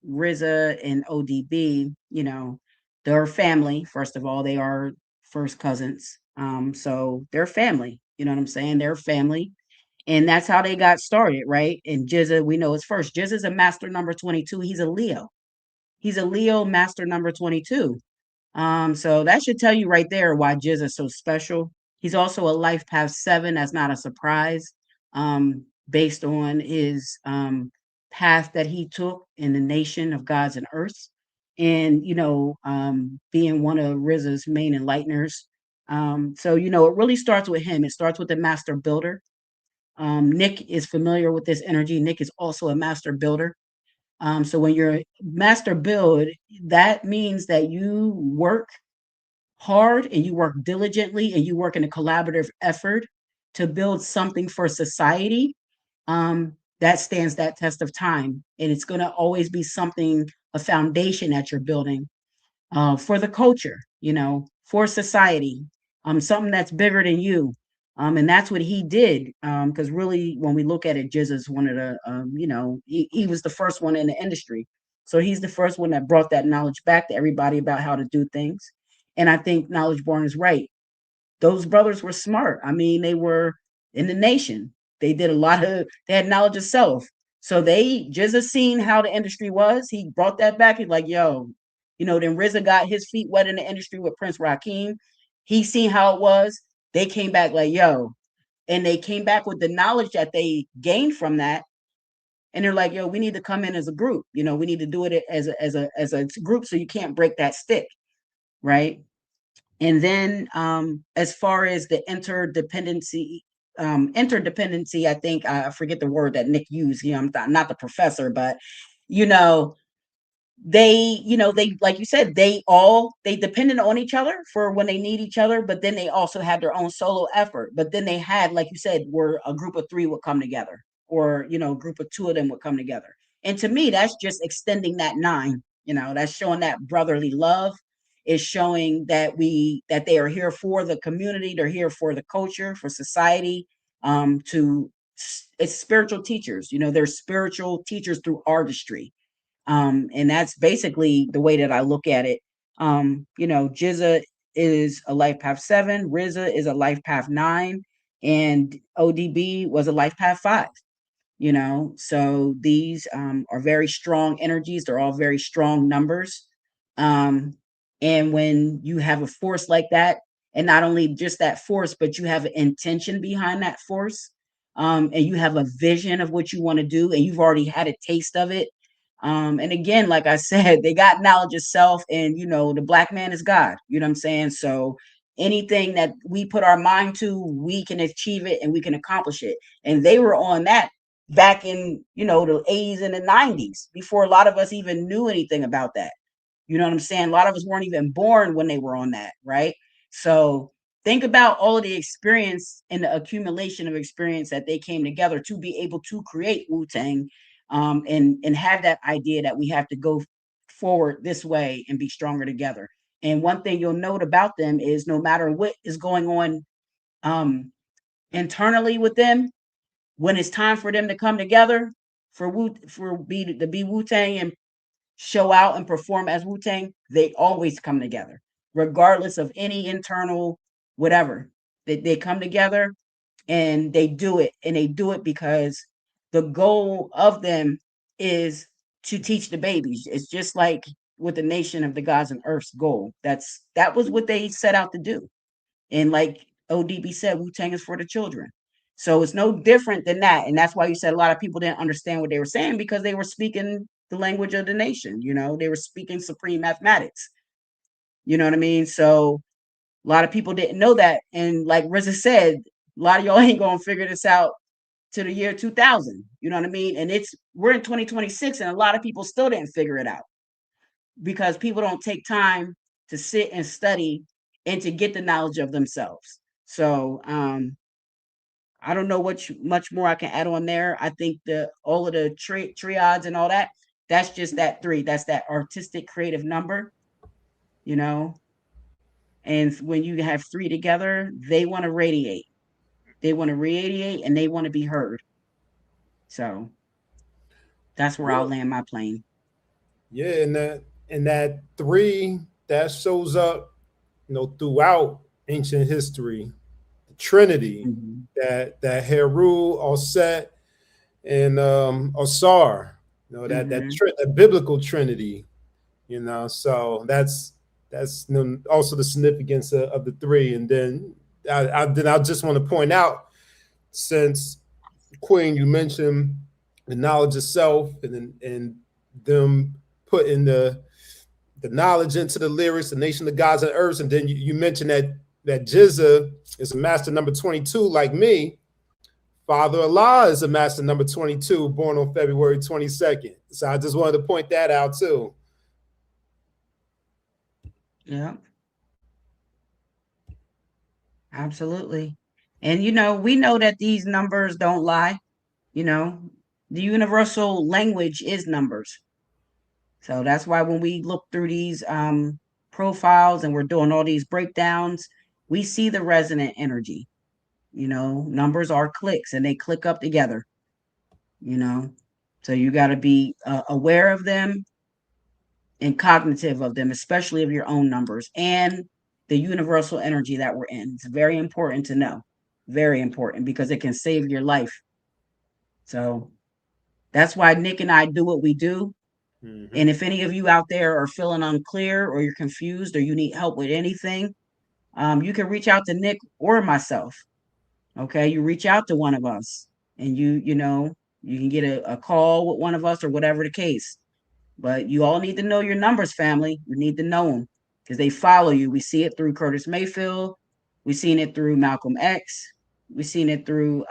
RZA and ODB, they're family. First of all, they are first cousins. So they're family. You know what I'm saying? They're family. And that's how they got started, right? And Jizza, we know is first. Jizza's a master number 22. He's a Leo. He's a Leo master number 22. So that should tell you right there why Jizz is so special. He's also a life path 7. That's not a surprise, based on his path that he took in the nation of gods and earths, and being one of RZA's main enlighteners. So it really starts with him. It starts with the master builder. Nick is familiar with this energy. Nick is also a master builder. So when you're master build, that means that you work hard and you work diligently and you work in a collaborative effort to build something for society that stands that test of time. And it's going to always be something, a foundation that you're building for the culture, for society, something that's bigger than you. And that's what he did. Because really, when we look at it, Jizz is one of the, he was the first one in the industry. So he's the first one that brought that knowledge back to everybody about how to do things. And I think Knowledge Born is right. Those brothers were smart. I mean, they were in the nation. They did they had knowledge of self. So they just seen how the industry was. He brought that back. He's like, yo, then RZA got his feet wet in the industry with Prince Rakeem. He seen how it was. They came back like, yo, and they came back with the knowledge that they gained from that. And they're like, yo, we need to come in as a group. We need to do it as a group, so you can't break that stick, right? And then as far as the interdependency, I think I forget the word that Nick used. I'm not the professor, but they like you said, they depended on each other for when they need each other, but then they also had their own solo effort. But then they had, like you said, where a group of 3 would come together, or a group of 2 of them would come together. And to me, that's just extending that 9. That's showing that brotherly love. Is showing that they are here for the community. They're here for the culture, for society. It's spiritual teachers. They're spiritual teachers through artistry. And that's basically the way that I look at it. Jizza is a life path 7, RZA is a life path 9, and ODB was a life path 5. So these are very strong energies. They're all very strong numbers. And when you have a force like that, and not only just that force, but you have an intention behind that force, and you have a vision of what you want to do, and you've already had a taste of it. And again, like I said, they got knowledge of self, and the black man is God. You know what I'm saying? So anything that we put our mind to, we can achieve it and we can accomplish it. And they were on that back in the 80s and the 90s, before a lot of us even knew anything about that. You know what I'm saying? A lot of us weren't even born when they were on that, right? So think about all of the experience and the accumulation of experience that they came together to be able to create Wu-Tang, and have that idea that we have to go forward this way and be stronger together. And one thing you'll note about them is, no matter what is going on internally with them, when it's time for them to come together to be Wu-Tang and show out and perform as Wu-Tang, they always come together, regardless of any internal whatever. They come together and they do it. And they do it because the goal of them is to teach the babies. It's just like with the Nation of the Gods and Earth's goal. That was what they set out to do. And like ODB said, Wu-Tang is for the children. So it's no different than that. And that's why you said a lot of people didn't understand what they were saying, because they were speaking the language of the nation. They were speaking supreme mathematics. You know what I mean? So a lot of people didn't know that. And like RZA said, a lot of y'all ain't going to figure this out to the year 2000. You know what I mean? And we're in 2026, and a lot of people still didn't figure it out, because people don't take time to sit and study and to get the knowledge of themselves. So I don't know much more I can add on there. I think all of the triads and all that, that's just that 3. That's that artistic creative number, And when you have 3 together, they want to radiate. They want to radiate, and they want to be heard. So that's where I'll land my plane. Yeah, and that 3 that shows up, throughout ancient history, the Trinity, that Heru, Osset, and Osar, that biblical Trinity, So that's also the significance of the 3. And then I just want to point out, since Queen, you mentioned the knowledge of self, and them putting the knowledge into the lyrics, the Nation of Gods and Earths, and then you mentioned that Jizza is a master number 22, like me. Father Allah is a master number 22, born on February 22nd. So I just wanted to point that out too. Yeah. Absolutely. And we know that these numbers don't lie. The universal language is numbers. So that's why when we look through these profiles and we're doing all these breakdowns, we see the resonant energy. Numbers are clicks, and they click up together. So you got to be aware of them and cognitive of them, especially of your own numbers and the universal energy that we're in. It's very important to know. Very important, because it can save your life. So That's why Nick and I do what we do. Mhm. And if any of you out there are feeling unclear or you're confused or you need help with anything, you can reach out to Nick or myself. Okay, you reach out to one of us, and you know you can get a call with one of us or whatever the case. But you all need to know your numbers, family. You need to know them because they follow you. We see it through Curtis Mayfield. We've seen it through Malcolm X. We've seen it through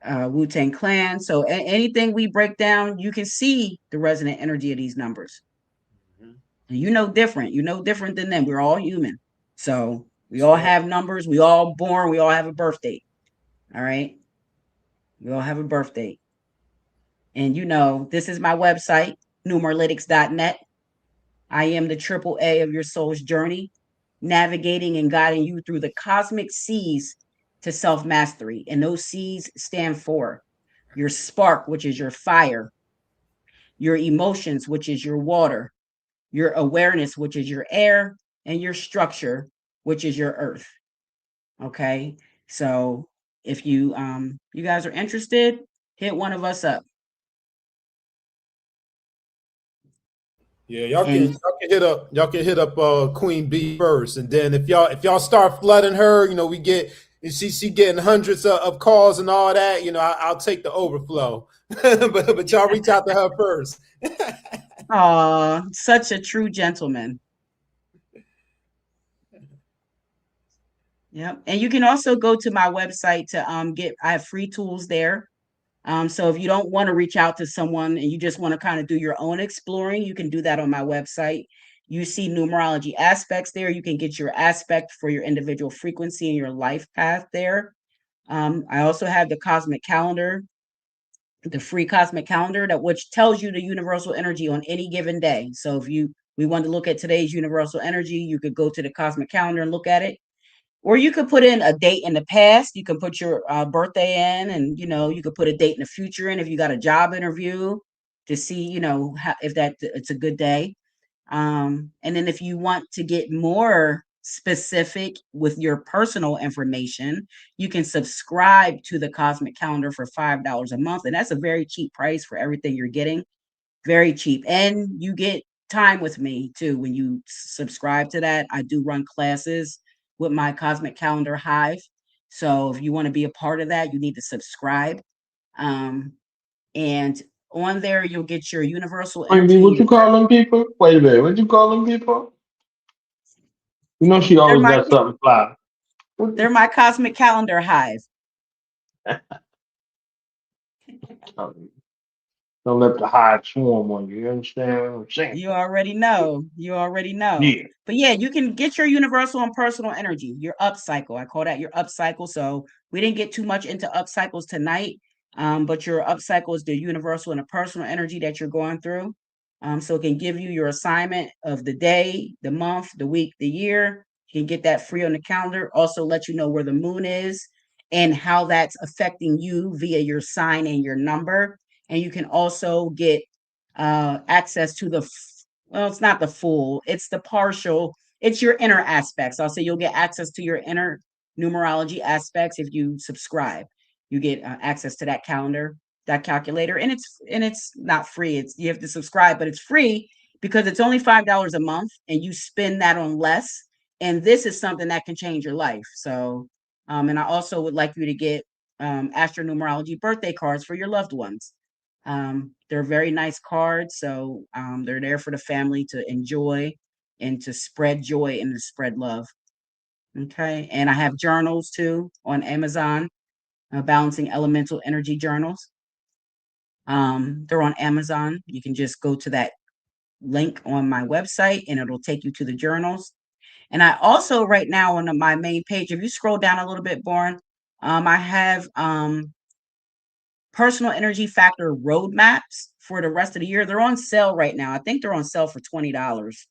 Wu-Tang Clan. So anything we break down, you can see the resonant energy of these numbers. Mhm. And you know different than them. We're all human. So we all have numbers. We all born. We all have a birth date. All right. We all have a birth date. And this is my website, numeralytics.net. I am the triple A of your soul's journey, navigating and guiding you through the cosmic seas to self-mastery. And those seas stand for your spark, which is your fire, your emotions, which is your water, your awareness, which is your air, and your structure, which is your earth. Okay. So if you guys are interested, hit one of us up. Yeah, y'all can hit up Queen Bee first, and then if y'all start flooding her, we get she getting hundreds of calls and all that. I'll take the overflow, but y'all reach out to her first. Oh, such a true gentleman. Yep. And you can also go to my website to I have free tools there. So if you don't want to reach out to someone and you just want to kind of do your own exploring, you can do that on my website. You see numerology aspects there. You can get your aspect for your individual frequency and your life path there. I also have the cosmic calendar, the free cosmic calendar which tells you the universal energy on any given day. So if we want to look at today's universal energy, you could go to the cosmic calendar and look at it. Or you could put in a date in the past. You can put your birthday in, and you could put a date in the future in if you got a job interview to see if it's a good day. And then if you want to get more specific with your personal information, you can subscribe to the Cosmic Calendar for $5 a month, and that's a very cheap price for everything you're getting. Very cheap, and you get time with me too when you subscribe to that. I do run classes with my Cosmic Calendar Hive. So if you want to be a part of that, you need to subscribe. And on there, you'll get your universal energy. What you call them people? Wait a minute. What you call them people? She always got something fly. They're my Cosmic Calendar Hive. Don't let the hive swarm on you. You understand what I'm saying? You already know. Yeah. But yeah, you can get your universal and personal energy, your up cycle. I call that your up cycle. So we didn't get too much into up cycles tonight, but your up cycle is the universal and the personal energy that you're going through. So it can give you your assignment of the day, the month, the week, the year. You can get that free on the calendar. Also let you know where the moon is and how that's affecting you via your sign and your number. And you can also get access to it's not the full, it's the partial, it's your inner aspects. I'll say you'll get access to your inner numerology aspects if you subscribe. You get access to that calendar, that calculator, and it's not free. You have to subscribe, but it's free because it's only $5 a month, and you spend that on less. And this is something that can change your life. So, and I also would like you to get astro-numerology birthday cards for your loved ones. They're very nice cards, so they're there for the family to enjoy and to spread joy and to spread love. Okay, and I have journals too on Amazon, balancing elemental energy journals. They're on Amazon. You can just go to that link on my website and it'll take you to the journals. And I also right now on my main page, if you scroll down a little bit, Born, I have personal energy factor roadmaps for the rest of the year. They're on sale right now. I think they're on sale for $20, if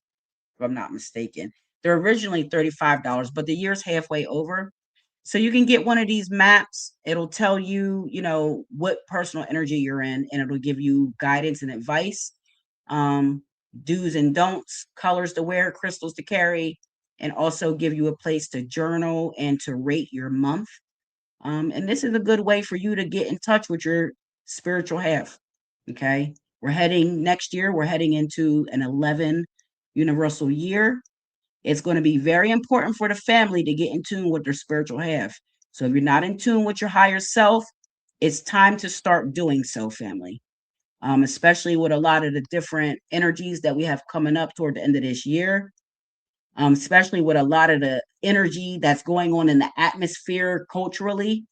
I'm not mistaken. They're originally $35, but the year's halfway over. So you can get one of these maps. It'll tell you, what personal energy you're in, and it'll give you guidance and advice, do's and don'ts, colors to wear, crystals to carry, and also give you a place to journal and to rate your month. And this is a good way for you to get in touch with your spiritual half. Okay. Next year, we're heading into an 11 universal year. It's going to be very important for the family to get in tune with their spiritual half. So if you're not in tune with your higher self, it's time to start doing so, family. Especially with a lot of the different energies that we have coming up toward the end of this year. Especially with a lot of the energy that's going on in the atmosphere culturally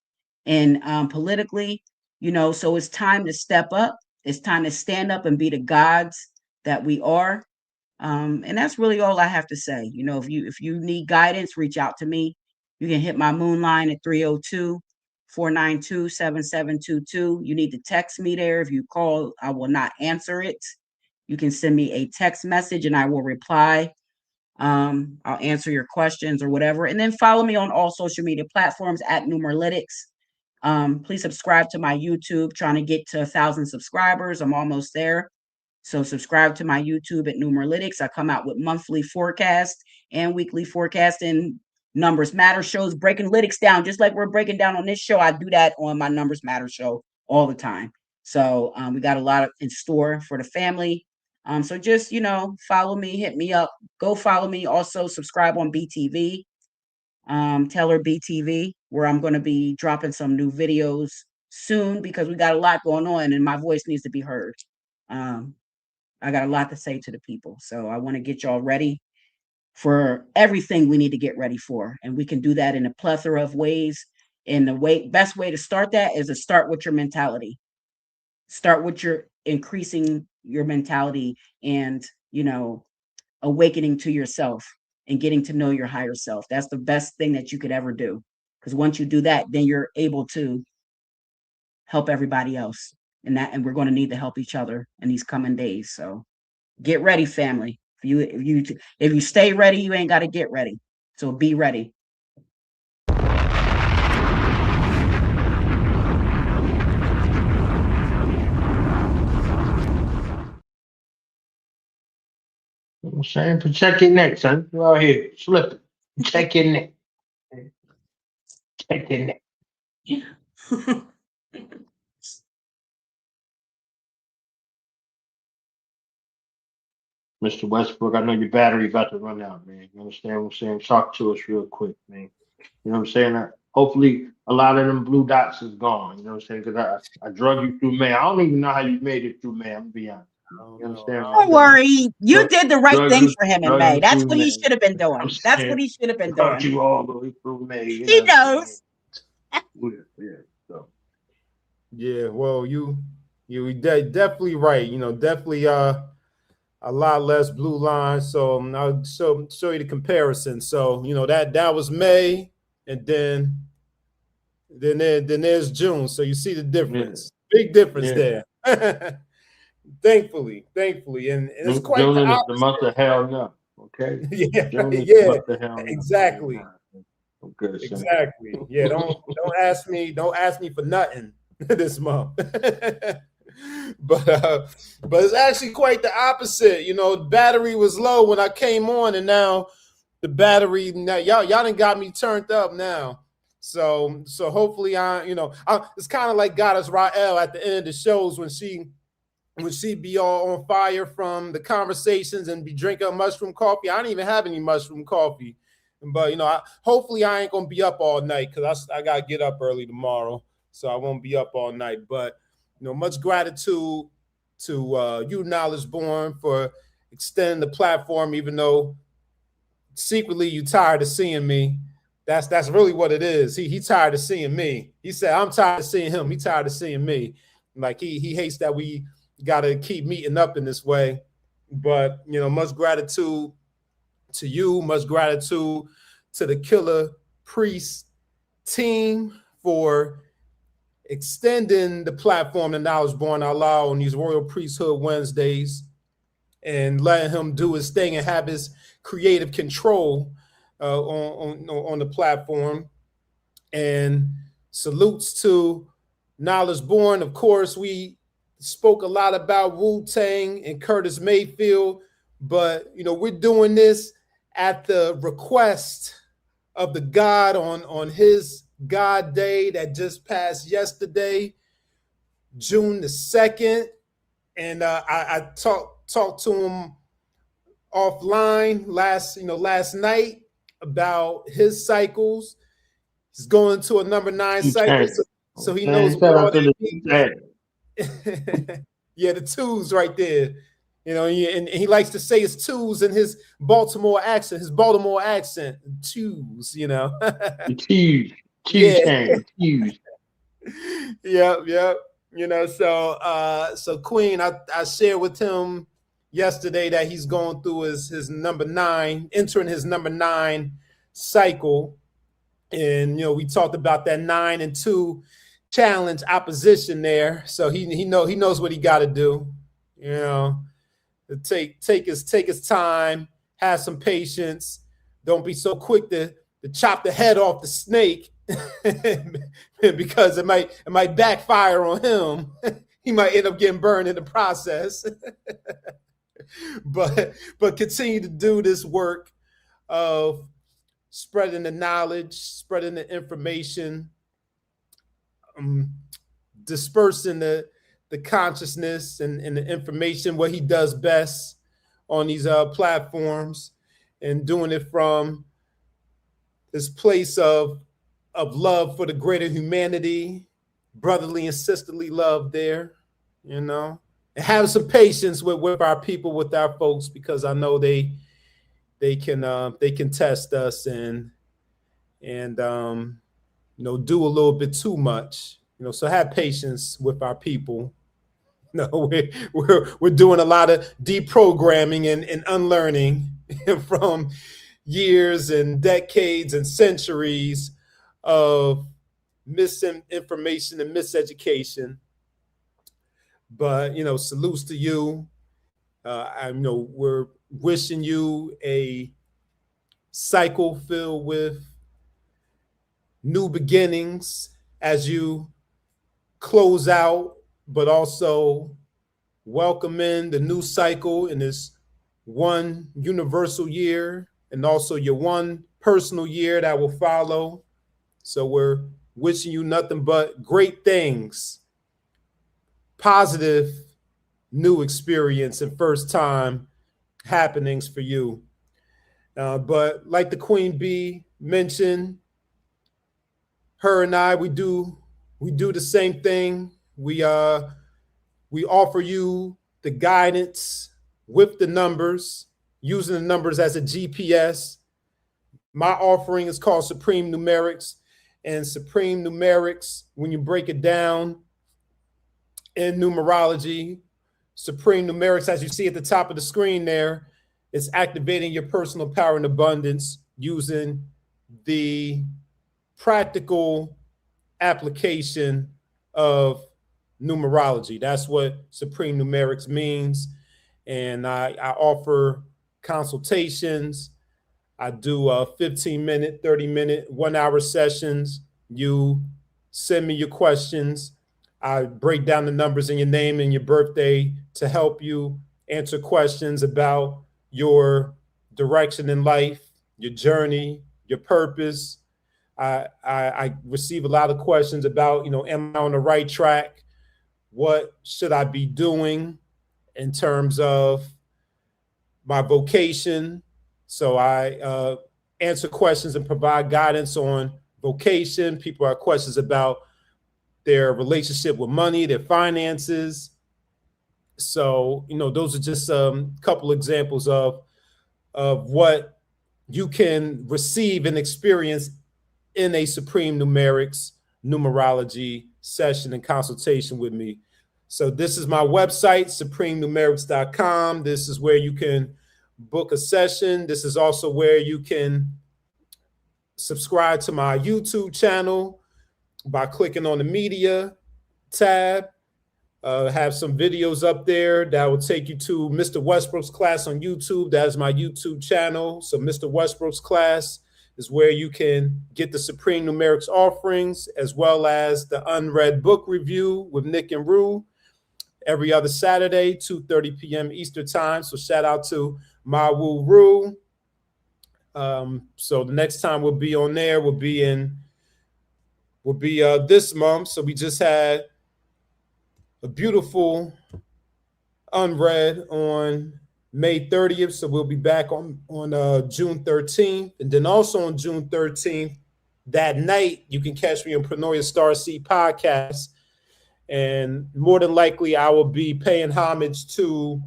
and politically, so it's time to step up. It's time to stand up and be the gods that we are. And that's really all I have to say. If you need guidance, reach out to me. You can hit my moon line at 302-492-7722. You need to text me there. If you call, I will not answer it. You can send me a text message and I will reply. I'll answer your questions or whatever. And then follow me on all social media platforms at Numeralytics. Please subscribe to my YouTube, trying to get to 1,000 subscribers. I'm almost there. So subscribe to my YouTube at Numeralytics. I come out with monthly forecast and weekly forecast and Numbers Matter shows, breaking lytics down, just like we're breaking down on this show. I do that on my Numbers Matter show all the time. So we got a lot in store for the family. So just, follow me, hit me up, go follow me. Also subscribe on BTV, Teller BTV, where I'm going to be dropping some new videos soon because we got a lot going on and my voice needs to be heard. I got a lot to say to the people. So I want to get y'all ready for everything we need to get ready for. And we can do that in a plethora of ways. And the best way to start that is to start with your mentality. Start with your increasing your mentality and, awakening to yourself and getting to know your higher self. That's the best thing that you could ever do. Because once you do that, then you're able to help everybody else. And we're going to need to help each other in these coming days. So get ready, family. If you stay ready, you ain't got to get ready. So be ready. I'm saying, protect your neck, son. You out here slipping. Protect your neck. Protect your neck. Mr. Westbrook, I know your battery about to run out, man. You understand what I'm saying? Talk to us real quick, man. You know what I'm saying? Hopefully, a lot of them blue dots is gone. You know what I'm saying? Because I drug you through May. I don't even know how you made it through May. I'm going to be honest. You understand? Don't worry. You did the right thing for him in May. That's what he should have been doing. That's what he should have been doing. You all the way through May. He knows. Yeah, well, you definitely right. Definitely a lot less blue lines. So I'll show you the comparison. So that was May, and then there's June. So you see the difference. Yeah. Big difference there. Thankfully, and it's quite June the is opposite. the month of hell no. Okay. Yeah, exactly. Okay, exactly. Yeah, don't ask me for nothing this month. But it's actually quite the opposite. Battery was low when I came on, and now the battery, now y'all done got me turned up now. So hopefully it's kind of like Goddess Rael at the end of the shows when she be all on fire from the conversations and be drinking mushroom coffee. I don't even have any mushroom coffee, but hopefully I ain't gonna be up all night because I gotta get up early tomorrow, so I won't be up all night. But much gratitude to you, Knowledge Born, for extending the platform, even though secretly you tired of seeing me. That's really what it is. He tired of seeing me. He said, I'm tired of seeing him. He tired of seeing me. Like he hates that we got to keep meeting up in this way. But, much gratitude to you. Much gratitude to the Killah Priest team for extending the platform to Knowledge Born Allah on these Royal Priesthood Wednesdays and letting him do his thing and have his creative control on the platform. And salutes to Knowledge Born. Of course, we spoke a lot about Wu-Tang and Curtis Mayfield, but we're doing this at the request of the God on his God day that just passed yesterday. June the 2nd, and I talked to him offline last night about his cycles. He's going to a number 9 cycle, so he knows what all that means. Yeah, the twos right there. And he likes to say his twos in his Baltimore accent, twos, Twos. Yep. So Queen, I shared with him yesterday that he's going through his number 9, entering his number 9 cycle. And, we talked about that 9 and 2 challenge opposition there. So he knows what he got to do, take his time, have some patience. Don't be so quick to chop the head off the snake because it might backfire on him. He might end up getting burned in the process. But continue to do this work of spreading the knowledge, spreading the information, dispersing the consciousness and the information, what he does best on these platforms, and doing it from this place of love for the greater humanity, brotherly and sisterly love there, and have some patience with our people, with our folks, because I know they can test us and do a little bit too much, so have patience with our people. We're doing a lot of deprogramming and unlearning from years and decades and centuries of misinformation and miseducation. But salutes to you. I know we're wishing you a cycle filled with new beginnings as you close out, but also welcome in the new cycle in this one universal year, and also your one personal year that will follow. So we're wishing you nothing but great things, positive new experience and first time happenings for you. But like the Queen Bee mentioned, her and I, we do the same thing. We offer you the guidance with the numbers, using the numbers as a GPS. My offering is called Supreme Numerics, and Supreme Numerics, when you break it down in numerology, Supreme Numerics, as you see at the top of the screen there, is activating your personal power and abundance using the practical application of numerology. That's what Supreme Numerics means. And I offer consultations. I do 15-minute, 30-minute, 1-hour sessions. You send me your questions. I break down the numbers in your name and your birthday to help you answer questions about your direction in life, your journey, your purpose. I receive a lot of questions about, am I on the right track? What should I be doing in terms of my vocation? So I answer questions and provide guidance on vocation. People have questions about their relationship with money, their finances. So, those are just a couple examples of what you can receive and experience in a Supreme Numerics numerology session and consultation with me. So this is my website, supremenumerics.com. This is where you can book a session. This is also where you can subscribe to my YouTube channel by clicking on the media tab. Have some videos up there that will take you to Mr. Westbrooks class on YouTube. That is my YouTube channel. So Mr. Westbrooks class is where you can get the Supreme Numerics offerings, as well as the unread book review with Nick and Rue every other Saturday, 2:30 p.m. Eastern time. So shout out to Ma Woo Rue. So the next time we'll be on there will be this month. So we just had a beautiful unread on May 30th. So we'll be back on June 13th. And then also on June 13th, that night, you can catch me on Pronoia Starseed Podcast. And more than likely, I will be paying homage to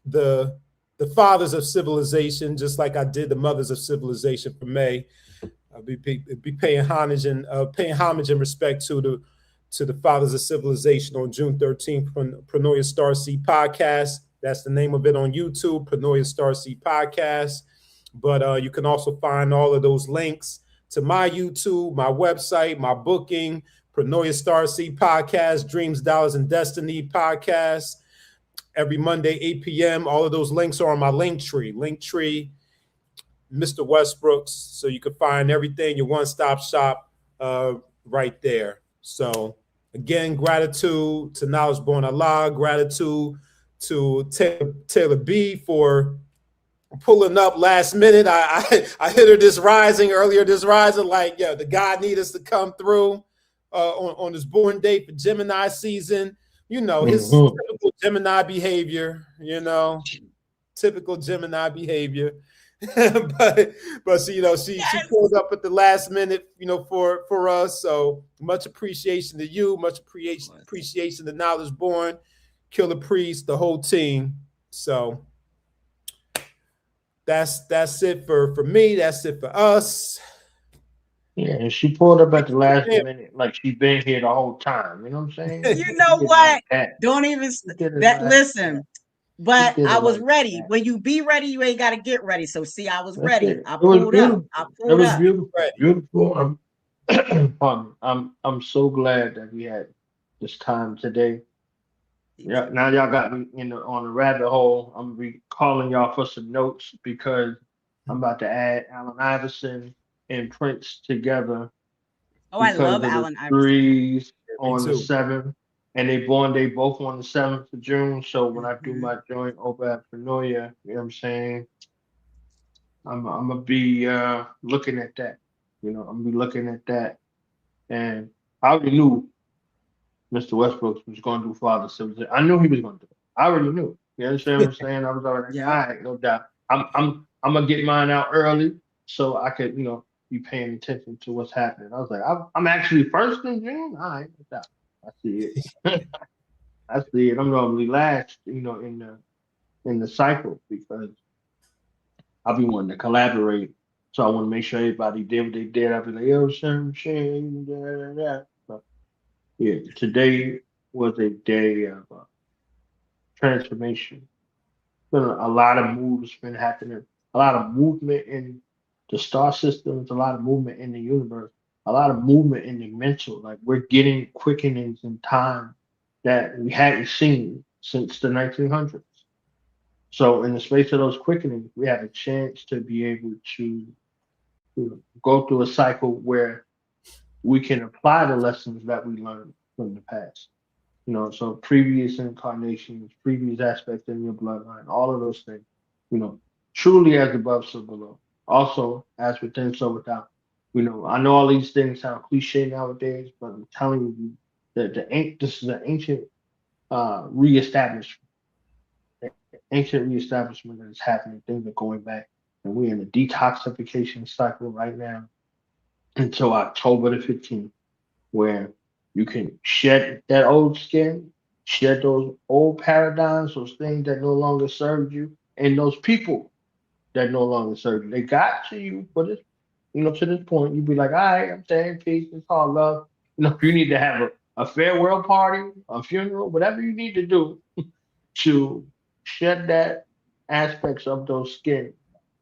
the fathers of civilization, just like I did the mothers of civilization for May. I'll be paying homage and respect to the fathers of civilization on June 13th from Pronoia Starseed Podcast. That's the name of it on YouTube, Pronoia Starseed Podcast. But you can also find all of those links to my YouTube, my website, my booking, Pronoia Starseed Podcast, Dreams, Dollars, and Destiny Podcast. Every Monday, 8 p.m. All of those links are on my Linktree, Mr. Westbrooks. So you can find everything, your one-stop shop right there. So again, gratitude to Knowledge Born Allah, gratitude to Taylor B for pulling up last minute. I hit her this rising, like, yeah, the God need us to come through on his born date for Gemini season. You know, his typical Gemini behavior, typical Gemini behavior. but she, she pulled up at the last minute, for us. So much appreciation to you, much appreciation to Knowledge Born, Killah Priest, the whole team. So that's it for me. That's it for us. Yeah, and she pulled up at the last minute, like she been here the whole time. You know what I'm saying? You know what? Don't even that. Listen, but I was ready. When you be ready, you ain't got to get ready. So see, I was ready. I pulled up. It was beautiful. Beautiful. I'm so glad that we had this time today. Yeah. Now y'all got me on the rabbit hole. I'm gonna be calling y'all for some notes because I'm about to add Allen Iverson and Prince together. Oh, I love Allen Iverson. Threes on the 7th, and they both on the 7th of June. So when I do my joint over at Pronoia, you know what I'm saying? I'm gonna be looking at that. I'm gonna be looking at that, and I already knew Mr. Westbrooks was going to do Father Civilization. I knew he was going to do it. I already knew. You understand what I'm saying? I was already all right, no doubt. I'm gonna get mine out early so I could be paying attention to what's happening. I was like, I'm actually first in June. All right, no doubt. I see it. I see it. I'm normally last, in the cycle because I'll be wanting to collaborate. So I want to make sure everybody did what they did. I'll be like, yo, Sam, so, yeah, today was a day of transformation. Been a lot of moves been happening, a lot of movement in the star systems, a lot of movement in the universe, a lot of movement in the mental. Like we're getting quickenings in time that we hadn't seen since the 1900s. So in the space of those quickenings, we have a chance to be able to go through a cycle where we can apply the lessons that we learned from the past. So previous incarnations, previous aspects in your bloodline, all of those things, truly as above, so below. Also, as within, so without. I know all these things sound cliche nowadays, but I'm telling you that this is an ancient reestablishment. Ancient reestablishment that is happening. Things are going back, and we're in a detoxification cycle right now until October the 15th, where you can shed that old skin, shed those old paradigms, those things that no longer serve you, and those people that no longer serve you. They got to you for this, to this point. You'd be like, all right, I'm saying peace, it's all love. If you need to have a farewell party, a funeral, whatever you need to do to shed that aspects of those skin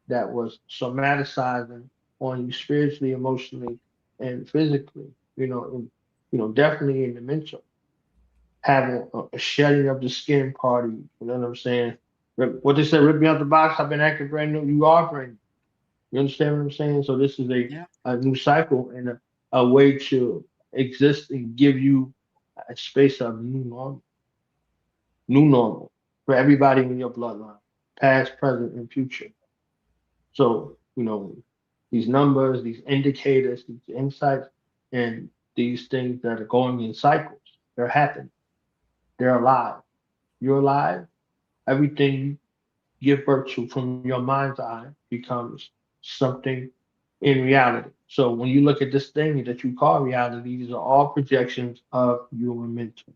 that was somaticizing on you spiritually, emotionally, and physically, definitely in the mental. Having a shedding of the skin party, you know what I'm saying? What they said, rip me out the box, I've been acting brand new, you are brand new. You understand what I'm saying? So this is a new cycle and a way to exist and give you a space of new normal for everybody in your bloodline, past, present, and future. So, these numbers, these indicators, these insights, and these things that are going in cycles, they're happening. They're alive. You're alive. Everything you give birth to from your mind's eye becomes something in reality. So when you look at this thing that you call reality, these are all projections of your mental.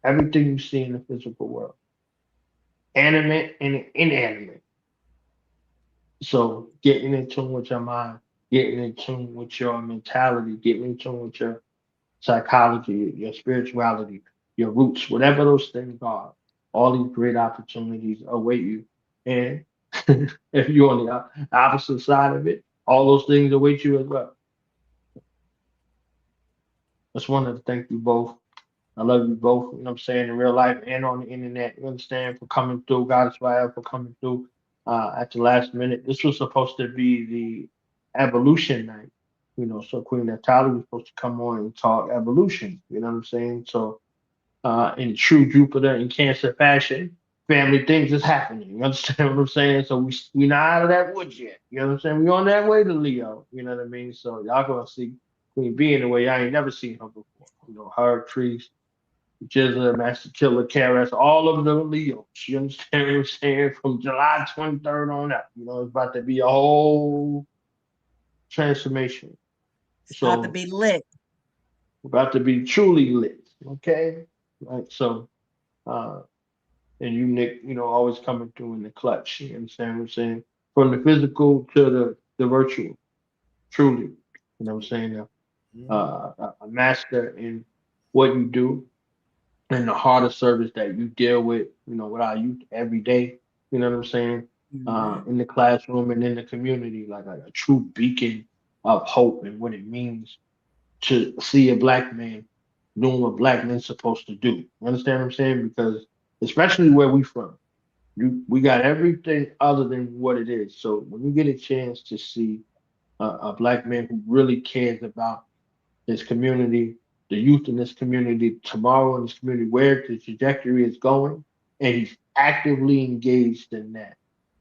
Everything you see in the physical world, animate and inanimate. So getting in tune with your mind, getting in tune with your mentality, getting in tune with your psychology, your spirituality, your roots, whatever those things are, all these great opportunities await you. And if you're on the opposite side of it, all those things await you as well. Just wanted to thank you both. I love you both, you know what I'm saying, in real life and on the internet. You understand, for coming through. God is why for coming through at the last minute. This was supposed to be the evolution night, you know, so Queen Natalia was supposed to come on and talk evolution, you know what I'm saying? So in true Jupiter and Cancer fashion, family things is happening. You understand what I'm saying? So we not out of that woods yet. You know what I'm saying? We on that way to Leo. You know what I mean? So y'all gonna see Queen Bee in the way I ain't never seen her before. You know, her, Trees, Jizza, Master Killah, KRS, all of them Leos. You understand what I'm saying? From July 23rd on up. You know, it's about to be a whole transformation. It's about to be lit. About to be truly lit. Okay? Right. So and you, Nick, you know, always coming through in the clutch. You understand what I'm saying? From the physical to the virtual. Truly. You know what I'm saying? A master in what you do and the harder service that you deal with, you know, with our youth every day. You know what I'm saying? In the classroom and in the community, like a true beacon of hope and what it means to see a black man doing what black men's supposed to do. You understand what I'm saying? Because especially where we from, we got everything other than what it is. So when you get a chance to see a black man who really cares about his community, the youth in this community, tomorrow in this community, where the trajectory is going, and he's actively engaged in that.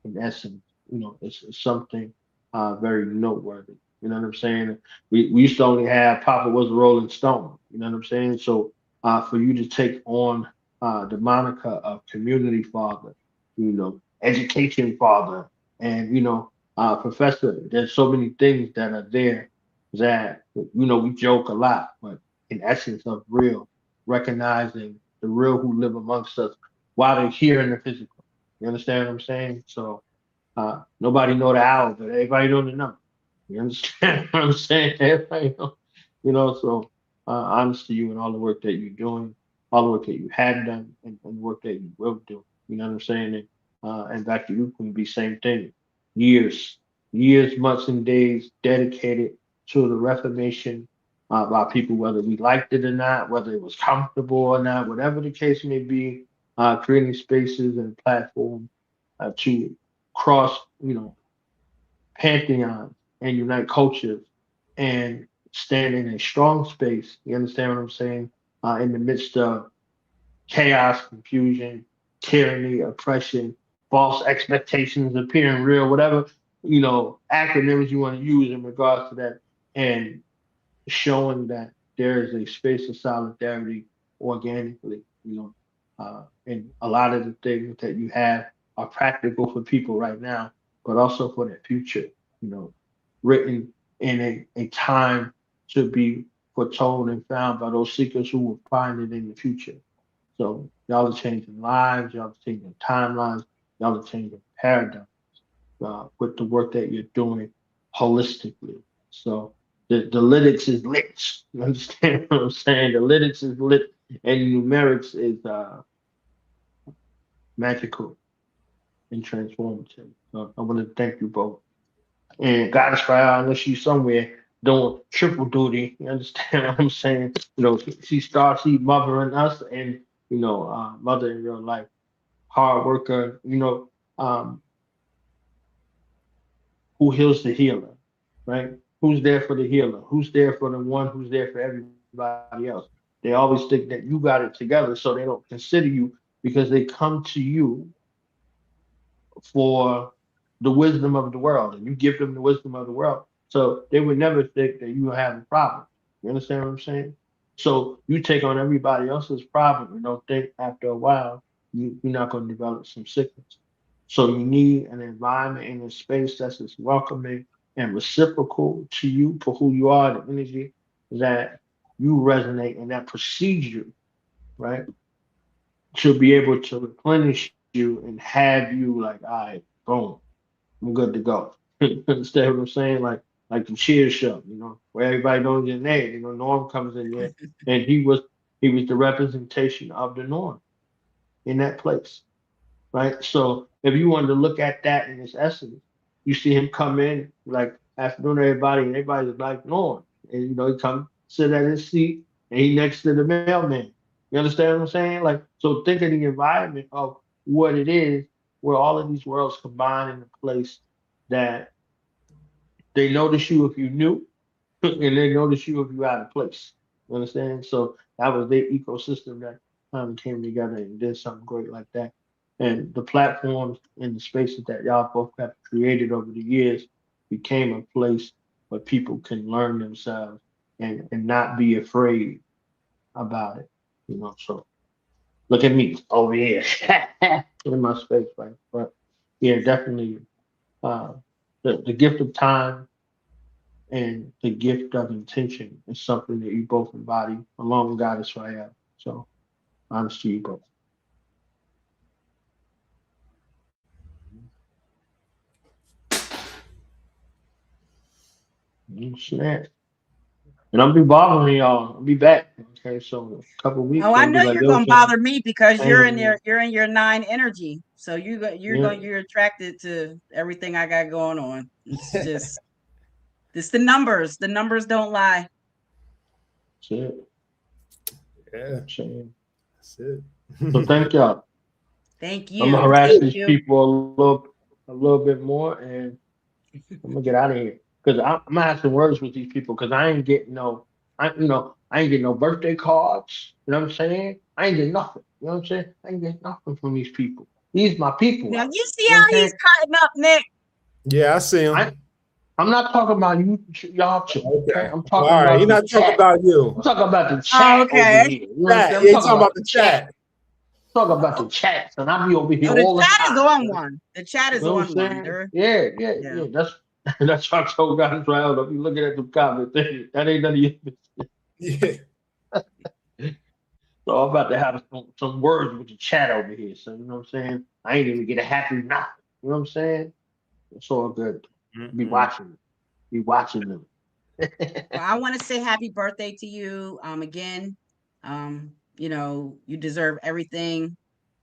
In essence, you know, it's something very noteworthy. You know what I'm saying? We used to only have Papa was a Rolling Stone. You know what I'm saying? So for you to take on the moniker of community father, you know, education father, and you know, professor, there's so many things that are there that you know we joke a lot, but in essence of real, recognizing the real who live amongst us while they're here in the physical. You understand what I'm saying? So nobody know the owl, but everybody know the number. You understand what I'm saying? Everybody know, you know. So honest to you and all the work that you're doing, all the work that you had done, and the work that you will do. You know what I'm saying? And back to you can be same thing. Years, months, and days dedicated to the reformation by people, whether we liked it or not, whether it was comfortable or not, whatever the case may be, creating spaces and platforms to cross, you know, pantheons and unite cultures and stand in a strong space. You understand what I'm saying? In the midst of chaos, confusion, tyranny, oppression, false expectations appearing real, whatever, you know, acronyms you want to use in regards to that, and showing that there is a space of solidarity organically, you know, and a lot of the things that you have are practical for people right now, but also for their future, you know, written in a time to be foretold and found by those seekers who will find it in the future. So y'all are changing lives, y'all are changing timelines, y'all are changing paradigms with the work that you're doing holistically. So the lytics is lit. You understand what I'm saying? The lytics is lit, and numerics is magical and transformative. So I want to thank you both. And Goddess Fire, unless you somewhere doing triple duty, you understand what I'm saying? You know, she's Starseed mothering us, and you know, mother in real life, hard worker. You know, who heals the healer, right? Who's there for the healer? Who's there for the one who's there for everybody else? They always think that you got it together, so they don't consider you because they come to you for the wisdom of the world, and you give them the wisdom of the world. So they would never think that you have a problem. You understand what I'm saying? So you take on everybody else's problem and don't think after a while you're not going to develop some sickness. So you need an environment and a space that's as welcoming and reciprocal to you for who you are, the energy that you resonate, and that procedure, right, to be able to replenish you and have you like, all right, boom, I'm good to go. Understand what I'm saying? Like the cheer show, where everybody knows your name. Norm comes in there, and he was the representation of the Norm in that place, right? So if you wanted to look at that in its essence, you see him come in like after doing everybody, and everybody's like Norm, and he come sit at his seat, and he next to the mailman. You understand what I'm saying? Like, so think of the environment of what it is, where all of these worlds combine in a place that they notice you if you new, and they notice you if you out of place. You understand? So that was their ecosystem that came together and did something great like that. And the platforms and the spaces that y'all both have created over the years became a place where people can learn themselves and not be afraid about it. So look at me over here in my space, right? But yeah, definitely the gift of time and the gift of intention is something that you both embody along with Goddess Royal. So honest to you both. Snap. And I'll be bothering y'all. I'll be back. Okay, so a couple of weeks. Oh, I know you're gonna bother me because you're in your 9 energy. So you're attracted to everything I got going on. It's just it's the numbers. The numbers don't lie. That's it. Yeah. That's it. So thank y'all. Thank you. I'm gonna harass these people a little bit more, and I'm gonna get out of here. Because I'm gonna have some words with these people, because I ain't getting no birthday cards. You know what I'm saying? I ain't getting nothing. You know what I'm saying? I ain't getting nothing from these people. These my people. Now you see how he's cutting up, Nick. Yeah, I see him. I'm not talking about y'all two. Okay. I'm talking all right, about you're not talking about you. I'm talking about the chat over here. You know yeah, you're talking about the chat. Talk about the chat, and I'll be over here all the chat time. is on one. The chat is on one. Yeah. That's what I told guys right out. If you looking at the comments, that ain't none of your business. Yeah. So I'm about to have some words with the chat over here. So you know what I'm saying? I ain't even get a happy nothing. You know what I'm saying? It's all good. Be watching them. Well, I want to say happy birthday to you. Again, you deserve everything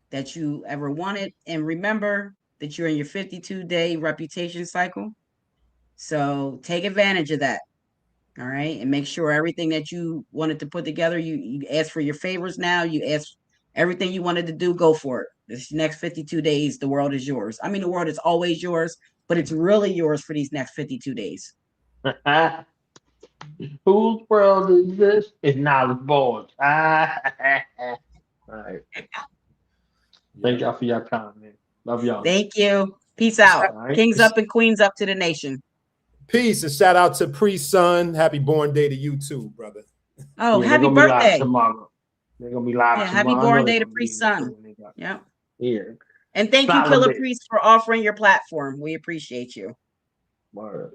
that you ever wanted. And remember that you're in your 52-day reputation cycle. So take advantage of that. All right. And make sure everything that you wanted to put together, you ask for your favors now. You ask everything you wanted to do, go for it. This next 52 days, the world is yours. I mean, the world is always yours, but it's really yours for these next 52 days. Whose world is this? It's knowledge boards. All right. Thank y'all for your time, man. Love y'all. Thank you. Peace out. Right. Kings up and queens up to the nation. Peace, and shout out to Priest Son. Happy born day to you too, brother. Oh, happy birthday. Tomorrow. They're gonna be live tomorrow. Happy born day to Priest Son. Yeah. Yeah. And thank you, Killah Priest, for offering your platform. We appreciate you. Word.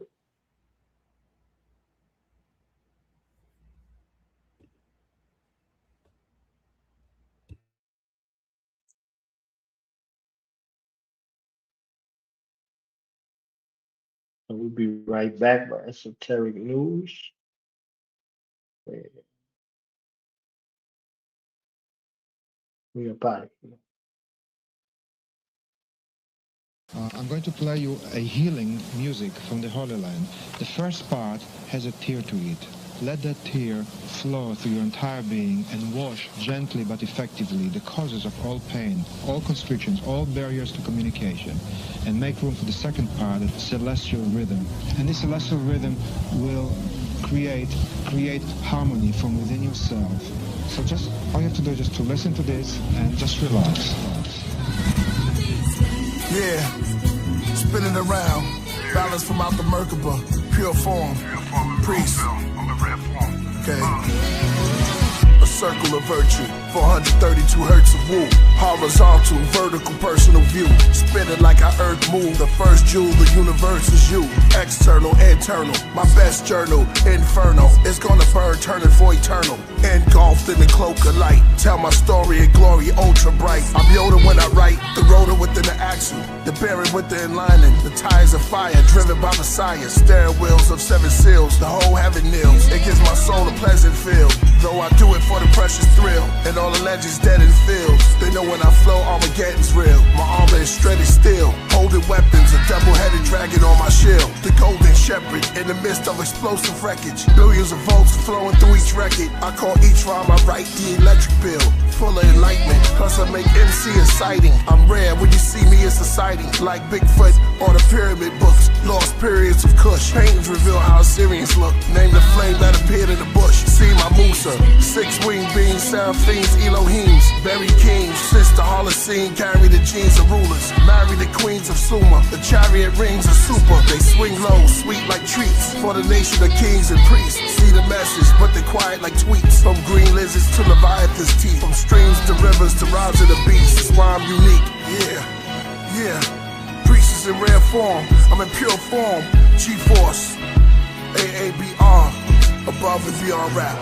So we'll be right back by Esoteric News. We up out of here. I'm going to play you a healing music from the Holy Land. The first part has a tear to it. Let that tear flow through your entire being and wash gently but effectively the causes of all pain, all constrictions, all barriers to communication, and make room for the second part, the celestial rhythm. And this celestial rhythm will create harmony from within yourself. So just all you have to do is just to listen to this and just relax. Yeah, spinning around, balance from out the Merkaba, pure form, priest. Okay. circle of virtue. 432 hertz of woo. Horizontal, vertical, personal view. Spinning like our earth move. The first jewel, the universe is you. External, internal. My best journal, inferno. It's gonna burn, turning for eternal. Engulfed in the cloak of light. Tell my story in glory, ultra bright. I'm Yoda when I write. The rotor within the axle. The bearing with the inlining. The tires of fire, driven by Messiah. Steering wheels of 7 seals. The whole heaven kneels. It gives my soul a pleasant feel. Though I do it for the precious thrill. And all the legends dead in fields. They know when I flow, Armageddon's real. My armor is shredded steel. Holding weapons, a double-headed dragon on my shield. The golden shepherd in the midst of explosive wreckage. Billions of volts flowing through each record. I call each rhyme I write the electric bill. Full of enlightenment, plus I make MC exciting. I'm rare, when you see me it's a sighting. Like Bigfoot or the pyramid books. Lost periods of Kush. Paintings reveal how Assyrians look. Name the flame that appeared in the bush. See my Musa. 6-winged beings, seraphims, Elohims. Buried kings, sister Holocene. Carry the genes of rulers. Marry the queens of Sumer. The chariot rings are super. They swing low, sweet like treats. For the nation of kings and priests. See the message, but they quiet like tweets. From green lizards to Leviathan's teeth. From streams to rivers to rhymes of the beast. That's why I'm unique. Yeah. Priest is in rare form. I'm in pure form. G-Force. AABR. Above and beyond rap.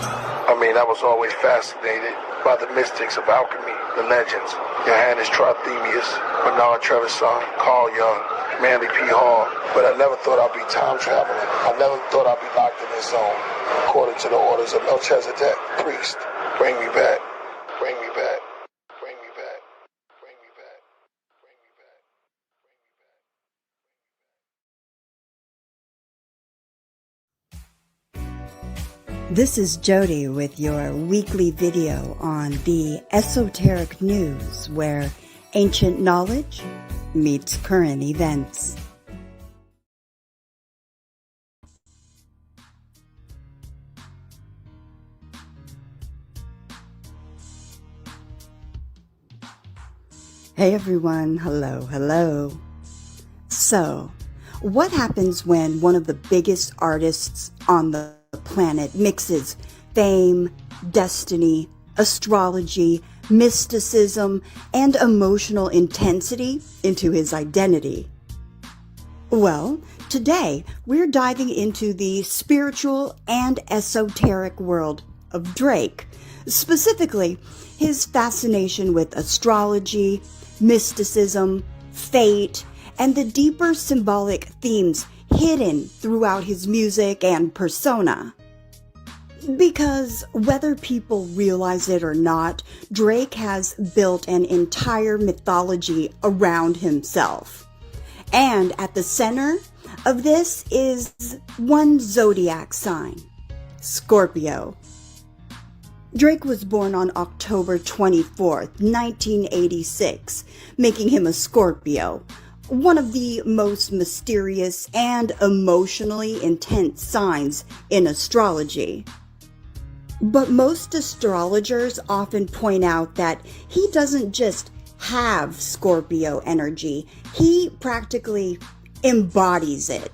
I mean, I was always fascinated by the mystics of alchemy, the legends. Johannes Trithemius, Bernard Trevisan, Carl Jung, Manly P. Hall. But I never thought I'd be time traveling. I never thought I'd be locked in this zone. According to the orders of Melchizedek, priest, bring me back, bring me back, bring me back, bring me back, bring me back, bring me back. This is Jody with your weekly video on the esoteric news, where ancient knowledge meets current events. Hey everyone, hello. So, what happens when one of the biggest artists on the planet mixes fame, destiny, astrology, mysticism, and emotional intensity into his identity? Well, today we're diving into the spiritual and esoteric world of Drake, specifically his fascination with astrology, mysticism, fate, and the deeper symbolic themes hidden throughout his music and persona. Because whether people realize it or not, Drake has built an entire mythology around himself. And at the center of this is one zodiac sign, Scorpio. Drake was born on October 24th, 1986, making him a Scorpio, one of the most mysterious and emotionally intense signs in astrology. But most astrologers often point out that he doesn't just have Scorpio energy, he practically embodies it.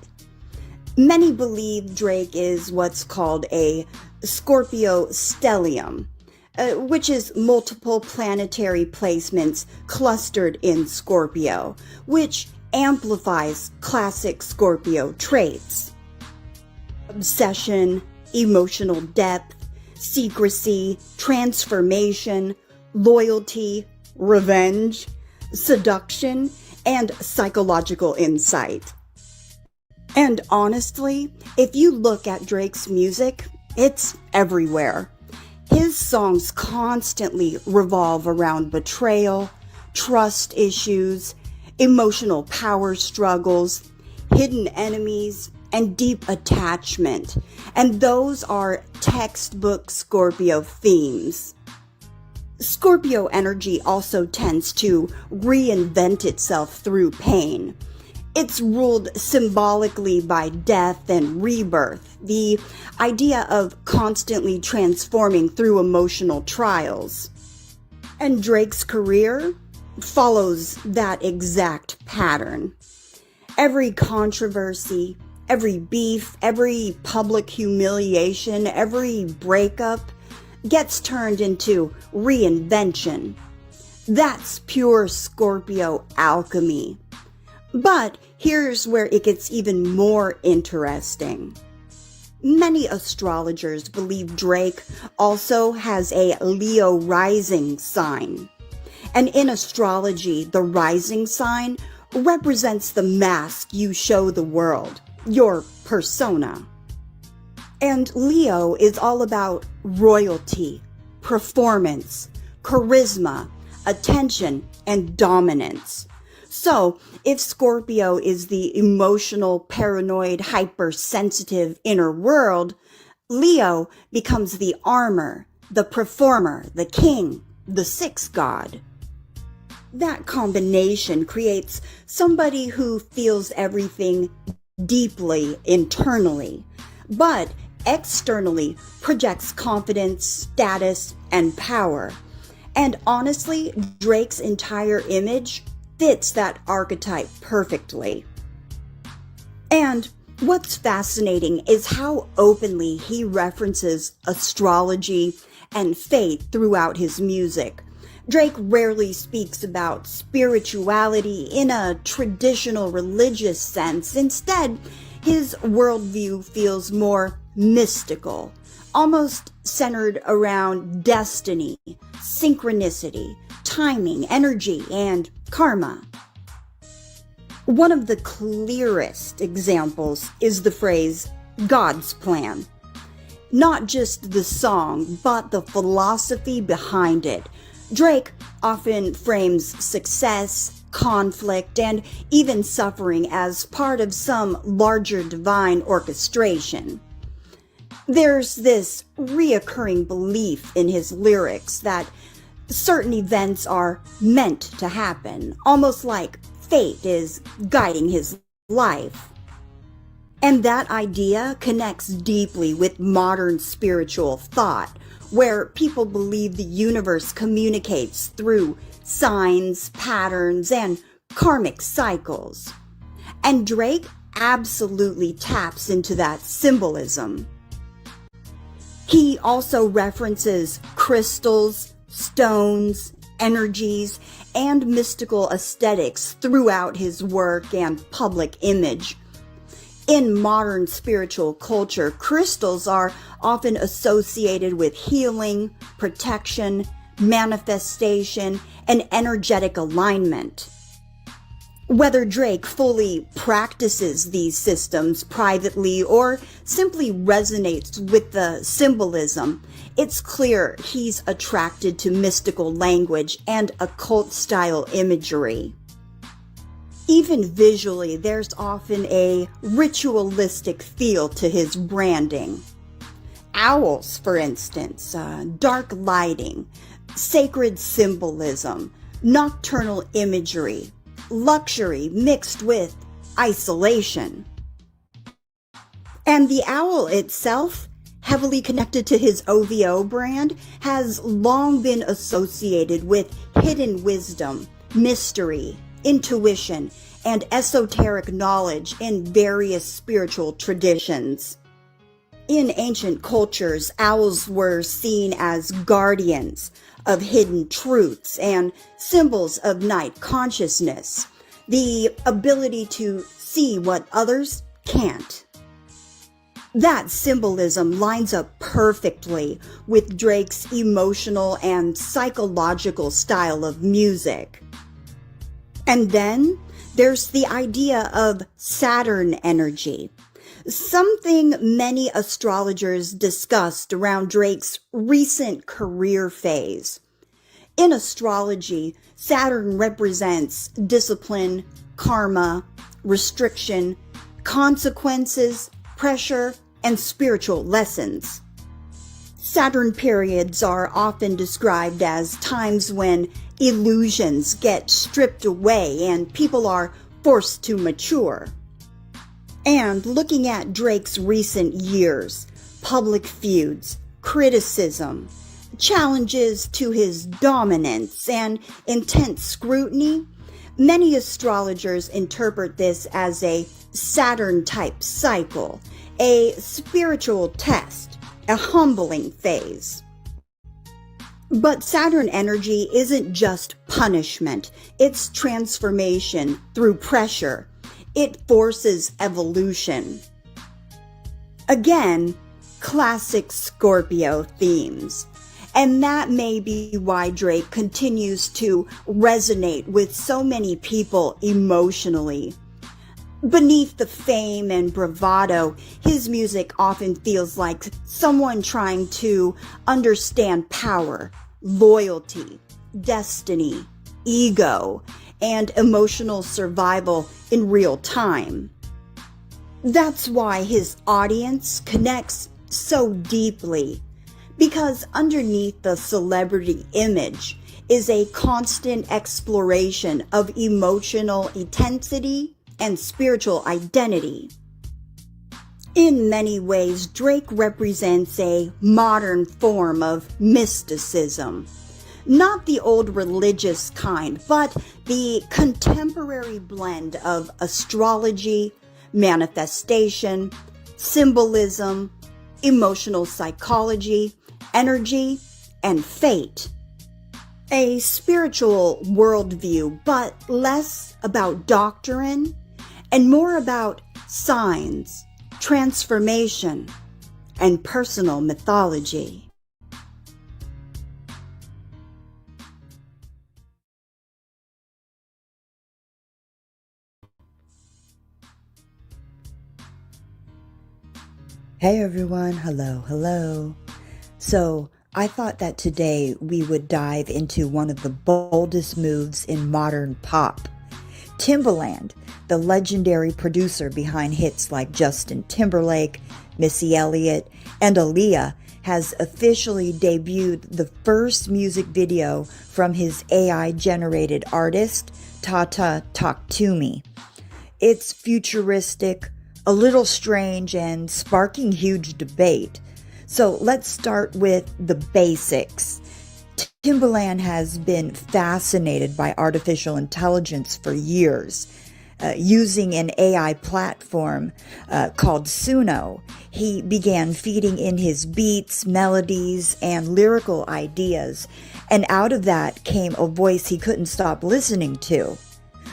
Many believe Drake is what's called a Scorpio stellium, which is multiple planetary placements clustered in Scorpio, which amplifies classic Scorpio traits. Obsession, emotional depth, secrecy, transformation, loyalty, revenge, seduction, and psychological insight. And honestly, if you look at Drake's music, it's everywhere. His songs constantly revolve around betrayal, trust issues, emotional power struggles, hidden enemies, and deep attachment. And those are textbook Scorpio themes. Scorpio energy also tends to reinvent itself through pain. It's ruled symbolically by death and rebirth, the idea of constantly transforming through emotional trials. And Drake's career follows that exact pattern. Every controversy, every beef, every public humiliation, every breakup gets turned into reinvention. That's pure Scorpio alchemy. But here's where it gets even more interesting. Many astrologers believe Drake also has a Leo rising sign. And in astrology, the rising sign represents the mask you show the world, your persona. And Leo is all about royalty, performance, charisma, attention, and dominance. So, if Scorpio is the emotional, paranoid, hypersensitive inner world, Leo becomes the armor, the performer, the king, the sixth god. That combination creates somebody who feels everything deeply internally, but externally projects confidence, status, and power. And honestly, Drake's entire image fits that archetype perfectly. And what's fascinating is how openly he references astrology and fate throughout his music. Drake rarely speaks about spirituality in a traditional religious sense. Instead, his worldview feels more mystical, almost centered around destiny, synchronicity, timing, energy, and karma. One of the clearest examples is the phrase, God's plan. Not just the song, but the philosophy behind it. Drake often frames success, conflict, and even suffering as part of some larger divine orchestration. There's this reoccurring belief in his lyrics that certain events are meant to happen, almost like fate is guiding his life. And that idea connects deeply with modern spiritual thought, where people believe the universe communicates through signs, patterns, and karmic cycles. And Drake absolutely taps into that symbolism. He also references crystals, stones, energies, and mystical aesthetics throughout his work and public image. In modern spiritual culture, crystals are often associated with healing, protection, manifestation, and energetic alignment. Whether Drake fully practices these systems privately or simply resonates with the symbolism, it's clear he's attracted to mystical language and occult-style imagery. Even visually, there's often a ritualistic feel to his branding. Owls, for instance, dark lighting, sacred symbolism, nocturnal imagery, luxury mixed with isolation. And the owl itself, heavily connected to his OVO brand, has long been associated with hidden wisdom, mystery, intuition, and esoteric knowledge in various spiritual traditions. In ancient cultures, owls were seen as guardians of hidden truths and symbols of night consciousness, the ability to see what others can't. That symbolism lines up perfectly with Drake's emotional and psychological style of music. And then there's the idea of Saturn energy, something many astrologers discussed around Drake's recent career phase. In astrology, Saturn represents discipline, karma, restriction, consequences, pressure, and spiritual lessons. Saturn periods are often described as times when illusions get stripped away and people are forced to mature. And looking at Drake's recent years, public feuds, criticism, challenges to his dominance, and intense scrutiny, many astrologers interpret this as a Saturn-type cycle, a spiritual test, a humbling phase. But Saturn energy isn't just punishment, it's transformation through pressure. It forces evolution. Again, classic Scorpio themes. And that may be why Drake continues to resonate with so many people emotionally. Beneath the fame and bravado, his music often feels like someone trying to understand power, loyalty, destiny, ego, and emotional survival in real time. That's why his audience connects so deeply, because underneath the celebrity image is a constant exploration of emotional intensity and spiritual identity. In many ways, Drake represents a modern form of mysticism. Not the old religious kind, but the contemporary blend of astrology, manifestation, symbolism, emotional psychology, energy, and fate. A spiritual worldview, but less about doctrine and more about signs, transformation, and personal mythology. Hey everyone, hello. So, I thought that today we would dive into one of the boldest moves in modern pop. Timbaland, the legendary producer behind hits like Justin Timberlake, Missy Elliott, and Aaliyah, has officially debuted the first music video from his AI-generated artist, Tata Talk To Me. It's futuristic, a little strange, and sparking huge debate. So let's start with the basics. Timbaland has been fascinated by artificial intelligence for years. Using an AI platform called Suno, he began feeding in his beats, melodies, and lyrical ideas, and out of that came a voice he couldn't stop listening to.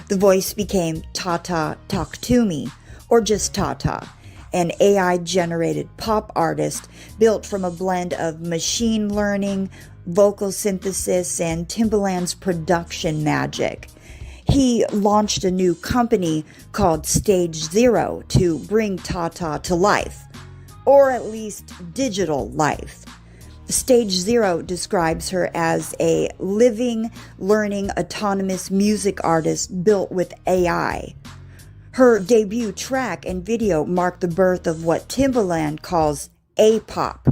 The voice became Tata Talk To Me, or just Tata, an AI-generated pop artist built from a blend of machine learning, vocal synthesis, and Timbaland's production magic. He launched a new company called Stage Zero to bring Tata to life, or at least digital life. Stage Zero describes her as a living, learning, autonomous music artist built with AI. Her debut track and video marked the birth of what Timbaland calls A-pop,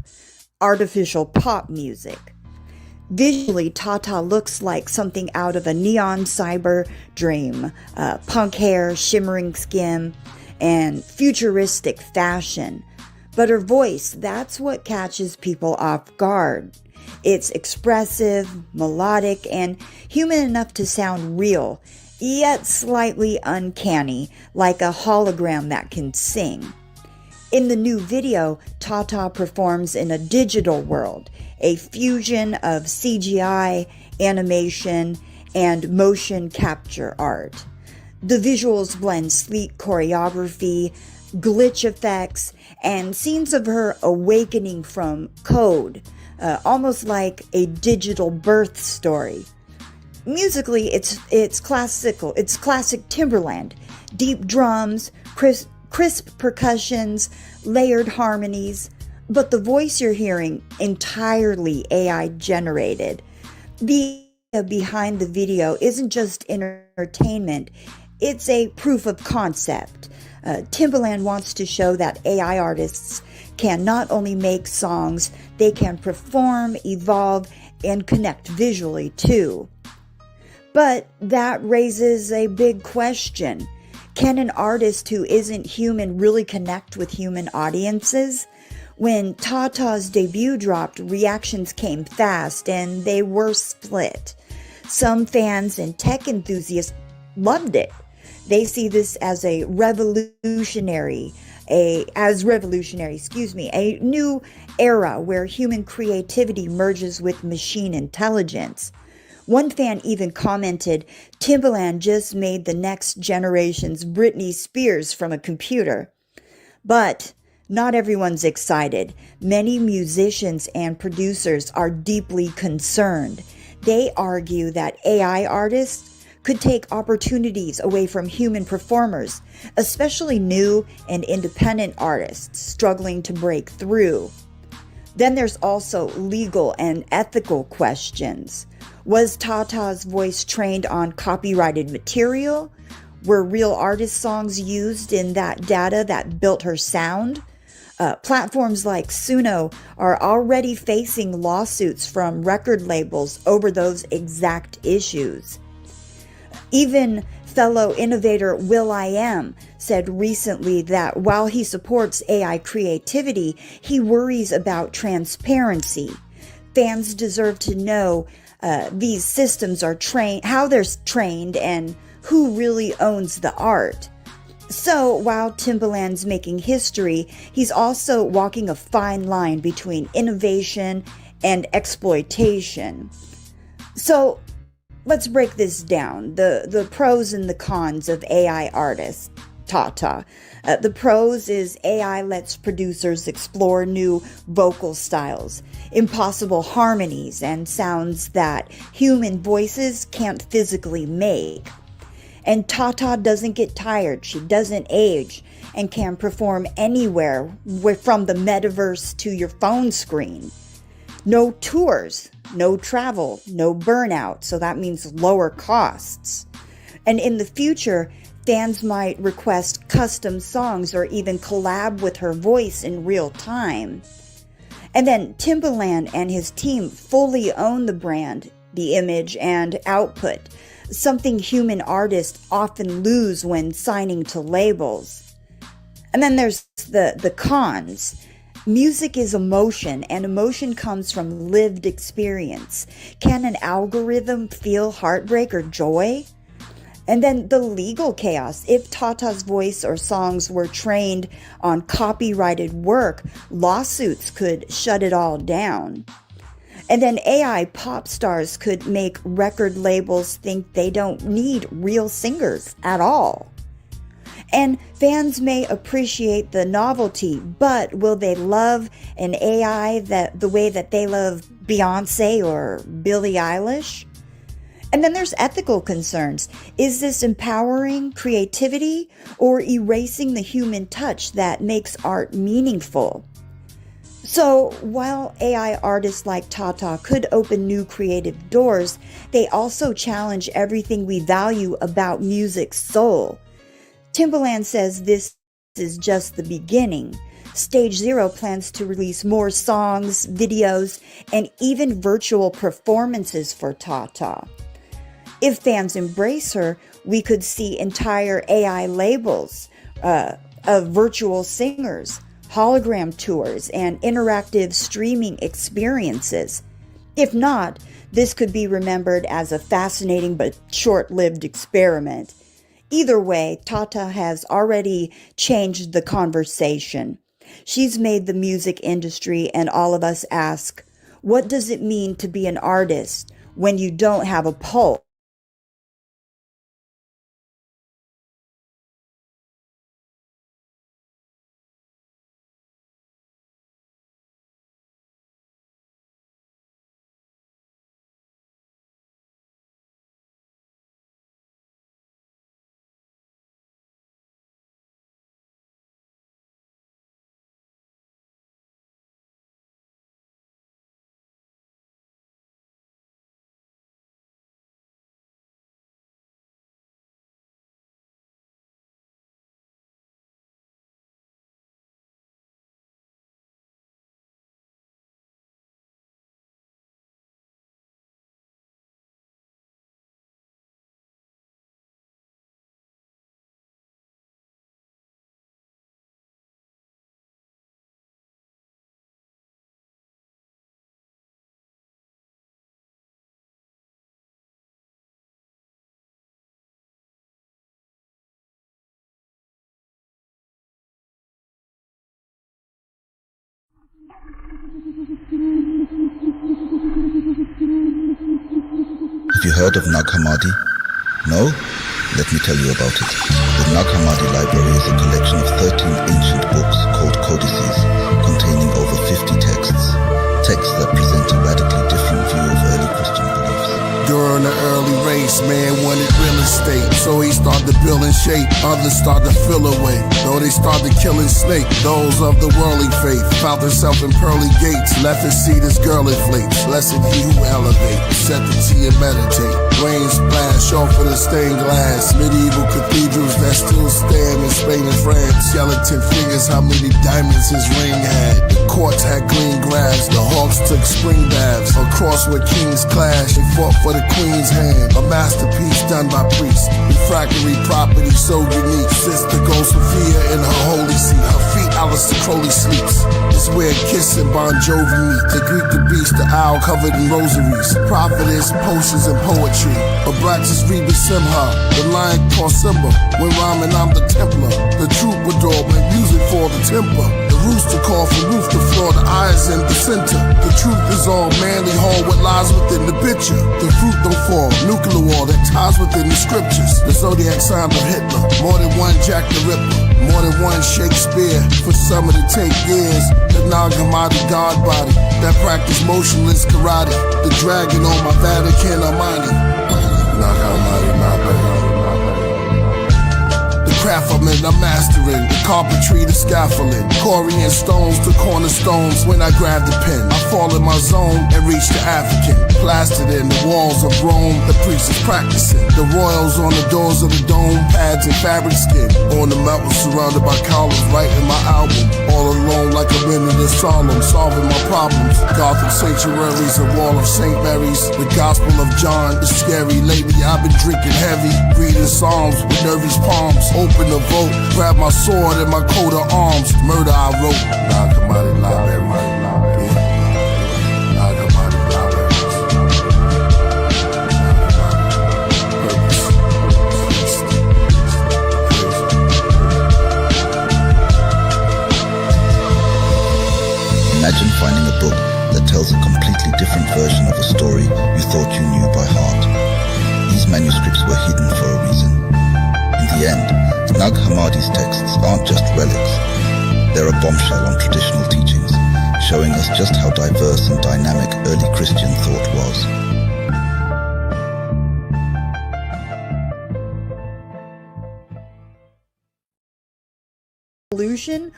artificial pop music. Visually, Tata looks like something out of a neon cyber dream, punk hair, shimmering skin, and futuristic fashion. But her voice, that's what catches people off guard. It's expressive, melodic, and human enough to sound real, yet slightly uncanny, like a hologram that can sing. In the new video, Tata performs in a digital world, a fusion of CGI, animation, and motion capture art. The visuals blend sleek choreography, glitch effects, and scenes of her awakening from code, almost like a digital birth story. Musically, it's classic Timbaland, deep drums, crisp percussions, layered harmonies, but the voice you're hearing entirely AI generated. The behind the video isn't just entertainment, it's a proof of concept. Timbaland wants to show that AI artists can not only make songs, they can perform, evolve, and connect visually too. But that raises a big question. Can an artist who isn't human really connect with human audiences? When Tata's debut dropped, reactions came fast and they were split. Some fans and tech enthusiasts loved it. They see this as a revolutionary, a new era where human creativity merges with machine intelligence. One fan even commented, Timbaland just made the next generation's Britney Spears from a computer. But not everyone's excited. Many musicians and producers are deeply concerned. They argue that AI artists could take opportunities away from human performers, especially new and independent artists struggling to break through. Then there's also legal and ethical questions. Was Tata's voice trained on copyrighted material? Were real artist songs used in that data that built her sound? Platforms like Suno are already facing lawsuits from record labels over those exact issues. Even fellow innovator will.i.am said recently that while he supports AI creativity, he worries about transparency. Fans deserve to know these systems are trained, how they're trained, and who really owns the art. So while Timbaland's making history, he's also walking a fine line between innovation and exploitation. So let's break this down, the pros and the cons of AI artists, Tata. The pros is AI lets producers explore new vocal styles, impossible harmonies, and sounds that human voices can't physically make. And Tata doesn't get tired, she doesn't age, and can perform anywhere, from the metaverse to your phone screen. No tours, no travel, no burnout, so that means lower costs. And in the future, fans might request custom songs or even collab with her voice in real time. And then Timbaland and his team fully own the brand, the image, and output, something human artists often lose when signing to labels. And then there's the cons. Music is emotion, and emotion comes from lived experience. Can an algorithm feel heartbreak or joy? And then the legal chaos. If Tata's voice or songs were trained on copyrighted work, lawsuits could shut it all down. And then AI pop stars could make record labels think they don't need real singers at all. And fans may appreciate the novelty, but will they love an AI the way that they love Beyonce or Billie Eilish? And then there's ethical concerns. Is this empowering creativity or erasing the human touch that makes art meaningful? So while AI artists like Tata could open new creative doors, they also challenge everything we value about music's soul. Timbaland says this is just the beginning. Stage Zero plans to release more songs, videos, and even virtual performances for Tata. If fans embrace her, we could see entire AI labels of virtual singers, hologram tours, and interactive streaming experiences. If not, this could be remembered as a fascinating but short-lived experiment. Either way, Tata has already changed the conversation. She's made the music industry and all of us ask, what does it mean to be an artist when you don't have a pulse? Have you heard of Nag Hammadi? No? Let me tell you about it. The Nag Hammadi Library is a collection of 13 ancient books called codices, containing over 50 texts. Texts that present a radically different view of early Christian beliefs. During the early race, man wanted real estate, so he started building shape. Others started to fill away, though they started killing snake. Those of the worldly faith found themselves in pearly gates, left to see this girl inflate. Blessed he who elevate, set the tea and meditate. Rain splash off of the stained glass. Medieval cathedrals that still stand in Spain and France. Skeleton figures how many diamonds his ring had. The courts had green grass, the hawks took spring baths. Across where kings clashed, they fought for the queen's hand. A masterpiece done by priests. Refractory property so unique. Sister goes Sophia in her holy seat. Her feet Alistair Crowley sleeps. It's where Kiss and Bon Jovi meet. The Greek, the beast, the owl covered in rosaries. Prophetess, potions, and poetry. Abraxas Reba Simha. The lion called Simba. When rhyming, I'm the Templar. The troubadour with music for the temper. The rooster call from roof to floor. The eyes in the center. The truth is all manly hall. What lies within the picture. The fruit don't fall. Nuclear war that ties within the scriptures. The zodiac sign of Hitler. More than one Jack the Ripper. More than one Shakespeare. For some of it take years. The Nag Hammadi god body that practice motionless karate. The dragon on my Vatican Armani. Nag Hammadi, my bad. Craft I'm in, I'm mastering. The carpentry, the scaffolding. Corian stones to cornerstones. When I grab the pen, I fall in my zone and reach the African. Plastered in the walls of Rome, the priest is practicing. The royals on the doors of the dome, pads and fabric skin. On the mountain surrounded by columns, writing my album. All alone like I'm in the solemn, solving my problems. Gothic sanctuaries, a wall of St. Mary's. The Gospel of John is scary. Lately I've been drinking heavy, reading Psalms with nervous palms. Open the vote, grab my sword and my coat of arms. Murder I wrote. Nag Hammadi Library. Nag Hammadi Library. Imagine finding a book that tells a completely different version of a story you thought you knew by heart. These manuscripts were hidden for a reason. In the end, Nag Hammadi's texts aren't just relics. They're a bombshell on traditional teachings, showing us just how diverse and dynamic early Christian thought was. Illusion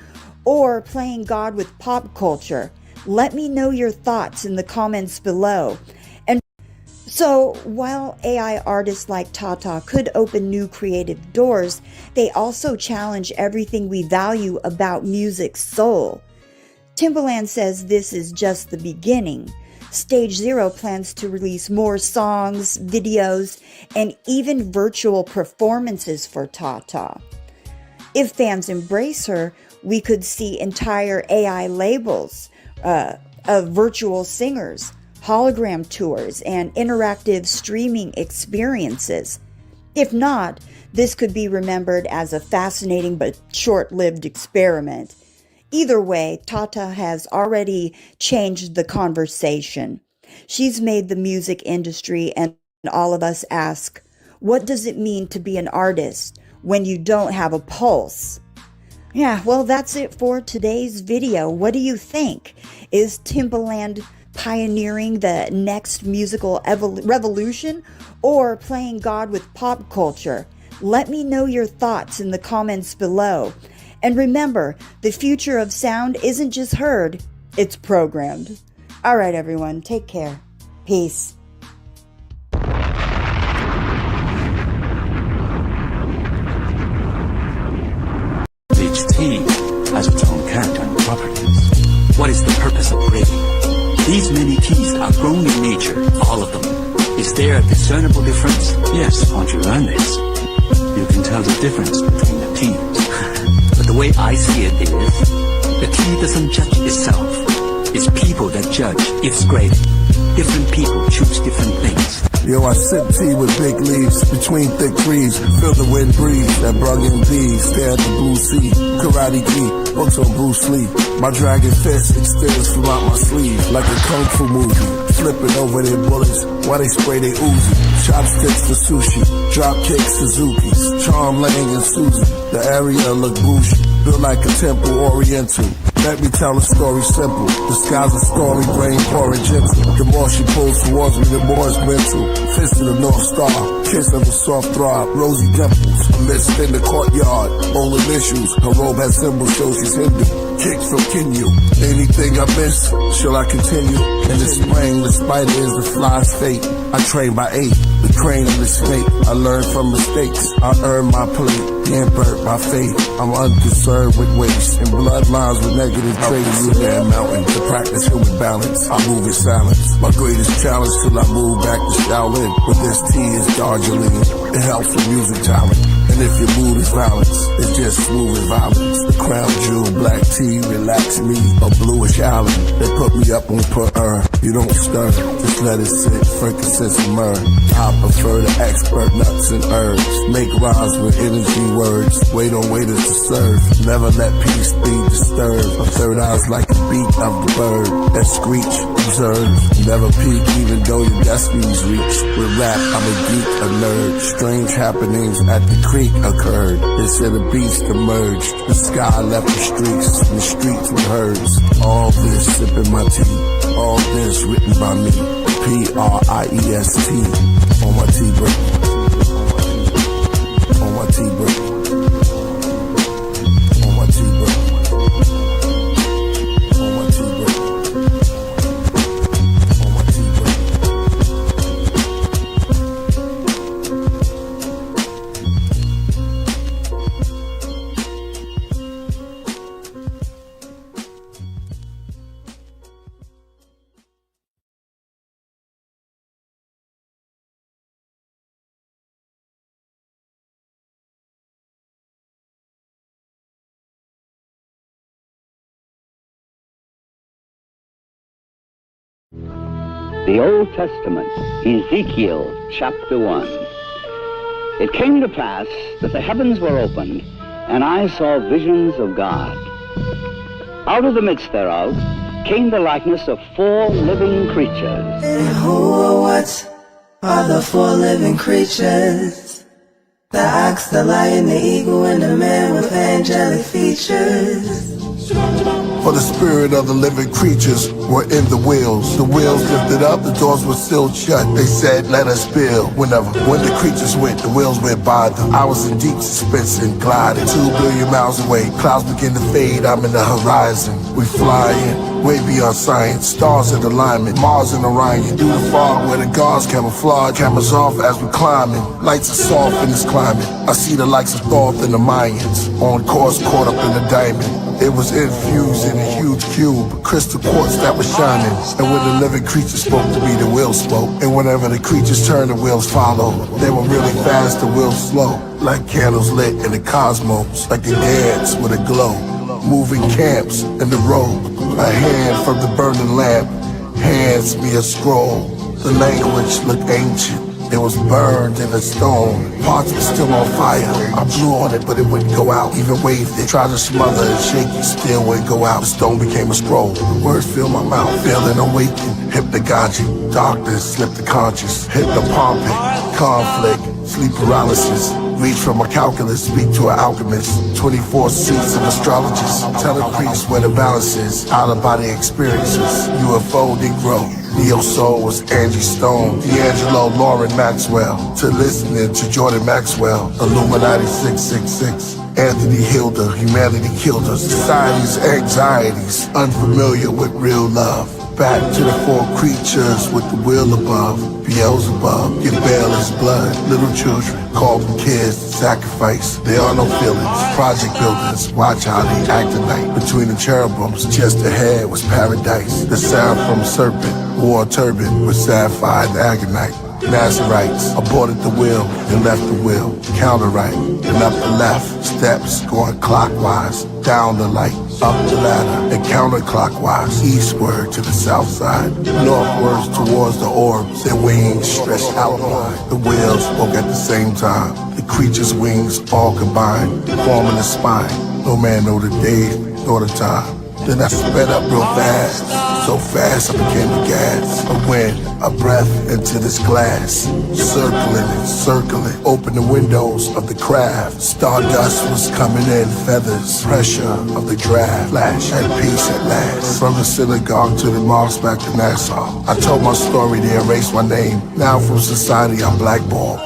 or playing God with pop culture? Let me know your thoughts in the comments below. And so while AI artists like Tata could open new creative doors, they also challenge everything we value about music's soul. Timbaland says this is just the beginning. Stage Zero plans to release more songs, videos, and even virtual performances for Tata. If fans embrace her, we could see entire AI labels of virtual singers, hologram tours, and interactive streaming experiences. If not, this could be remembered as a fascinating but short-lived experiment. Either way, Tata has already changed the conversation. She's made the music industry and all of us ask, what does it mean to be an artist when you don't have a pulse? Yeah, well, that's it for today's video. What do you think? Is Timbaland pioneering the next musical revolution or playing God with pop culture? Let me know your thoughts in the comments below. And remember, the future of sound isn't just heard, it's programmed. All right, everyone, take care. Peace. Each tea has its own character and properties. What is the purpose of breeding? These many teas are grown in nature, all of them. Is there a discernible difference? Yes, once you learn this, you can tell the difference between the teas. But the way I see it is, the tea doesn't judge itself. It's people that judge its grade. Different people choose different things. Yo, I sip tea with big leaves between thick trees. Feel the wind breeze that brung in bees. Stare at the blue sea. Karate gi, books on Bruce Lee. My dragon fist extends from out my sleeve like a kung fu movie. Flipping over their bullets while they spray their Uzi. Chopsticks for sushi, drop kicks Suzuki's. Charm Lang and Susie, the area look bougie. Built like a temple oriental. Let me tell a story simple. The sky's a story, brain pouring gentle. The more she pulls towards me, the more it's mental. Fist of the North Star, kiss of a soft throb, rosy dimples. Mist in the courtyard, all initials. Her robe has symbols, shows she's Hindu. Kicks from Kinyu. Anything I miss, shall I continue? In the spring, the spider is the fly's fate. I train by 8, the crane and the snake. I learn from mistakes, I earn my plate. Can't burn my faith, I'm unconcerned with waste. And bloodlines with negative traits. You that mountain to practice human balance. I move in silence. My greatest challenge till I move back to Shaolin. But this tea is Darjeeling. It helps with music talent. And if your mood is violence, it's just smooth and violence. The crown jewel, black tea, relax me. A bluish island, they put me up on per urn. You don't stir, just let it sit, frankincense and myrrh. I prefer the expert nuts and herbs. Make rhymes with energy words. Wait on waiters to serve. Never let peace be disturbed. My third eye's like the beat of the bird that screech, observes. Never peak even though your destiny's reach. With rap, I'm a geek, a nerd. Strange happenings at the creek occurred. They said the beast emerged. The sky left the streets, and the streets were herds. All this sipping my tea. All this written by me. Priest on my tea break. On my tea break. On my tea break. On my tea break. On my tea break. The Old Testament, Ezekiel chapter 1. It came to pass that the heavens were opened, and I saw visions of God. Out of the midst thereof came the likeness of 4 living creatures. And who or what are the 4 living creatures? The ox, the lion, the eagle, and the man with angelic features. For the spirit of the living creatures were in the wheels. The wheels lifted up, the doors were sealed shut. They said, let us build. When the creatures went, the wheels went by them. I was in deep suspense and gliding 2 billion miles away. Clouds begin to fade, I'm in the horizon. We flying, way beyond science. Stars in alignment, Mars and Orion. Through the fog where the guards camouflage. Cameras off as we climbing. Lights are soft in this climate. I see the likes of Thoth and the Mayans. On course, caught up in the diamond. It was infused in a huge cube, crystal quartz that was shining. And when the living creatures spoke to me, the wheels spoke. And whenever the creatures turned, the wheels followed. They were really fast, the wheels slow. Like candles lit in the cosmos, like they dance with a glow. Moving camps in the road. A hand from the burning lamp hands me a scroll. The language looked ancient. It was burned in a stone. Parts were still on fire. I blew on it, but it wouldn't go out. Even waved it, tried to smother and shake it, still wouldn't go out. The stone became a scroll. The words filled my mouth, feeling awakened. Hypnagogic, darkness slipped the conscious. Hypnopompic, conflict, sleep paralysis. Reach from a calculus, speak to an alchemist. 24 seats of astrologists. Tell a priest where the balance is. Out-of-body experiences. UFO Negro. Neo Soul was Angie Stone, D'Angelo, Lauren Maxwell, to listening to Jordan Maxwell, Illuminati 666, Anthony Hilda, Humanity Killed Us, Society's Anxieties, Unfamiliar with Real Love. Back to the 4 creatures with the will above. Beelzebub, get bail his blood. Little children, call them kids to sacrifice. There are no feelings. Project builders, watch how they act tonight. Between the cherubims, just ahead was paradise. The sound from a serpent, wore a turban with sapphire and agonite. Nazarites aborted the wheel and left the wheel. Counter right and up the left. Steps going clockwise. Down the light. up the ladder and counterclockwise, eastward to the south side, northwards towards the orbs, their wings stretched outward. The whales spoke at the same time, the creature's wings all combined, forming a spine. No man know the day nor the time. Then I sped up real fast, so fast I became a gas. A wind, a breath into this glass, circling, open the windows of the craft. Stardust was coming in, feathers, pressure of the draft. Flash at peace at last. From the synagogue to the mosque back to Nassau, I told my story, they erased my name. Now from society I'm blackballed.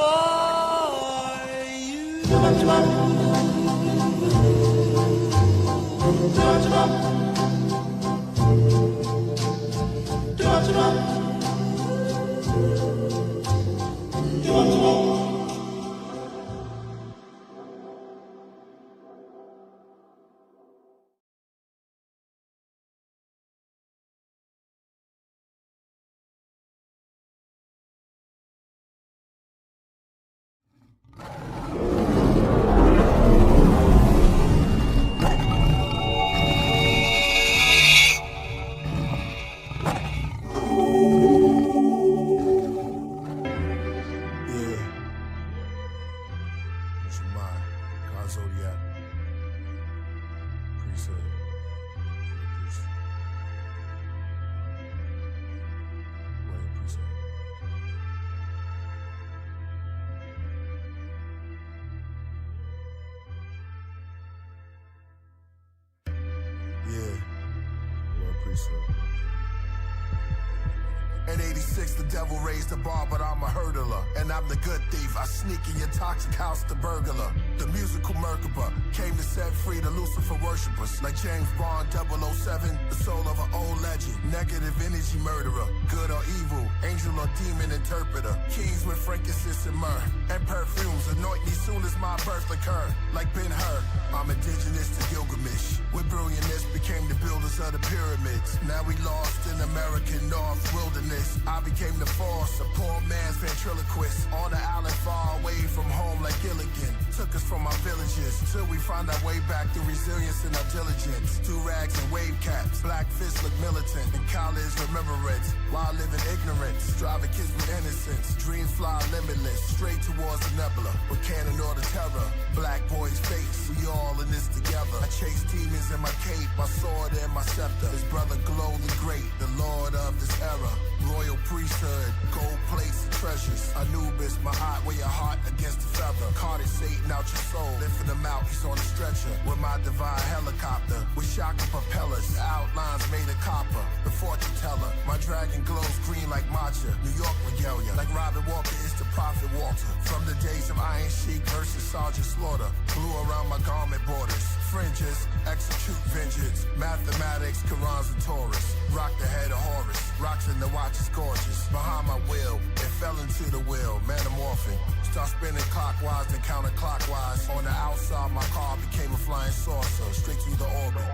In 86, the devil raised the bar, but I'm a hurdler. And I'm the good thief. I sneak in your toxic house, the burglar. The musical Merkaba came to set free the Lucifer worshippers. Like James Bond 007, the soul of an old legend. Negative energy murderer, good or evil, angel or demon interpreter. Keys with frankincense and myrrh, and perfumes anoint me soon as my birth occurred. Like Ben-Hur, I'm indigenous to Gilgamesh. With brilliantness became the builders of the pyramids. Now we lost in American North wilderness. I became the force, a poor man's ventriloquist. On the island far away from home like Gilligan. Took us from our villages till we found our way back through resilience and our diligence. Do rags and wave caps, black fists look militant, and college remembrance. While living ignorance, driving kids with innocence. Dreams fly limitless, straight towards the nebula. With cannon or the terror, black boy's face. We all in this together. I chase demons in my cape, my sword and my scepter. His brother Glow the Great, the lord of this era. Royal Priesthood, gold plates and treasures. Anubis, my eye, weigh your heart against the feather. Carted Satan out your soul, lifting him out, he's on a stretcher. With my divine helicopter, with shocking propellers. The outlines made of copper, the fortune teller. My dragon glows green like matcha. New York regalia, like Robin Walker is the prophet Walter. From the days of Iron Sheik versus Sergeant Slaughter. Blue around my garment borders. Fringes, execute vengeance. Mathematics, Qurans and Taurus. Rock the head of Horus. Rocks in the watch is gorgeous. Behind my will, it fell into the wheel. Metamorphing. Start spinning clockwise and counterclockwise. On the outside, my car became a flying saucer. Straight through the orbit.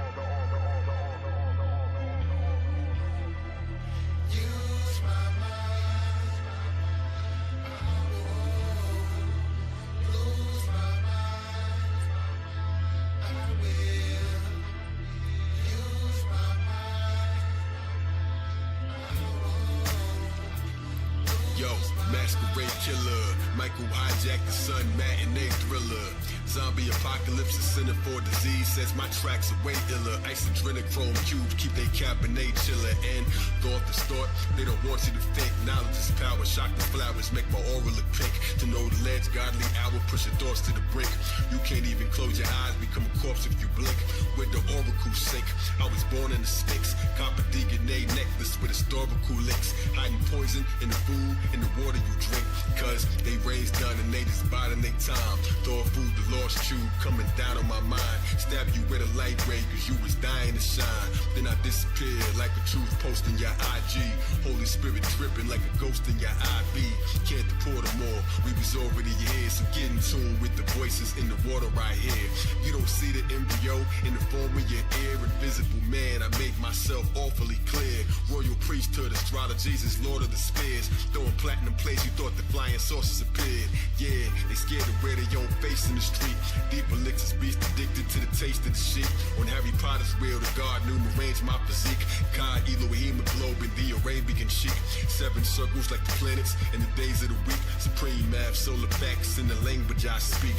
Use my mind. Lose my mind. I will. Use my mind. Yo, masquerade killer, Michael hijack the sun, matinee thriller. Zombie apocalypse is center for disease, says my tracks are way iller. Ice adrenochrome cubes keep they cabernet chiller. And thought this thought, they don't want you to think. Knowledge is power, shock the flowers, make my aura look pink. To know the ledge, godly hour, push your thoughts to the brink. You can't even close your eyes, become a corpse if you blink. Where the oracle sink, I was born in the sticks. Copper DNA necklace with historical links. Hiding poison in the food, in the water you drink. Cause they raised done and they just biding their time. Throw food, the lost tube coming down on my mind. Stab you with a light ray cause you was dying to shine. Then I did disappear like a truth post in your IG. Holy Spirit dripping like a ghost in your IV. Can't deport them all, we was already here. So get in tune with the voices in the water right here. You don't see the embryo in the form of your ear. Invisible man, I make myself awfully clear. Royal Priesthood, astrologies is Lord of the Spears. Throwing platinum plates, you thought the flying saucers appeared. Yeah, they scared to wear their own face in the street. Deep elixirs, beast addicted to the taste of the shit. On Harry Potter's wheel, the God knew arrange my physique. Kai, Elohim, hemoglobin, the Arabian chic. 7 circles like the planets in the days of the week. Supreme math, solar facts in the language I speak.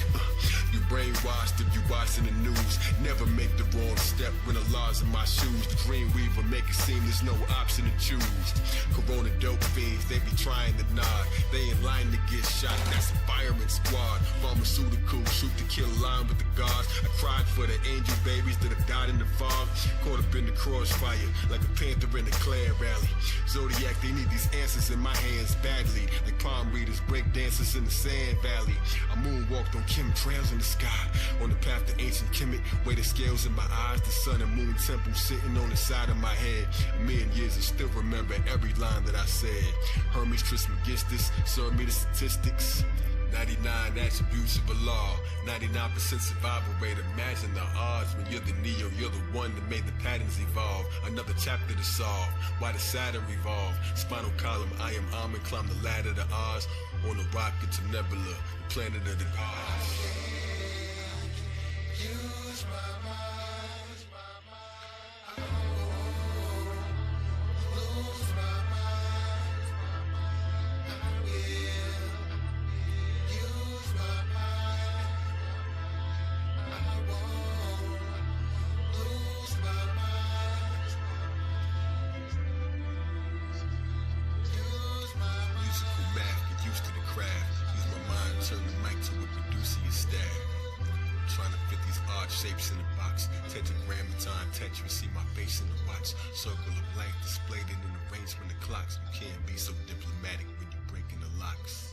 You brainwashed if you watching the news. Never make the wrong step when the laws in my shoes. The dream weaver make it seem there's no option to choose. Corona dope fiends, they be trying to nod. They in line to get shot, that's a fireman squad. Pharmaceuticals, shoot to kill line with the gods. I cried for the angel babies that have died in the fog. Caught up in the crossfire like a panther in a Claire rally. Zodiac, they need these answers in my hands badly. Like palm readers, break dancers in the sand valley. I moonwalked on chemtrails in the sky. On the path to ancient Kemet, weigh the scales in my eyes. The sun and moon temple sitting on the side of my head. A million years, I still remember every line that I said. Hermes Trismegistus, serve me the statistics. 99 attributes of Allah, 99% survival rate. Imagine the odds when you're the Neo, you're the one that made the patterns evolve. Another chapter to solve, why the Saturn revolve. Spinal column, I am Amen, climb the ladder to Oz. On a rocket to Nebula, the planet of the gods. Use my mind. Shapes in the box, tetragrammaton, tetra, see my face in the watch. Circle of life displayed in an arrangement of clocks. You can't be so diplomatic when you're breaking the locks.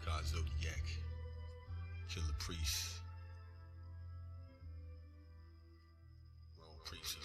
God Zodiac, Killah Priest, Royal Priesthood.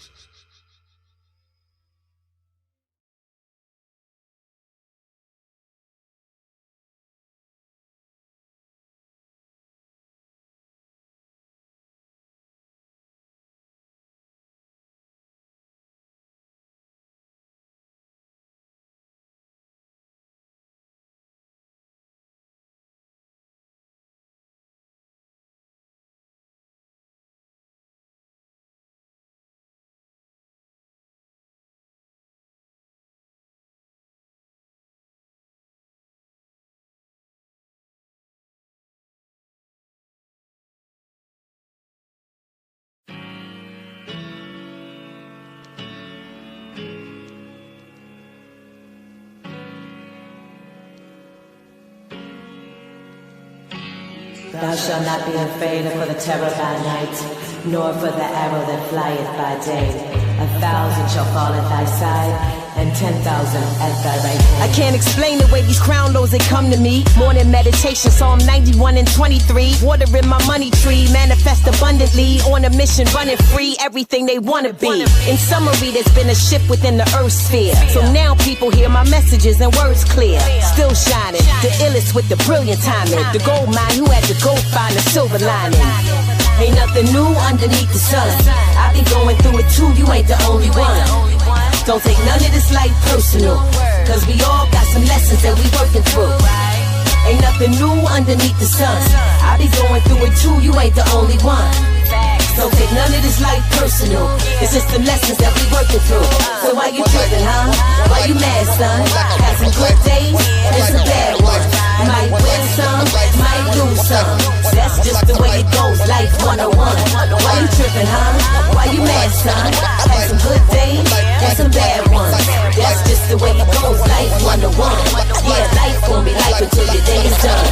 Thou shalt not be afraid for the terror by night, nor for the arrow that flieth by day. 1,000 shall fall at thy side, and 10,000 at thy right hand. I can't explain the way these crown lows they come to me. Morning meditation, Psalm 91 and 23. Watering my money tree, manifest abundantly. On a mission, running free, everything they wanna be. In summary, there's been a shift within the earth sphere. So now people hear my messages and words clear. Still shining, the illest with the brilliant timing. The gold mine who had to go find the silver lining. Ain't nothing new underneath the sun. I be going through it too, you ain't the only one. Don't take none of this life personal, cause we all got some lessons that we working through. Ain't nothing new underneath the sun. I be going through it too, you ain't the only one. Don't take none of this life personal, it's just the lessons that we working through. So why you tripping, huh? Why you mad, son? Got some good days and some bad ones. You might win some, might lose some. That's just the way it goes, life 101. Why you tripping, huh? Why you mad, son? Had some good days and some bad ones. That's just the way it goes, life 101. Yeah, life gon' be life until your day is done.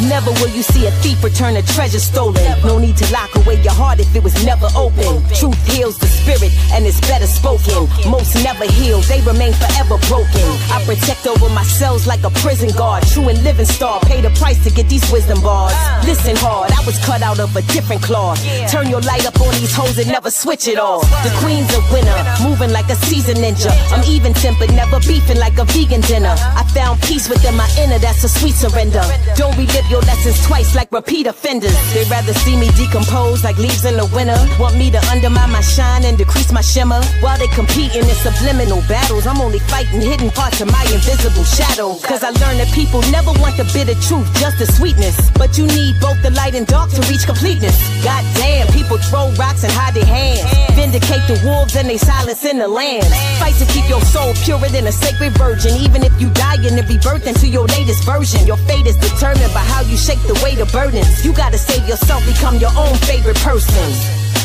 Never will you see a thief return a treasure stolen. No need to lock away your heart if it was never open. Truth heals the spirit and it's better spoken. Most never heal, they remain forever broken. I protect over my cells like a prison guard. True and living star, pay the price to get these wisdom bars. Listen hard, I was cut out of a different cloth. Turn your light up on these hoes and never switch it off. The queen's a winner, moving like a seasoned ninja. I'm even tempered, never beefing like a vegan dinner. I found peace within my inner, that's a sweet surrender. Don't relive your lessons twice like repeat offenders. They'd rather see me decompose like leaves in the winter. Want me to undermine my shine and decrease my shimmer. While they competing in subliminal battles, I'm only fighting hidden parts of my invisible shadow. Cause I learned that people never want the bitter truth, just the sweetness. But you need both the light and dark to reach completeness. Goddamn, people throw rocks and hide their hands. Vindicate the wolves and they silence in the land. Fight to keep your soul purer than a sacred virgin. Even if you die and it rebirth into your latest version. Your fate is determined by how you shake the weight of burdens. You gotta save yourself, become your own favorite person.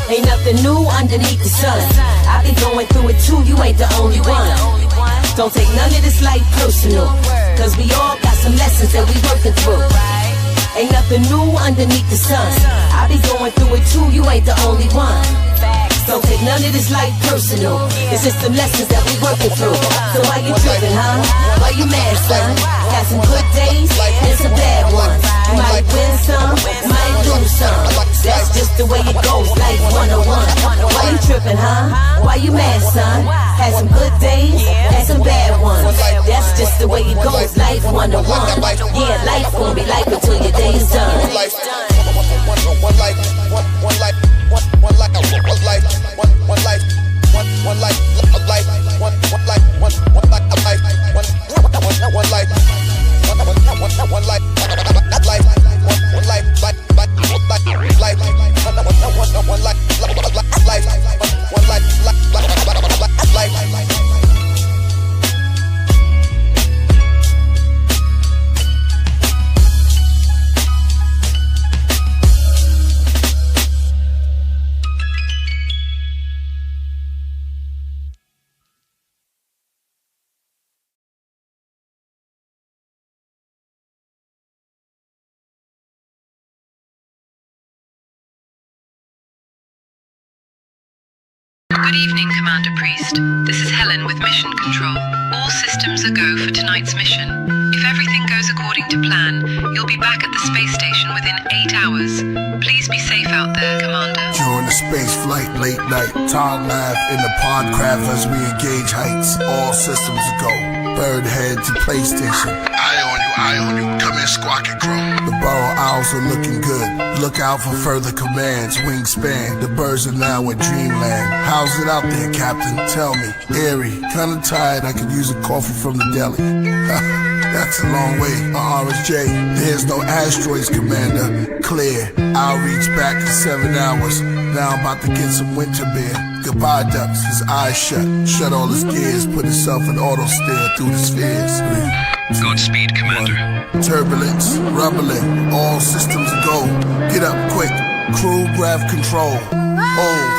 Ain't nothing new underneath the sun. I be going through it too, you ain't the only one. Don't take none of this life personal, cause we all got some lessons that we working through. Ain't nothing new underneath the sun. I be going through it too, you ain't the only one. Don't take none of this life personal. It's just the lessons that we working through. So why you tripping, huh? Why you mad, son? Got some good days and some bad ones. You might win some, might lose some. That's just the way it goes, life 101. Why you tripping, huh? Why you mad, son? Had some good days and some bad ones. That's just the way it goes, life 101. Yeah, life gon' be life until your day is done. One life, one life, one life, one life, one life, one life, one life, a life, one life, one life, a life, one life, one life, life, one life, Good evening, Commander Priest. This is Helen with Mission Control. All systems are go for tonight's mission. If everything goes according to plan, you'll be back at the space station within 8 hours. Please be safe out there, Commander. During the space flight, late night, Tang laughed in the Podcraft as we engage heights. All systems a go. Bird head to PlayStation. Eye on you, come in, squawk and crow. The burrow owls are looking good. Look out for further commands, wingspan. The birds are now in dreamland. How's it out there, Captain? Tell me. Eerie, kinda tired, I could use a coffee from the deli. That's a long way, RSJ. There's no asteroids, Commander. Clear, I'll reach back in 7 hours. Now I'm about to get some winter beer. Goodbye, ducks, his eyes shut. Shut all his gears, put himself in auto steer through the spheres. Godspeed, Commander. Turbulence, rumbling, all systems go. Get up quick, crew grab control. Hold,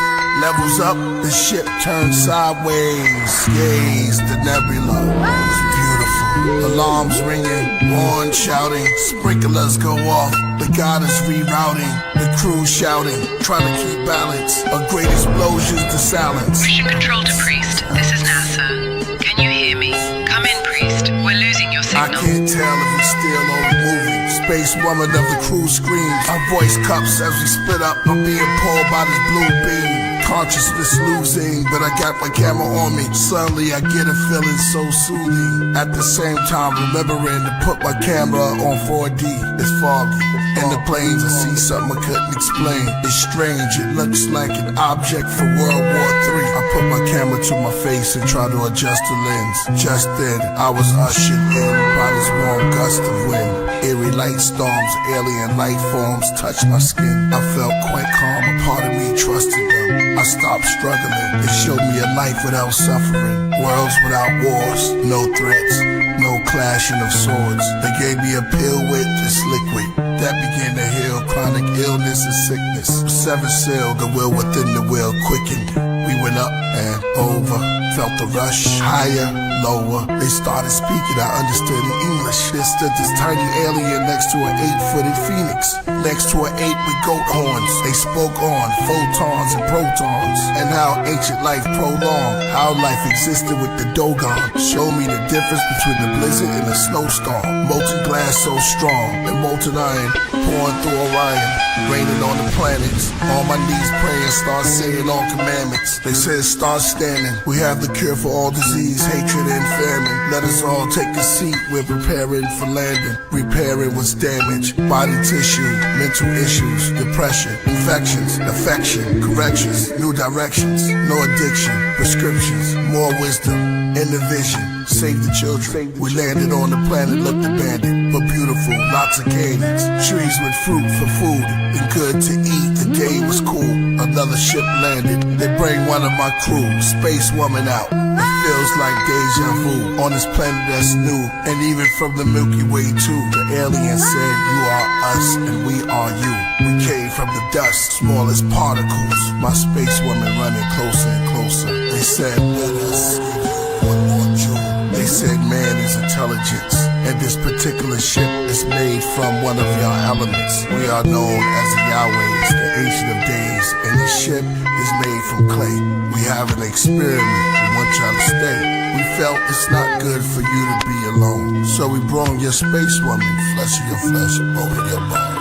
levels up, the ship turns sideways. Gaze the nebula, it's beautiful. Alarms ringing, horn shouting, sprinklers go off. The god is rerouting, the crew shouting, trying to keep balance. A great explosions to silence. Mission Control to Priest, this is NASA. Can you hear me? Come in, Priest. We're losing your signal. I can't tell if it's still or moving. Space woman of the crew screams. Our voice cups as we split up. I'm being pulled by this blue beam. Consciousness losing, but I got my camera on me. Suddenly I get a feeling so soothing. At the same time remembering to put my camera on 4D. It's foggy. In the planes I see something I couldn't explain. It's strange, it looks like an object from World War III. I put my camera to my face and try to adjust the lens. Just then I was ushered in by this warm gust of wind. Eerie light storms, alien life forms touched my skin. I felt quite calm, a part of me trusted them. I stopped struggling, it showed me a life without suffering. Worlds without wars, no threats, no clashing of swords. They gave me a pill with this liquid that began to heal chronic illness and sickness. Seven seal, the will within the will quickened. We We went up and over, felt the rush, higher, lower. They started speaking, I understood in English. There stood this tiny alien next to an 8-footed phoenix, next to an 8 with goat horns. They spoke on photons and protons, and how ancient life prolonged, how life existed with the Dogon. Showed me the difference between the blizzard and the snowstorm. Molten glass so strong, and molten iron pouring through Orion, raining on the planets. On my knees praying, start saying all commandments. They said start standing, we have the cure for all disease, hatred and famine. Let us all take a seat, we're preparing for landing. Repairing what's damaged, body tissue, mental issues, depression, infections, affection, corrections, new directions, no addiction, prescriptions, more wisdom, and the vision. Save the children. We landed on the planet, looked abandoned, but beautiful, lots of canyons, trees with fruit for food, and good to eat. The day was cool, another ship landed. They bring one of my crew, space woman out. It feels like deja vu, on this planet that's new, and even from the Milky Way too. The alien said, you are us, and we are you. We came from the dust, small as particles. My space woman running closer and closer. They said, let us give you one more jewel. They said man is intelligence, and this particular ship is made from one of your elements. We are known as the Yahwehs, the Ancient of Days, and this ship is made from clay. We have an experiment, we want y'all to stay. We felt it's not good for you to be alone, so we brought your space woman, flesh of your flesh, bone of your bone.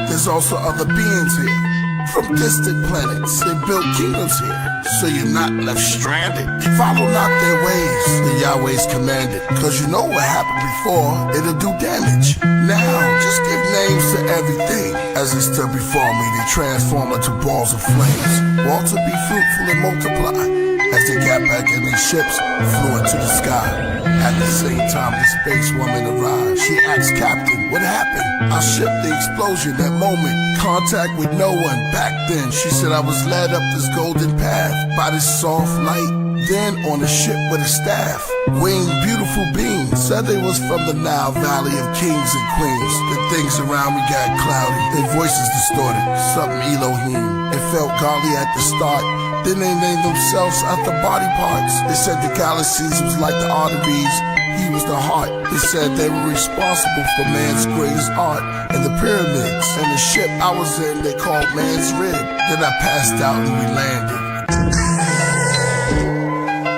There's also other beings here, from distant planets. They built kingdoms here, so you're not left stranded. Follow not their ways, the Yahweh's commanded. Cause you know what happened before, it'll do damage. Now, just give names to everything. As they stood before me, they transform into balls of flames. All to be fruitful and multiply. As they got back in their ships, flew into the sky. At the same time, the space woman arrived. She asked Captain, what happened? I shipped the explosion that moment. Contact with no one back then. She said I was led up this golden path by this soft light. Then on a ship with a staff, winged beautiful beings. Said they was from the Nile Valley of kings and queens. The things around me got cloudy, their voices distorted. Something Elohim. It felt godly at the start. Then they named themselves after body parts. They said the galaxies was like the arteries, he was the heart. They said they were responsible for man's greatest art, and the pyramids, and the ship I was in they called man's rib. Then I passed out and we landed.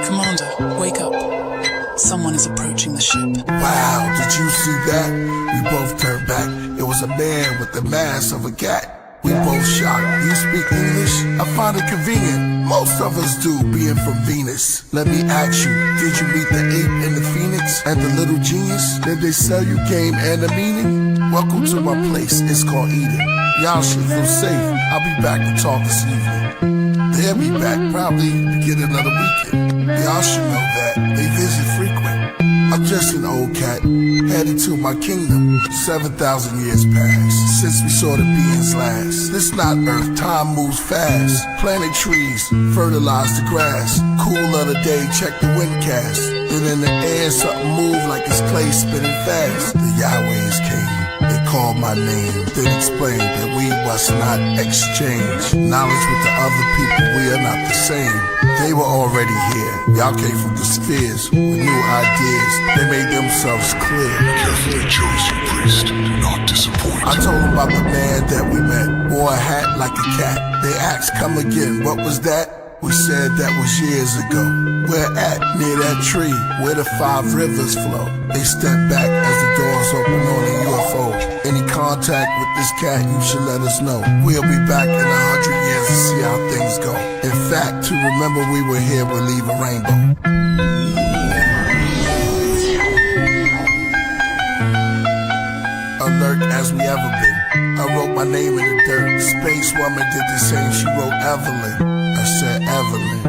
Commander, wake up. Someone is approaching the ship. Wow, did you see that? We both turned back. It was a man with the mask of a cat. We both shocked. You speak English? I find it convenient. Most of us do, being from Venus. Let me ask you, did you meet the ape and the phoenix and the little genius? Did they sell you game and a meaning? Welcome to my place, it's called Eden. Y'all should feel safe. I'll be back to talk this evening. They'll be back probably beginning of the weekend. Y'all should know that they visit frequent. I'm just an old cat, headed to my kingdom. 7,000 years passed since we saw the beings last. This not Earth, time moves fast. Planted trees, fertilize the grass. Cool of the day, check the wind cast. Then in the air, something moved like it's clay spinning fast. The Yahwehs came, they called my name, then explained that we must not exchange knowledge with the other people, we are not the same. They were already here. Y'all came from the spheres with new ideas. They made themselves clear. Carefully chosen, priest. Do not disappoint. I told them about the man that we met. Wore a hat like a cat. They asked, come again, what was that? We said that was years ago. Where at? Near that tree where the 5 rivers flow. They stepped back as the doors opened on a UFO. Any contact with this cat, you should let us know. We'll be back in 100 years to see how things go. In fact, to remember we were here, we'll leave a rainbow. Alert as we ever been. I wrote my name in the dirt. Space woman did the same, she wrote Evelyn. I said Evelyn,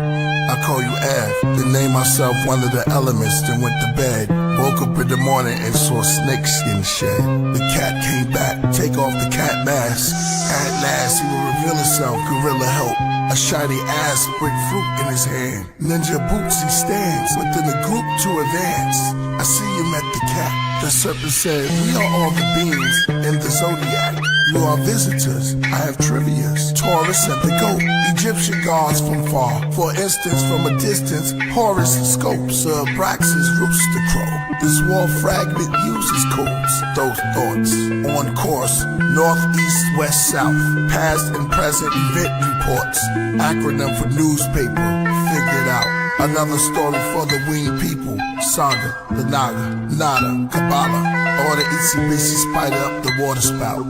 I call you Ev. Then named myself one of the elements, then went to bed. Woke up in the morning and saw snakeskin shed. The cat came back, take off the cat mask. At last he will reveal himself, gorilla help. A shiny ass brick fruit in his hand. Ninja boots he stands, within the group to advance. I see you met the cat. The serpent said, we are all the beings in the zodiac. You are visitors, I have trivias. Horus and the goat, Egyptian gods from far. For instance, from a distance, Horus scopes Abraxas rooster crow. This wall fragment uses codes, those thoughts on course, north, east, west, south, past and present event reports, acronym for newspaper, figured out. Another story for the winged people, Saga, the Naga, Nada, Kabbalah, or the itsy bitsy spider up the water spout.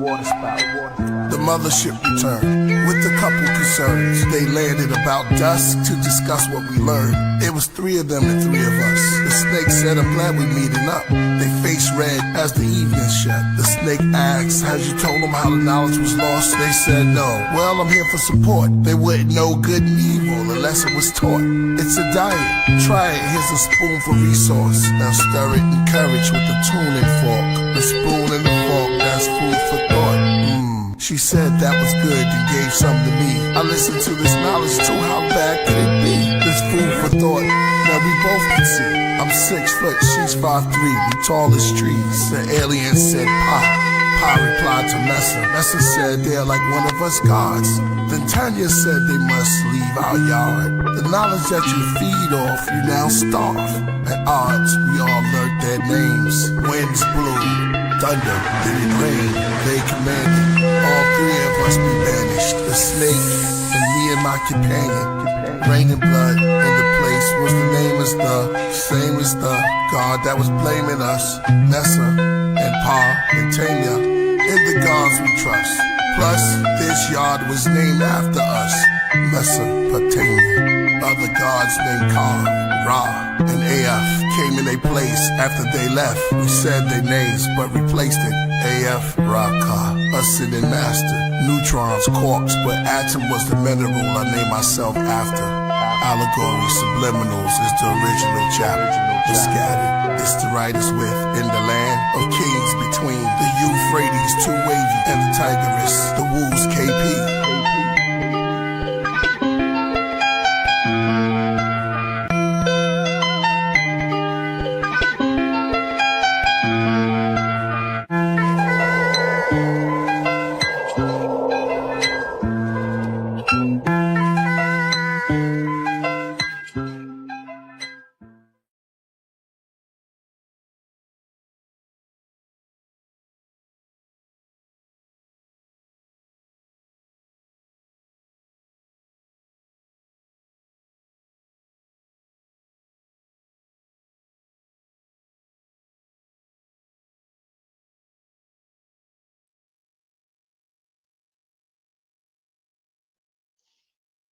The mothership returned with a couple concerns. They landed about dusk to discuss what we learned. It was 3 of them and 3 of us. The snake said, I'm glad we meeting up. They face red as the evening shut. The snake asked, has you told them how the knowledge was lost? They said no. Well, I'm here for support. They wouldn't know good and evil unless it was taught. It's a diet. Try it. Here's a spoon for resource. Now stir it in courage with a tuning fork. The spoon and the fork, that's food for thought. She said that was good and gave some to me. I listened to this knowledge too, how bad could it be? This food for thought, now we both can see. I'm 6 foot, she's 5'3", we tall as trees. The alien said, Pa. Pa replied to Messa. Messa said they're like one of us gods. Then Tanya said they must leave our yard. The knowledge that you feed off, you now starve. At odds, we all learned their names. Winds blew, thunder, did it rain? They commanded. All 3 of us be banished. The snake and me and my companion. Raining blood in the place was the name as the same as the God that was blaming us. Nessa and Pa and Tanya, in the gods we trust. Plus, this yard was named after us, Mesopotamia. Other gods named Ka, Ra, and Af came in their place after they left. We said their names, but replaced it. Af, Ra, Ka, ascending master. Neutrons, quarks, but atom was the mineral I named myself after. Allegory, subliminals is the original chapter. The scattered, it's the writers with. In the land of kings between the Euphrates, too wavy, and the Tigris, the Woos, KP.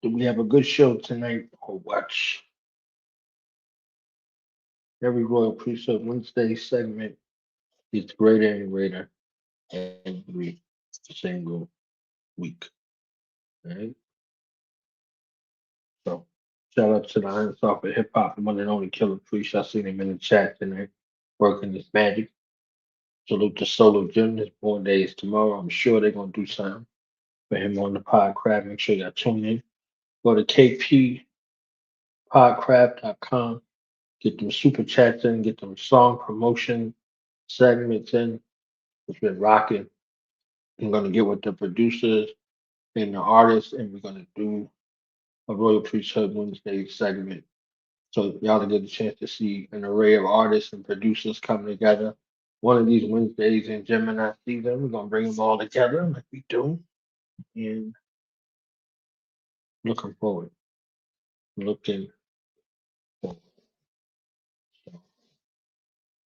We have a good show tonight. Watch every Royal Priesthood Wednesday segment gets greater and greater every single week. All right. So shout out to the Iron Software Hip Hop, the one and only Killah Priest. I seen him in the chat tonight, working his magic. Salute to Solo Jim. His born day is tomorrow. I'm sure they're gonna do something for him on the Podcraft. Make sure y'all tune in. Go to kppodcraft.com. Get them super chats in, get them song promotion segments in. It's been rocking. I'm going to get with the producers and the artists, and we're going to do a Royal Priesthood Wednesday segment. So y'all get a chance to see an array of artists and producers come together. One of these Wednesdays in Gemini season, we're going to bring them all together like we do. And looking forward. Looking forward. So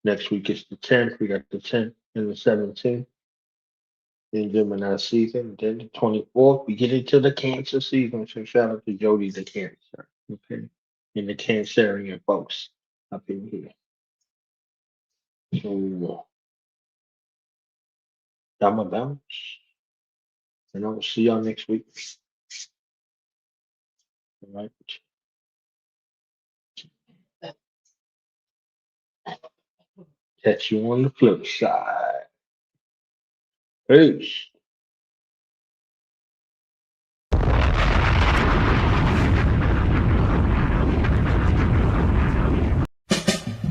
next week is the 10th. We got the 10th and the 17th in Gemini season. Then the 24th, we get into the Cancer season. So shout out to Jody the Cancer. Okay. And the Cancerian folks up in here. So I'm a bounce. And I will see y'all next week. All right. Catch you on the flip side. Peace.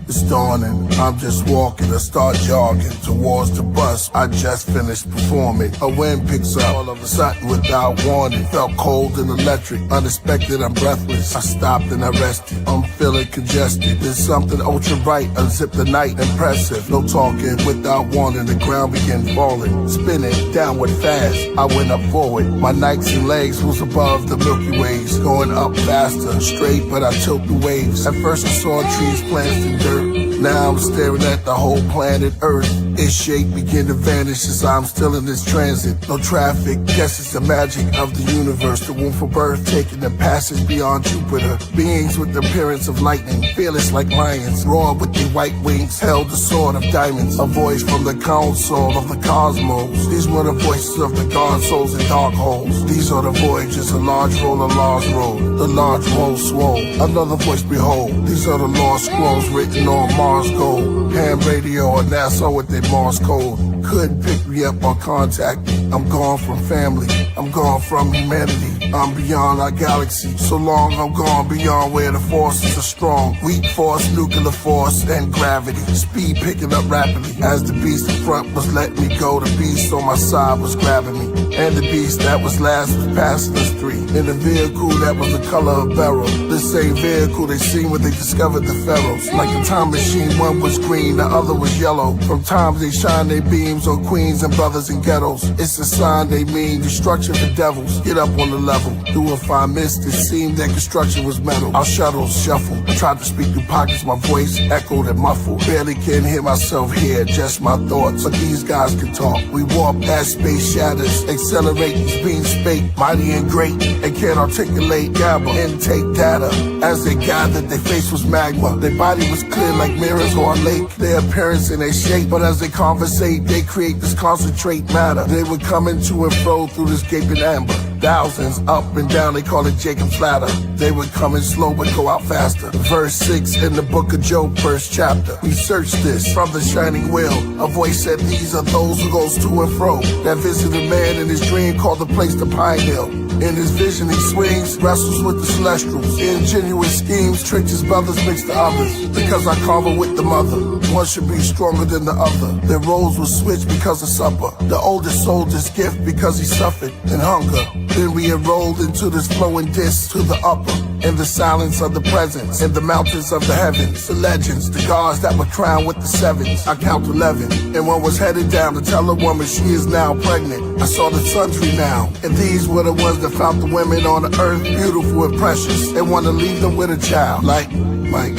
It's It's dawning, I'm just walking, I start jogging towards the bus. I just finished performing. A wind picks up, all of a sudden without warning. Felt cold and electric, unexpected, I'm breathless. I stopped and I rested, I'm feeling congested. There's something ultra bright, unzip the night, impressive. No talking, without warning, the ground began falling. Spinning, downward fast, I went up forward. My nights and legs was above the Milky Ways. Going up faster, straight, but I tilt the waves. At first I saw trees, plants, and dirt. Now I'm staring at the whole planet Earth. Its shape begin to vanish as I'm still in this transit. No traffic, guess it's the magic of the universe. The womb for birth, taking the passage beyond Jupiter. Beings with the appearance of lightning, fearless like lions. Roar with their white wings, held the sword of diamonds. A voice from the council of the cosmos. These were the voices of the god souls in dark holes. These are the voyages, a large roll, a large roll. The large roll swole, another voice behold. These are the lost scrolls written on Mars gold. Ham radio or NASA with their Morse code. Couldn't pick me up or contact me. I'm gone from family, I'm gone from humanity. I'm beyond our galaxy, so long I'm gone beyond where the forces are strong. Weak force, nuclear force, and gravity. Speed picking up rapidly. As the beast in front was letting me go, the beast on my side was grabbing me. And the beast that was last was passing us three. In a vehicle that was the color of beryl. The same vehicle they seen when they discovered the pharaohs. Like a time machine, one was green, the other was yellow. From times they shine their beams on queens and brothers in ghettos. It's a sign they mean destruction for devils. Get up on the level. Through a fine mist, it seemed that construction was metal. Our shuttles shuffle. I tried to speak through pockets, my voice echoed and muffled. Barely can hear myself here, just my thoughts. But these guys can talk. We warp as space shatters. Accelerate these beings spake, mighty and great. They can't articulate, gather, intake data. As they gathered, their face was magma. Their body was clear like mirrors or a lake. Their appearance and their shape. But as they conversate, they create this concentrate matter. They would come into and flow through this gaping amber. Thousands up and down, they call it Jacob's ladder. They would come in slow but go out faster. Verse 6 in the book of Job, first chapter. We searched this from the shining wheel. A voice said, these are those who goes to and fro. That visited man in his dream called the place the Pine Hill. In his vision he swings, wrestles with the celestials. Ingenuous schemes, tricked his brothers, mixed the others. Because I carve with the mother. One should be stronger than the other. Their roles were switched because of supper. The oldest soldier's gift because he suffered in hunger. Then we enrolled into this flowing disc to the upper. In the silence of the presence, in the mountains of the heavens. The legends, the gods that were crowned with the sevens. I count 11, and one was headed down to tell a woman she is now pregnant. I saw the sun's renown, and these were the ones that found the women on the earth beautiful and precious. They want to leave them with a child, like Mike.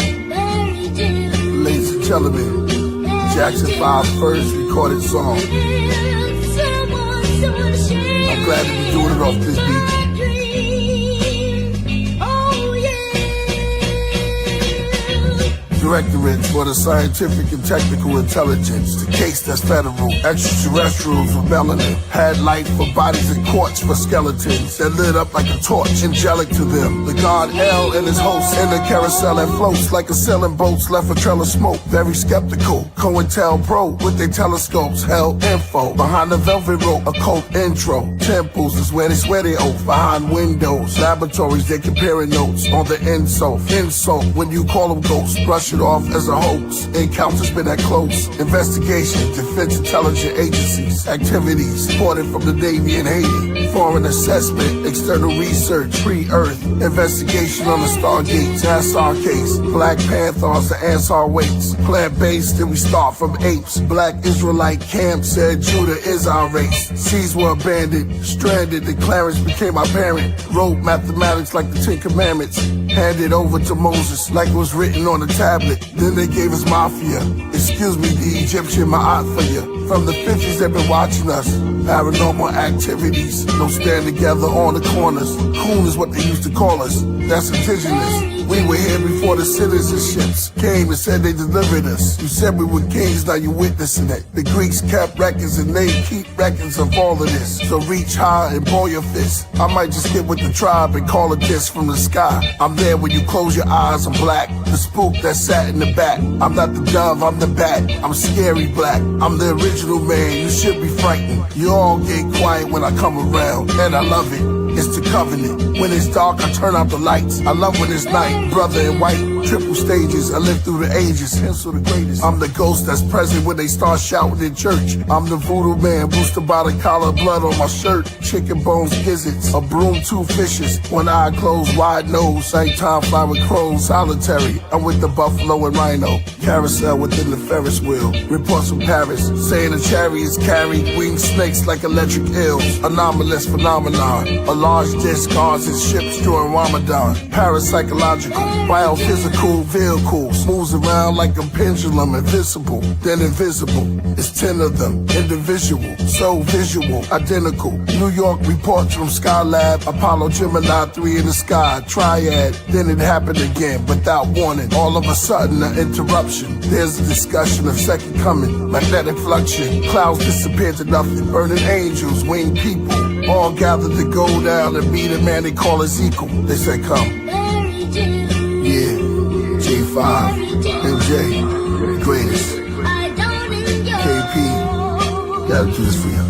Ladies and gentlemen, Jackson 5's first recorded song. I'm glad to be doing it off this beat. Directorate for the Scientific and Technical Intelligence, the case that's federal. Extraterrestrials with melanin had life for bodies and quartz for skeletons that lit up like a torch, angelic to them. The god El and his hosts in the carousel that floats like a sailing boats left a trail of smoke. Very skeptical, COINTELPRO with their telescopes held info. Behind the velvet rope, occult intro. Temples is where they swear they oath. Behind windows, laboratories they comparing notes on the insult. Insult when you call them ghosts, brush it off as a hoax. Encounters been that close. Investigation, defense intelligence agencies, activities supported from the Navy and Haiti. Foreign assessment, external research, pre-Earth, investigation on the Stargate, NASA case. Black Panthers, the Ansar weights. Plant-based, then we start from apes. Black Israelite camp said Judah is our race. Seas were abandoned, stranded, the Clarence became our parent. Wrote mathematics like the 10 Commandments. Handed over to Moses like it was written on a tablet. Then they gave us mafia. Excuse me, the Egyptian ma'at for you. From the 50s they've been watching us. Paranormal activities. No stand together on the corners. Coon is what they used to call us. That's indigenous. We were here before the citizenships came and said they delivered us. You said we were kings, now you're witnessing it. The Greeks kept records and they keep records of all of this. So reach high and ball your fist. I might just get with the tribe and call a kiss from the sky. I'm there when you close your eyes, I'm black. The spook that sat in the back. I'm not the dove, I'm the bat. I'm scary black. I'm the original man, you should be frightened. You all get quiet when I come around, and I love it. it's the covenant. When it's dark, I turn out the lights. I love when it's night, brother in white. Triple stages, I live through the ages, hence the greatest. I'm the ghost that's present when they start shouting in church. I'm the voodoo man, boosted by the collar, blood on my shirt. Chicken bones, gizzards, a broom, 2 fishes. One eye closed, wide nose. Nighttime fly with crows, solitary. I'm with the buffalo and rhino. Carousel within the Ferris wheel. Reports from Paris, saying the chariots carry winged snakes like electric eels. Anomalous phenomenon. A large disc guards its ships during Ramadan. Parapsychological, biophysical vehicles. Moves around like a pendulum, invisible, then invisible. It's 10 of them, individual, so visual, identical. New York reports from Skylab. Apollo Gemini 3 in the sky, triad. Then it happened again, without warning. All of a sudden, an interruption. There's a discussion of second coming, magnetic fluxion. Clouds disappeared to nothing. Burning angels, winged people, all gathered to go down and meet a man they call Ezekiel. They said, come. Yeah, J5, MJ, greatest. KP, gotta do this for you.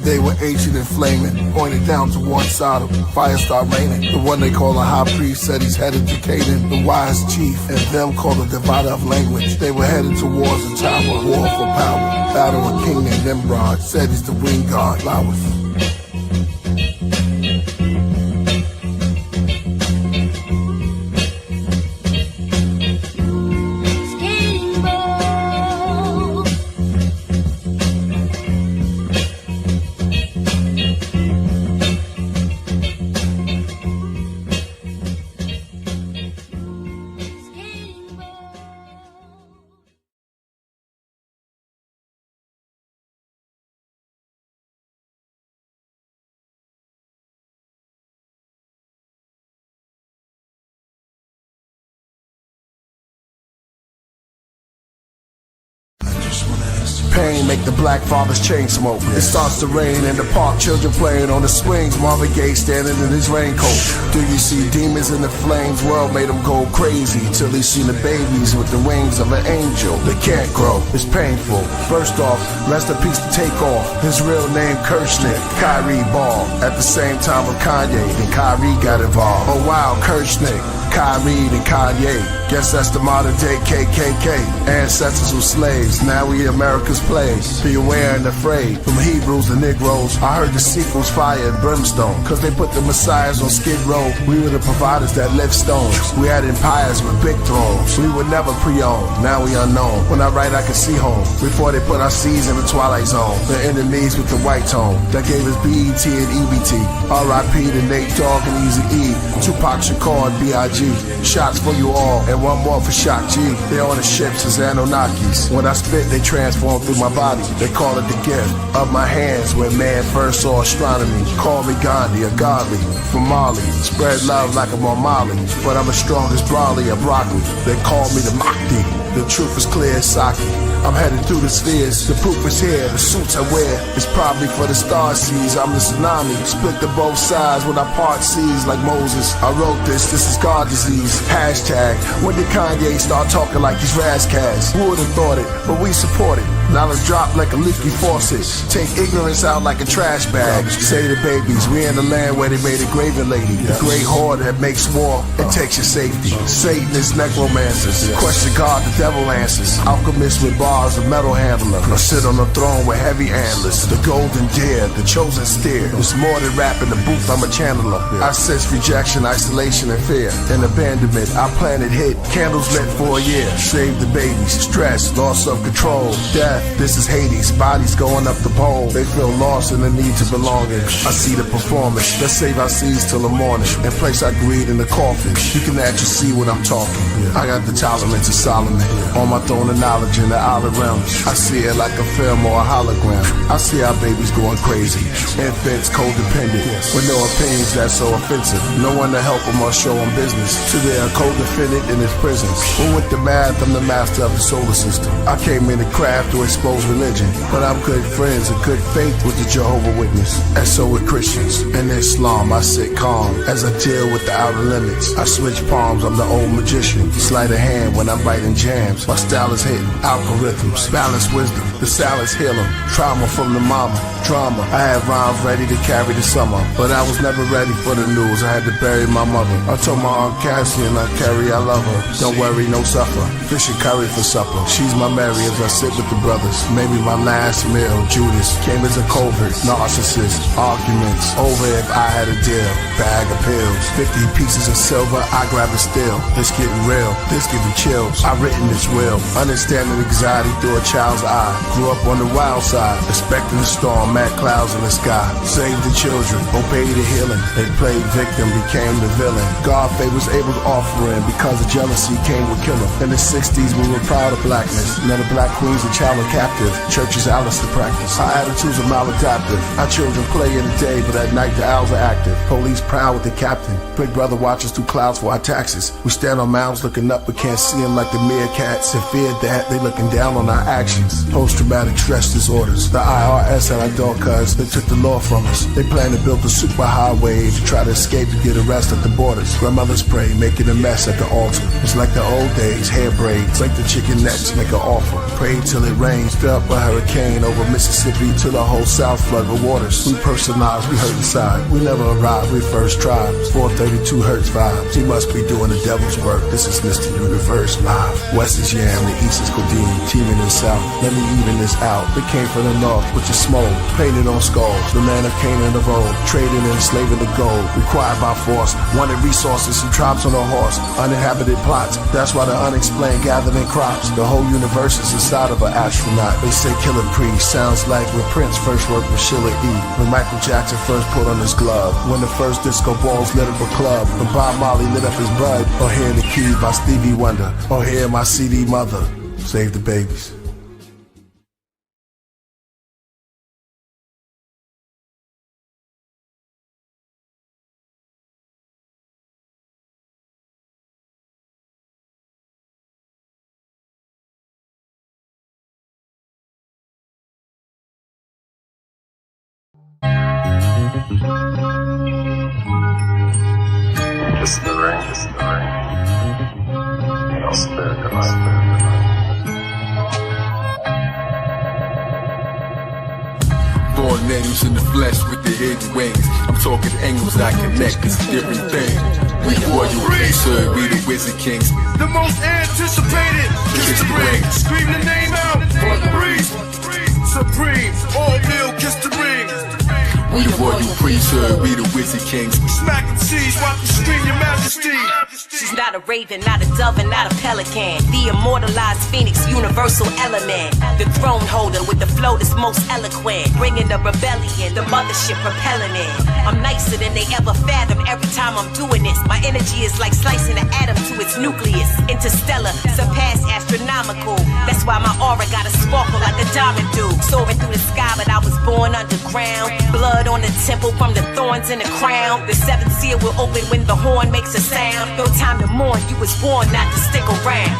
They were ancient and flaming, pointed down towards Sodom. Fire started raining. The one they call a high priest said he's headed to Canaan. The wise chief and them called a divider of language. They were headed towards the tower, war for power. Battle with King named Nimrod, said he's the wind god. Flowers. Pain make the black father's chain smoke. It starts to rain in the park, children playing on the swings. Marvin Gaye standing in his raincoat. Do you see demons in the flames? World made them go crazy till he seen the babies with the wings of an angel. They can't grow, it's painful. First off, rest in peace to Takeoff. His real name Kirchnick, Kyrie Ball. At the same time with Kanye, and Kyrie got involved. Oh wow, Kirchnick, Kyrie and Kanye. Guess that's the modern day KKK. Ancestors were slaves, now we America's plagues. Be aware and afraid. From Hebrews to Negroes, I heard the sequels fire and brimstone. Cause they put the messiahs on Skid Row. We were the providers that lift stones. We had empires with big thrones. We were never pre-owned, now we unknown. When I write I can see home. Before they put our seeds in the twilight zone. The enemies with the white tone. That gave us BET and EBT. R.I.P. to Nate Dogg and Easy E. Tupac Shakur and B.I.G. Shots for you all, and one more for Shock G. They on the ships as Anunnakis. When I spit, they transform through my body. They call it the gift of my hands when man first saw astronomy. Call me Gandhi, a godly from Mali. Spread love like I'm on Molly, but I'm as strong as broccoli or broccoli. They call me the Mahdi. The truth is clear as Saki. I'm headed through the spheres, the proof is here. The suits I wear is probably for the Starseeds. I'm the tsunami, split to both sides when I part seas like Moses. I wrote this is God disease. Hashtag, when did Kanye start talking like he's Razzcast? Who would've thought it, but we support it. Knowledge drop like a leaky faucet. Take ignorance out like a trash bag. Say to babies, we in the land where they made a graven lady. The great horde that makes war and takes your safety. Satan is necromancers. Question God, the devil answers. Alchemists with bars, a metal handler. Or sit on a throne with heavy antlers. The golden deer, the chosen steer. It's more than rap in the booth, I'm a channeler. I sense rejection, isolation, and fear. And abandonment, I planted hit. Candles lit for a year. Save the babies. Stress, loss of control, death. This is Hades, bodies going up the pole. They feel lost in the need to belong in. I see the performance, let's save our seeds till the morning and place our greed in the coffin. You can actually see what I'm talking. I got the tolerance of Solomon on my throne of knowledge in the outer realms. I see it like a film or a hologram. I see our babies going crazy, infants codependent with no opinions that's so offensive. No one to help them or show them business. So they are co-defendant in his prisons. But with the math, I'm the master of the solar system. I came in to craft to expose religion. But I'm good friends and good faith with the Jehovah Witness, and so with Christians. In Islam, I sit calm as I deal with the outer limits. I switch palms, I'm the old magician. Sleight of hand when I'm writing jams. My style is hidden, algorithms, balanced wisdom. The salad's healing, trauma from the mama, drama. I had rhymes ready to carry the summer, but I was never ready for the news. I had to bury my mother. I told my Aunt Cassie and Aunt Carrie I love her. Don't worry, no suffer. Fish and curry for supper. She's my Mary as I sit with the brothers. Maybe my last meal. Judas came as a covert, narcissist. Arguments over if I had a deal. Bag of pills, 50 pieces of silver. I grab a steel. This getting real. This giving chills. I written this will. Understanding anxiety through a child's eye. Grew up on the wild side, expecting a storm, mad clouds in the sky. Save the children, obey the healing. They played victim, became the villain. God favors Abel's offering because of jealousy came with Killah. In the 60s, we were proud of blackness. None of black queens are child or captive. Churches Alice to practice. Our attitudes are maladaptive. Our children play in the day, but at night the owls are active. Police proud with the captain. Big brother watches through clouds for our taxes. We stand on mounds looking up, but can't see them like the meerkats. And fear that they looking down on our actions. Post-traumatic stress disorders. The IRS at our door cuz they took the law from us. They plan to build a superhighway to try to escape to get arrested at the borders. Grandmothers pray, making a mess at the altar. It's like the old days, hair braids, like the chicken necks, make an offer. Pray till it rains, felt a hurricane over Mississippi till the whole South flood with waters. We personalized, we hurt inside. We never arrived, we first tried. 432 Hertz vibes. He must be doing the devil's work. This is Mr. Universe live. West is Yam, the East is Codeine, teaming in South. Let me even this out. They came from the North, which is smoke, painted on skulls. The land of Canaan of old, trading and enslaving the gold. Required by force, wanted resources and tribes on a horse. Uninhabited plots, that's why the unexplained gathered in crops. The whole universe is inside of an astronaut. They say Killah Priest sounds like when Prince first worked with Sheila E. When Michael Jackson first put on his glove. When the first disco balls lit up a club. When Bob Marley lit up his bud. Or Hear the Key by Stevie Wonder. Or Hear My CD Mother. Save the babies. Kiss the ring, kiss the ring. And I'll spare the life. Born names in the flesh with the hidden wings. I'm talking angles that connect, it's a different thing. We the Royal Priesthood, we the Wizard Kings. The most anticipated. Kiss the ring. Scream the name out. For the priest. Supreme. All male, kiss the ring. We the Royal Priesthood, we the Wizard Kings. Smacking seas, watch you scream your majesty. She's not a raven, not a dove, and not a pelican. The immortalized phoenix, universal element. The throne holder with the flow that's most eloquent. Bringing the rebellion, the mothership propelling it. I'm nicer than they ever fathomed every time I'm doing this. My energy is like slicing an atom to its nucleus. Interstellar, surpass astronomical. That's why my aura got a sparkle like a diamond do. Soaring through the sky, but I was born underground. Blood on the temple from the thorns in the crown. The seventh seal will open when the horn makes a sound. No time to mourn, you was born not to stick around.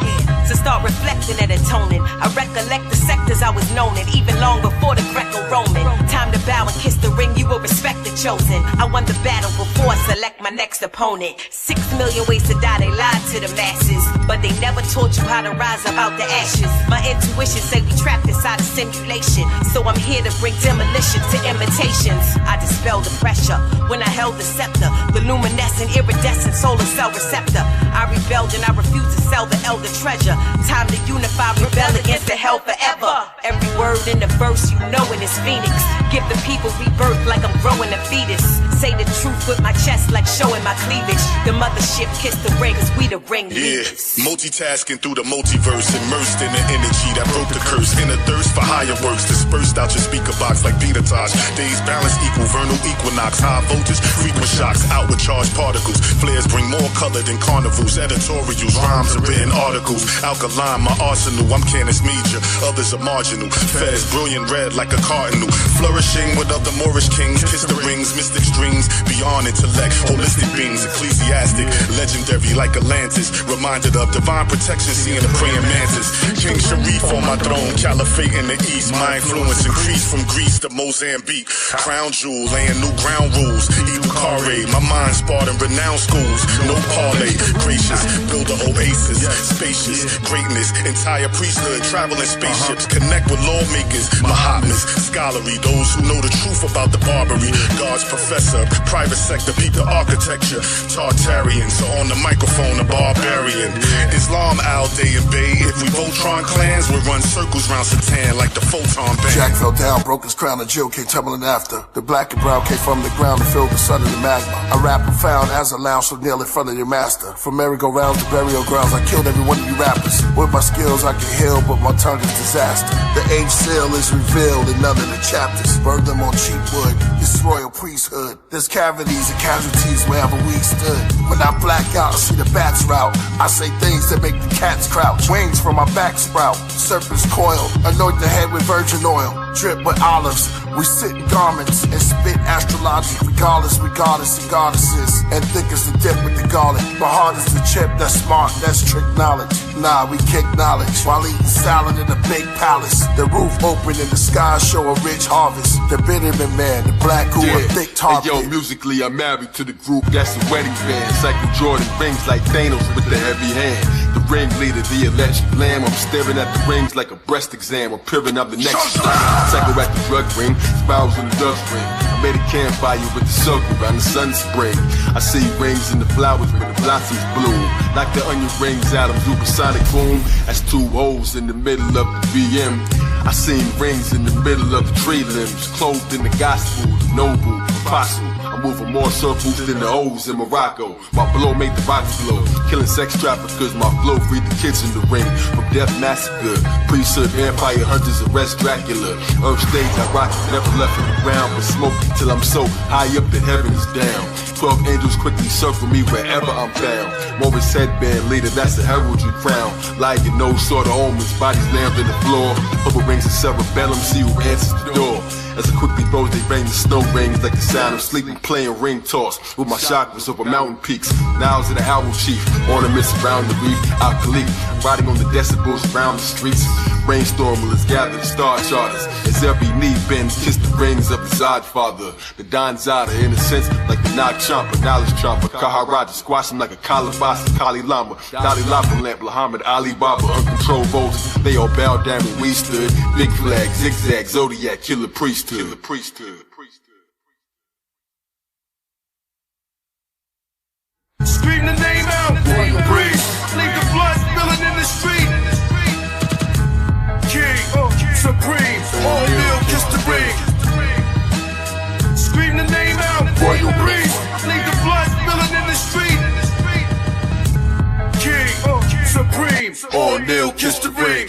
So start reflecting and atoning. I recollect the sectors I was known in, even long before the Greco-Roman. Time to bow and kiss the ring, you will respect the chosen. I won the battle before I select my next opponent. 6 million ways to die, they lied to the masses, but they never taught you how to rise up out the ashes. My intuition say we trapped inside a simulation, so I'm here to bring demolition to imitations. I dispelled the pressure when I held the scepter, the luminescent, iridescent solar cell receptor. I rebelled and I refused to sell the elder treasure. Time to unify, rebel against the hell forever. Every word in the verse you know in this phoenix. Give the people rebirth like I'm growing a fetus. Say the truth with my chest like showing my cleavage. The mothership kiss the ring, cause we the ring. Yeah, multitasking through the multiverse, immersed in the energy that broke the curse. In a thirst for higher works, dispersed out your speaker box like Peter Tosh. Days balance equal vernal equinox, high voltage, frequent shocks, outward with charged particles. Flares bring more color than carnivals. Editorials, rhymes, and written articles. Alkaline, my arsenal. I'm Canis Media. Others are marginal. Fez, brilliant red like a cardinal. Flourishing with other Moorish kings. Kiss the rings, mystic strings. Beyond intellect, holistic beings. Ecclesiastic, legendary like Atlantis. Reminded of divine protection, seeing the praying mantis. King Sharif on my throne. Caliphate in the east. My influence increased from Greece to Mozambique. Crown jewel, laying new ground rules. Ibukare, my mind sparred in renowned schools. No parlay, gracious, build an oasis. Spacious, greatness, entire priesthood, traveling spaceships. Connect with lawmakers, Mahatmas, scholarly, those who know the truth about the Barbary. God's professor, private sector, beat the architecture. Tartarian, so on the microphone, a barbarian. Islam, Al Day and Bay. If we Voltron clans, we run circles round Satan like the photon band. Jack fell down, broke his crown, and Jill came tumbling after. The black and brown came from the ground and filled the sun in the magma. I rap profound as a lounge, so kneel in front of your master. From merry-go-rounds to burial grounds, I killed every one of you rappers. With my skills, I can heal, but my tongue is disaster. The age seal is revealed in none of the chapters. Burn them on cheap wood, this Royal Priesthood. There's cavities and casualties wherever we stood. When I black out, I see the bats route. I say things that make the cats crouch. Wings from my back sprout, serpent's coil. Anoint the head with virgin oil, drip with olives. We sit in garments and spit astrologic. Regardless, we goddess and goddesses. And thick as the dip with the garlic. But hard as the chip, that's smart, that's trick knowledge. Nah, we kick knowledge while eating salad in a big palace. The roof open and the sky show a rich harvest. The Bitterman man, the black who a thick target. Hey, yo, musically, I'm married to the group, that's a wedding band. Cycle Jordan rings like Thanos with the heavy hand. The ringleader, the electric lamb. I'm staring at the rings like a breast exam. I'm peering up the next cycle at the drug ring, spirals in the dust ring. I made a campfire with the silk around the sun spring. I see rings in the flowers where the blossoms bloom. Like the onion rings out of supersonic boom. That's two holes in the middle of the VM. I seen rings in the middle of the tree limbs. Clothed in the gospel, the noble, apostle. I'm moving more circles than the O's in Morocco. My blow made the rocks blow. Killing sex traffickers, my flow freed the kids in the ring. From death massacre, priesthood, vampire hunters, arrest Dracula. Earth stage, I rock, never left in the ground. But smoke till I'm so high up the heavens down. 12 angels quickly circle me wherever I'm found. Morris headband leader, that's the heraldry crown. Lying no sort of omens, bodies lammed in the floor. Purple rings of cerebellum, see who answers the door. As I quickly throws, they rain the snow rings like the sound of sleeping, playing ring toss with my chakras over mountain peaks. Now's of the owl chief, ornaments around the reef, alkali, riding on the decibels around the streets. Brainstormers gather the star charters as every knee bends, kiss the rings of the Zod father. The Don Zada, in a sense, like the Nag Champa, knowledge chomper, Kaharaja, squash him like a Kalabasa, Kali Lama, Dalai Lama lamp, Muhammad Ali Baba, uncontrolled votes. They all bowed down when we stood. Big flag, zigzag, Zodiac, Killah Priest. Killah Priesthood. Scream the name out, Royal Priest. Leave the blood spilling in the street. King, supreme, all meal, kiss the ring. Scream the name out, Royal Priest. Leave the blood spilling in the street. King, supreme, all meal, kiss the ring.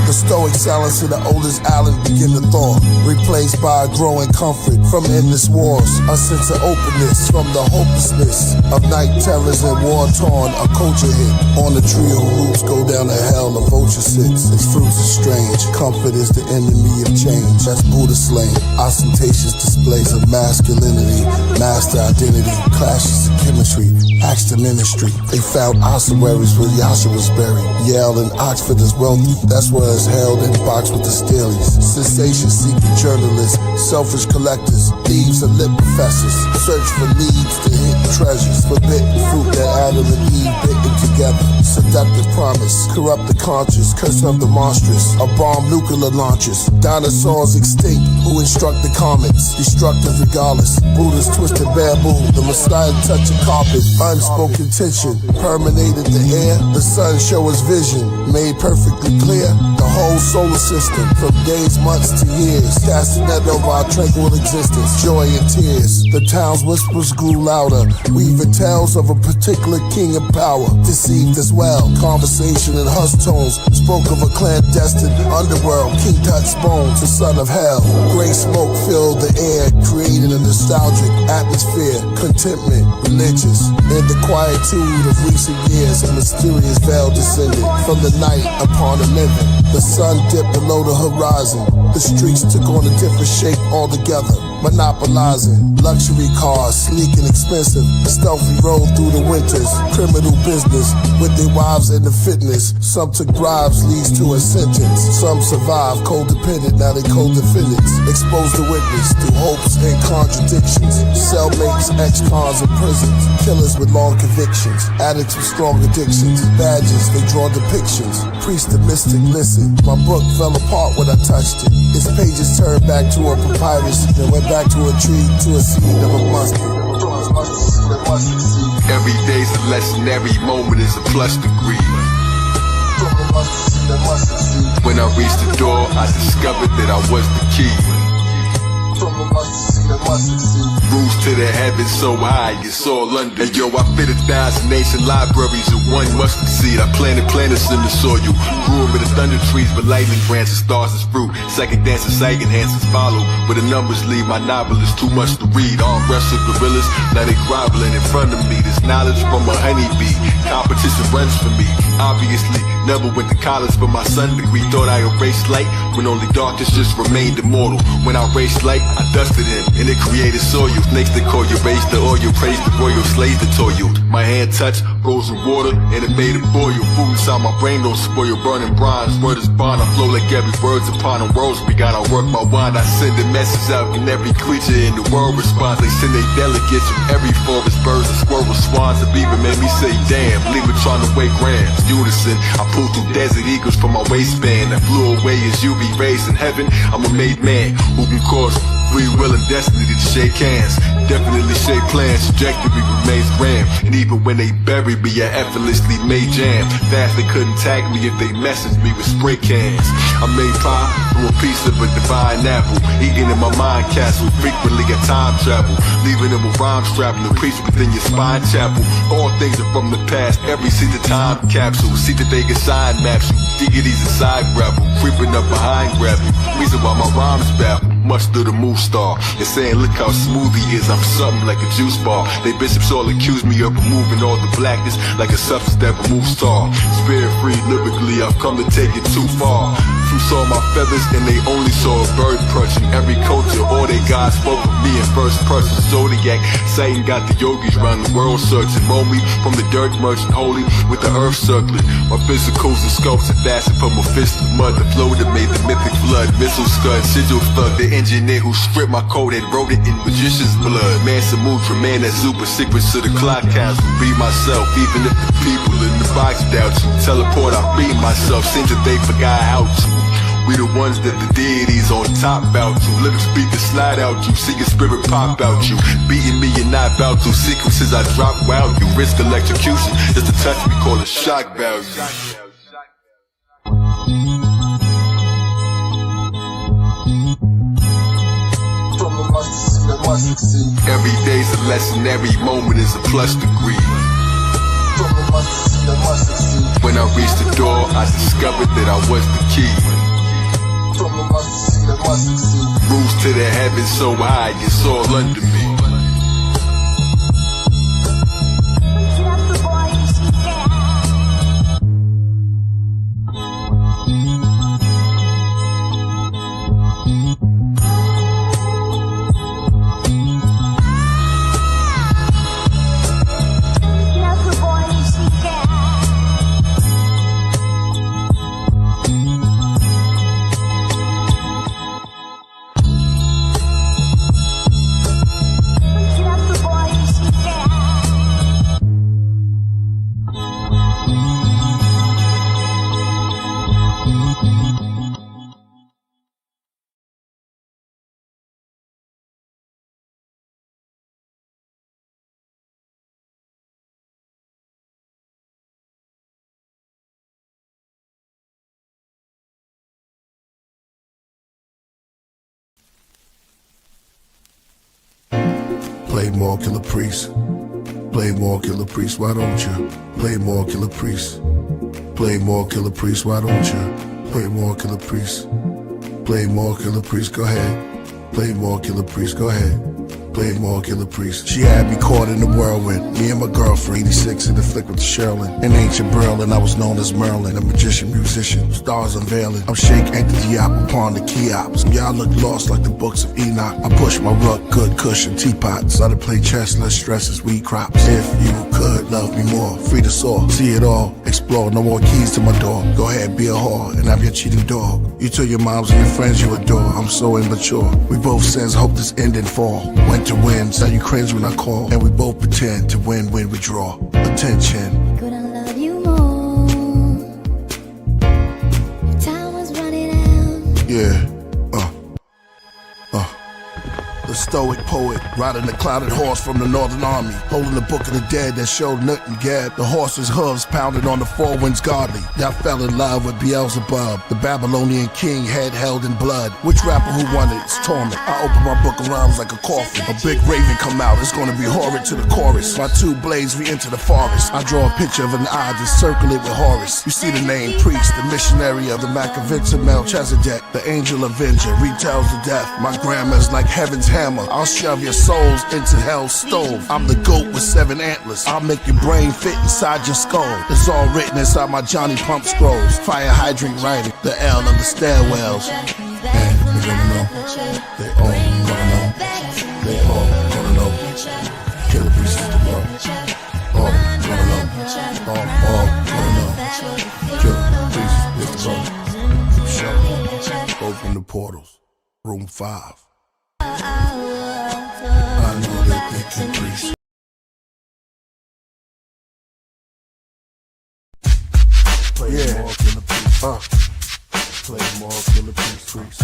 The stoic silence of the oldest island begin to thaw, replaced by a growing comfort from endless wars, a sense of openness from the hopelessness of night terrors and war-torn, a culture hit. On the tree of roots go down to hell, a vulture sits, its fruits are strange, comfort is the enemy of change. That's Buddha slain, ostentatious displays of masculinity, master identity, clashes of chemistry, acts to ministry. They found ossuaries where Yasha was buried. Yale and Oxford is wealthy, that's where it's held in a box with the Steelies. Sensation-seeking journalists, selfish collectors, thieves and lit professors, search for leads to hit treasures, forbidden fruit that Adam and Eve bitten together. Seductive promise, corrupt the conscious, curse of the monstrous. A bomb nuclear launches, dinosaurs extinct who instruct the comets. Destructive regardless, Buddha's twisted bamboo, the Messiah touch a carpet. Unspoken tension, permeated the air. The sun show us vision, made perfectly clear. The whole solar system, from days, months to years. Casting net over our tranquil existence, joy and tears. The town's whispers grew louder, weaving tales of a particular king of power. Deceived as well, conversation in hushed tones spoke of a clandestine underworld. King Tut's bones, the son of hell. Gray smoke filled the air, creating a nostalgic atmosphere. Contentment, religious. In the quietude of recent years, a mysterious veil descended from the night upon the living. The sun dipped below the horizon. The streets took on a different shape altogether. Monopolizing luxury cars, sleek and expensive. Stealthy rolled through the winters. Criminal business with their wives and the fitness. Some took bribes, leads to a sentence. Some survived, codependent, now they co-defendants. Exposed the witness through hopes and contradictions. Cellmates, ex-cons in prisons. Killers with long convictions. Addicts with strong addictions. Badges, they draw depictions. Priest and mystic, listen. My book fell apart when I touched it. Its pages turned back to a papyrus, then went back to a tree, to a seed of a mustard. Every day's a lesson, every moment is a plus degree. When I reached the door, I discovered that I was the key. Rules to the heavens so high, it's all under. And yo, I fit 1,000 nation libraries in one mustard seed. I planted planets in the soil, grew over the thunder trees, but lightning branches, stars as fruit. Second dances, sight enhancers follow, but the numbers leave my novel is too much to read. Arm wrestle gorillas, now they groveling in front of me. This knowledge from a honeybee, competition runs for me. Obviously, never went to college for my son degree. Thought I erased light, when only darkness just remained immortal. When I erased light, I dusted him, and it created soil. Snakes that call you, raise the oil, praise the royal, slaves that toil. My hand touched frozen water, and it made it boil. Food inside my brain don't spoil, burning bronze. Word is bond, I flow like every word's upon the world's begun. I work my wand, I send a message out, and every creature in the world responds. They send their delegates from every forest, birds and squirrels, swans. It even made me say, damn, leave it trying to weigh grams. Unison, I pulled through desert eagles from my waistband. I flew away as UV rays in heaven. I'm a made man who can cause free will and destiny to shake hands. Definitely shape plans, trajectory remains grand. And even when they buried me, I effortlessly made jam. Fast they couldn't tag me if they messaged me with spray cans. I made pie from a piece of a divine apple, eating in my mind castle. Frequently got time travel, leaving them with rhymes trapping. The priest within your spine chapel. All things are from the past, every seat a time capsule. See that they can sign maps you. Deities inside gravel, creeping up behind gravity. Reason why my rhymes baffle. Much through the move star, and saying look how smooth he is, I'm something like a juice bar. They bishops all accuse me of removing all the blackness like a substance that removes tar. Spirit free lyrically, I've come to take it too far. From saw my feathers and they only saw a bird perching. Every culture, all they gods spoke of me in first person. Zodiac, Satan got the yogis round the world searching. Mold me from the dirt merchant holy with the earth circling. My physicals and sculpts are fastened from a fist of mud. The flow that made the mythic flood, missile scud, sigil thug, the engineer who stripped my code and wrote it in magician's blood. Man Samutra, man that super secrets to the clock council. Be myself, even if the people in the box doubt you. Teleport, I be myself, seems that they forgot how to. We the ones that the deities on top bout to. Lyrics beat the slide out you, see your spirit pop out you. Beating me and not bout to. Sequences I drop wild you. Risk electrocution, just a touch we call it shock value. Every day's a lesson, every moment is a plus degree. When I reached the door, I discovered that I was the key. Rules to the heavens so high, it's all under me. Play more, Killah Priest. Play more, Killah Priest, why don't you? Play more, Killah Priest. Play more, Killah Priest, why don't you? Play more, Killah Priest. Play more, Killah Priest, go ahead. Play more, Killah Priest, go ahead. Play more, Killah Priest. She had me caught in the whirlwind. Me and my girlfriend, 86 in the flick with the Sherlin. In ancient Berlin, I was known as Merlin, a magician, musician, stars unveiling. I'm Sheikh Entity Op upon the Keops. Y'all look lost like the books of Enoch. I push my ruck, good cushion, teapots. Started play chess, less stress as weed crops. If you could love me more, free to soar, see it all, explore. No more keys to my door. Go ahead, be a whore, and I'm your cheating dog. You tell your moms and your friends you adore. I'm so immature. We both sins, hope this end in fall. Went to win, so you cringe when I call. And we both pretend to win when we draw. Attention. Could I love you more? Time was running out. Yeah. The stoic poet, riding the clouded horse from the Northern Army, holding the book of the dead that showed nothing gab. The horse's hooves pounded on the four winds godly. Y'all fell in love with Beelzebub, the Babylonian king head held in blood. Which rapper who won it? It's torment. I open my book of rhymes like a coffin. A big raven come out, it's gonna be horrid to the chorus. My two blades re-enter the forest. I draw a picture of an eye, just circle it with Horus. You see the name priest, the missionary of the Maccabees of Melchizedek, the angel avenger, retells the death. My grammar's like heaven's hammer. I'll shove your souls into hell's stove. I'm the goat with 7 antlers. I'll make your brain fit inside your skull. It's all written inside my Johnny Pump scrolls. Fire hydrant writing, the L of the stairwells. And they gonna know. They all gonna know. They all gonna know. Killah Priest is the world. All gonna know. All gonna know. Killah Priest is the world. Show. Open the portals. Room 5. I know that they can preach. Play more, Killah Priest. Play more, Killah Priest.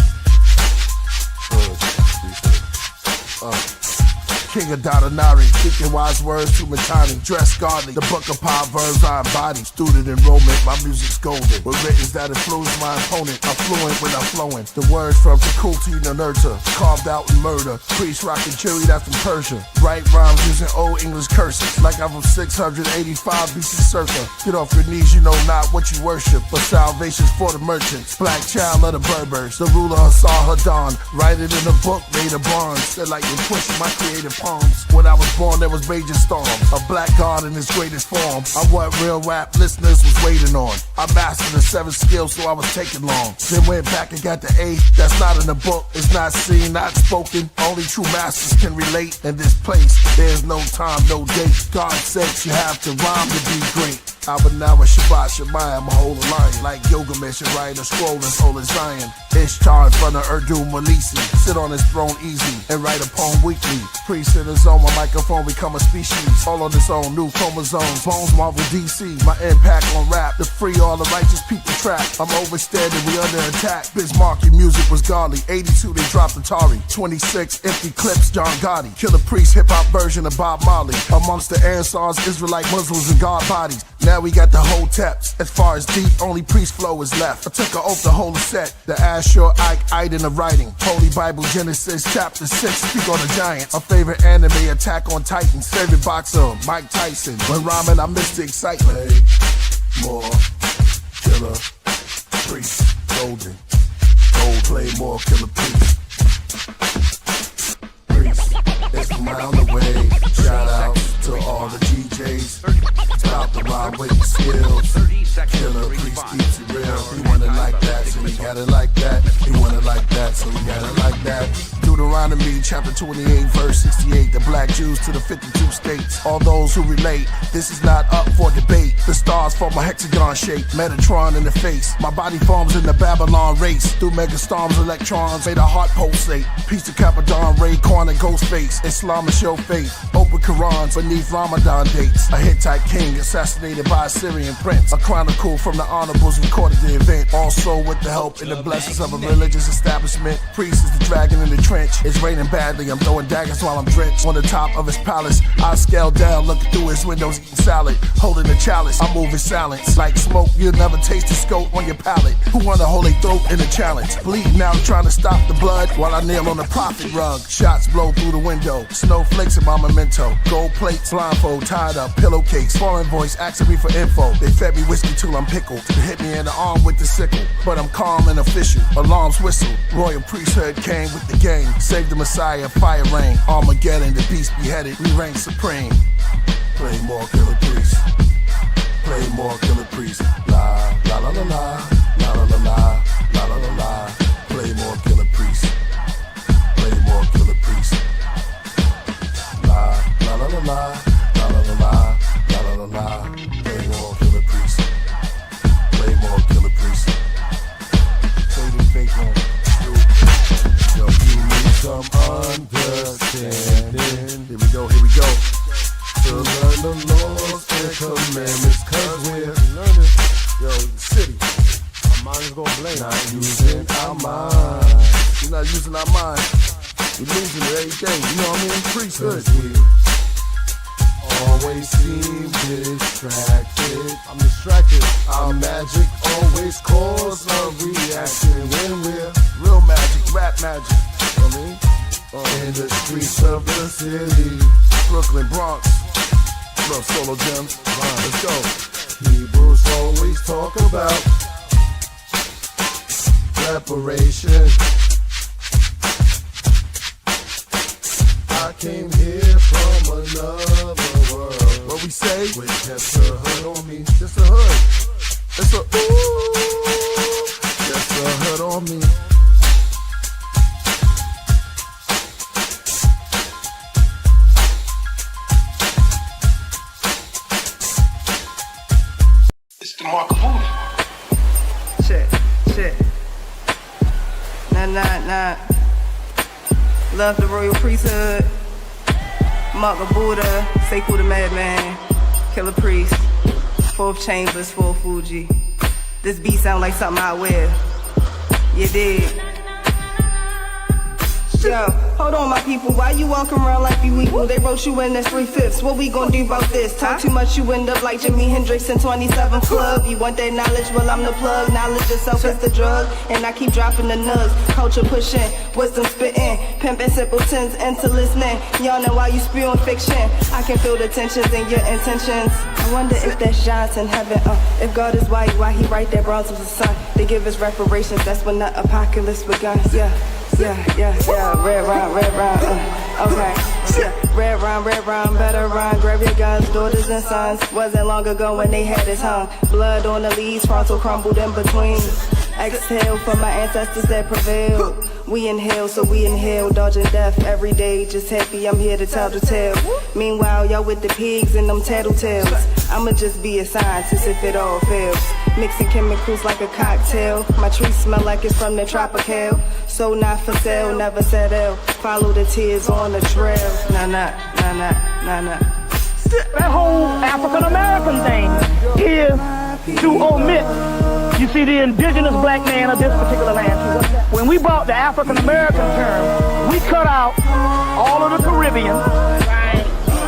King of Dadanari, speaking wise words to Matani. Dress godly, the book of Proverbs I embody. Student enrollment, my music's golden. With writtens that influence my opponent. I'm fluent when I'm flowing. The words from faculty to nurture, carved out in murder. Priest rockin' chili, that's from Persia. Write rhymes using old English curses, like I'm from 685 BC circa. Get off your knees, you know not what you worship, but salvation's for the merchants. Black child of the Berbers, the ruler Hassan Hadan. Write it in a book made of bronze. Said like you're pushing my creative palms. When I was born, there was major storm. A black god in his greatest form. I'm what real rap listeners was waiting on. I mastered the 7 skills, so I was taking long. Then went back and got the 8. That's not in the book. It's not seen, not spoken. Only true masters can relate. In this place, there's no time, no date. God says you have to rhyme to be great. Abanawa Shabbat Shemayim, a whole lion. Like Gilgamesh and write a scroll in Solar Zion. Ishtar in front of Urdu Malisi. Sit on his throne easy and write a poem weekly. Priest in his own, my microphone become a species. All on its own, new chromosomes. Bones Marvel DC. My impact on rap to free all the righteous people trapped. I'm overstanding, we under attack. Bismarcky music was godly. 82 they dropped Atari. 26 empty clips, John Gotti. Killah Priest hip hop version of Bob Marley. Amongst the Ansars, Israelite Muslims and God bodies. Now we got the whole taps. As far as deep, only priest flow is left. I took an oath to hold a set. The Ashur Ike in the writing. Holy Bible Genesis chapter 6. Speak on the giants. My favorite anime, Attack on Titans. Favorite boxer, Mike Tyson. When rhyming, I miss the excitement. Play more, Killah Priest. Golden. Gold, play more, Killah Priest. Priest, it's from around the way. Shout out to all the DJs. It's about the rhyme with the skills. Killah Priest keeps it real. He want it like that, so we got it like that. He want it like that, so we got it like that. Deuteronomy chapter 28 verse 68. The black Jews to the 52 states. All those who relate, this is not up for debate. The stars form a hexagon shape. Metatron in the face. My body forms in the Babylon race. Through megastorms, electrons made a heart pulsate. Peace to Capadon, Ray, Kwan, and Ghostface. Islam is your faith. Open Qurans beneath Ramadan dates. A Hittite king assassinated by a Syrian prince. A chronicle from the honorables recorded the event. Also with the help and the blessings of a religious establishment. Priest is the dragon in the trench. It's raining badly, I'm throwing daggers while I'm drenched. On the top of his palace, I scale down, looking through his windows, eating salad, holding a chalice. I move in silence, like smoke, you'll never taste the scope on your palate. Who wanna hold their throat in a challenge? Bleeding out, trying to stop the blood, while I kneel on the prophet rug. Shots blow through the window, snowflakes in my memento. Gold plates, blindfold, tied up, pillowcase. Foreign voice asking me for info. They fed me whiskey till I'm pickled. They hit me in the arm with the sickle, but I'm calm and official. Alarms whistle, Royal Priesthood came with the game. Save the Messiah, fire rain. Armageddon, the beast beheaded, we reign supreme. Play more Killah Priest. Play more Killah Priest. La la la la la, la la la la, la la la la. Play more Killah Priest. Play more Killah Priest. La la la la la, la la la la, la la la la. Play more Killah Priest. Play more Killah Priest. Play the fake one. Yo, you need some understanding. Here we go, here we go. To learn the laws and commandments, cause we're learning. Yo, city, our mind is gonna blame. Not using our mind. We're not using our mind. We're losing it every day. You know what I mean? Priesthood. We always seem distracted. I'm distracted. Our magic always cause a reaction when we're real magic, rap magic. You know what I mean? In the streets of the city, Brooklyn, Bronx. Love solo gems. Let's go. Hebrews always talk about reparation. I came here from another world. What we say? With just a hood on me. Just a hood. It's a ooh. Just a hood on me. Shit. Nah. Love the Royal Priesthood. Mark the Buddha. Sekou the Madman. Killah Priest. 4th Chambers, 4 Fuji. This beat sound like something I wear. You dig? Yo, hold on my people, why you walking around like you equal? They wrote you in as 3/5, what we gon' do about this? Talk too much, you end up like Jimi Hendrix in 27 Club. You want that knowledge, well I'm the plug. Knowledge itself is the drug, and I keep dropping the nugs. Culture pushing, wisdom spitting, pimping simpletons into listening. Yawning while you spewing fiction. I can feel the tensions in your intentions. I wonder if that's Johnson heaven. If God is white, why he write that bronze was the sun? They give us reparations, that's when the apocalypse begun. Yeah, red rhyme, okay. Yeah, red rhyme, better rhyme. Grab your guns, daughters and sons. Wasn't long ago when they had us hung. Blood on the leaves, frontal crumbled in between. Exhale for my ancestors that prevailed. We inhale, so we inhale, dodging death every day. Just happy I'm here to tell the tale. Meanwhile, y'all with the pigs and them tattletales. I'ma just be a scientist if it all fails. Mixing chemicals like a cocktail. My trees smell like it's from the tropical. So not for sale, never settle. Follow the tears on the trail. Nah. That whole African American thing is to omit. You see, the indigenous black man of this particular land, when we brought the African American term, we cut out all of the Caribbean,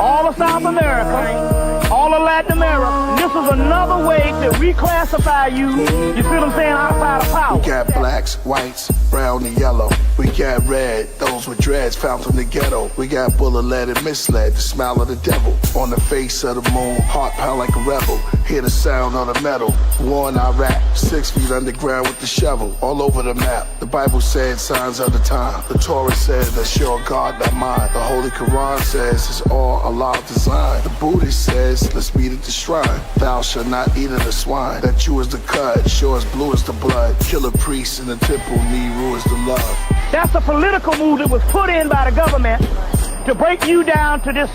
all of South America, all of Latin America. And this is another way to reclassify you, you see what I'm saying, outside of power. We got blacks, whites, brown and yellow. We got red, those with dreads found from the ghetto. We got bullet-led and misled, the smile of the devil. On the face of the moon, heart pound like a rebel. Hear the sound of the metal. War in Iraq, 6 feet underground with the shovel. All over the map, the Bible said signs of the time. The Torah says that's your God, not mine. The Holy Quran says it's all Allah's design. The Buddhist says let's meet at the shrine. Thou shalt not eat of the swine. That you is the cut, sure as blue as the blood. Killah Priest in the temple, Nehru is the love. That's a political move that was put in by the government to break you down to this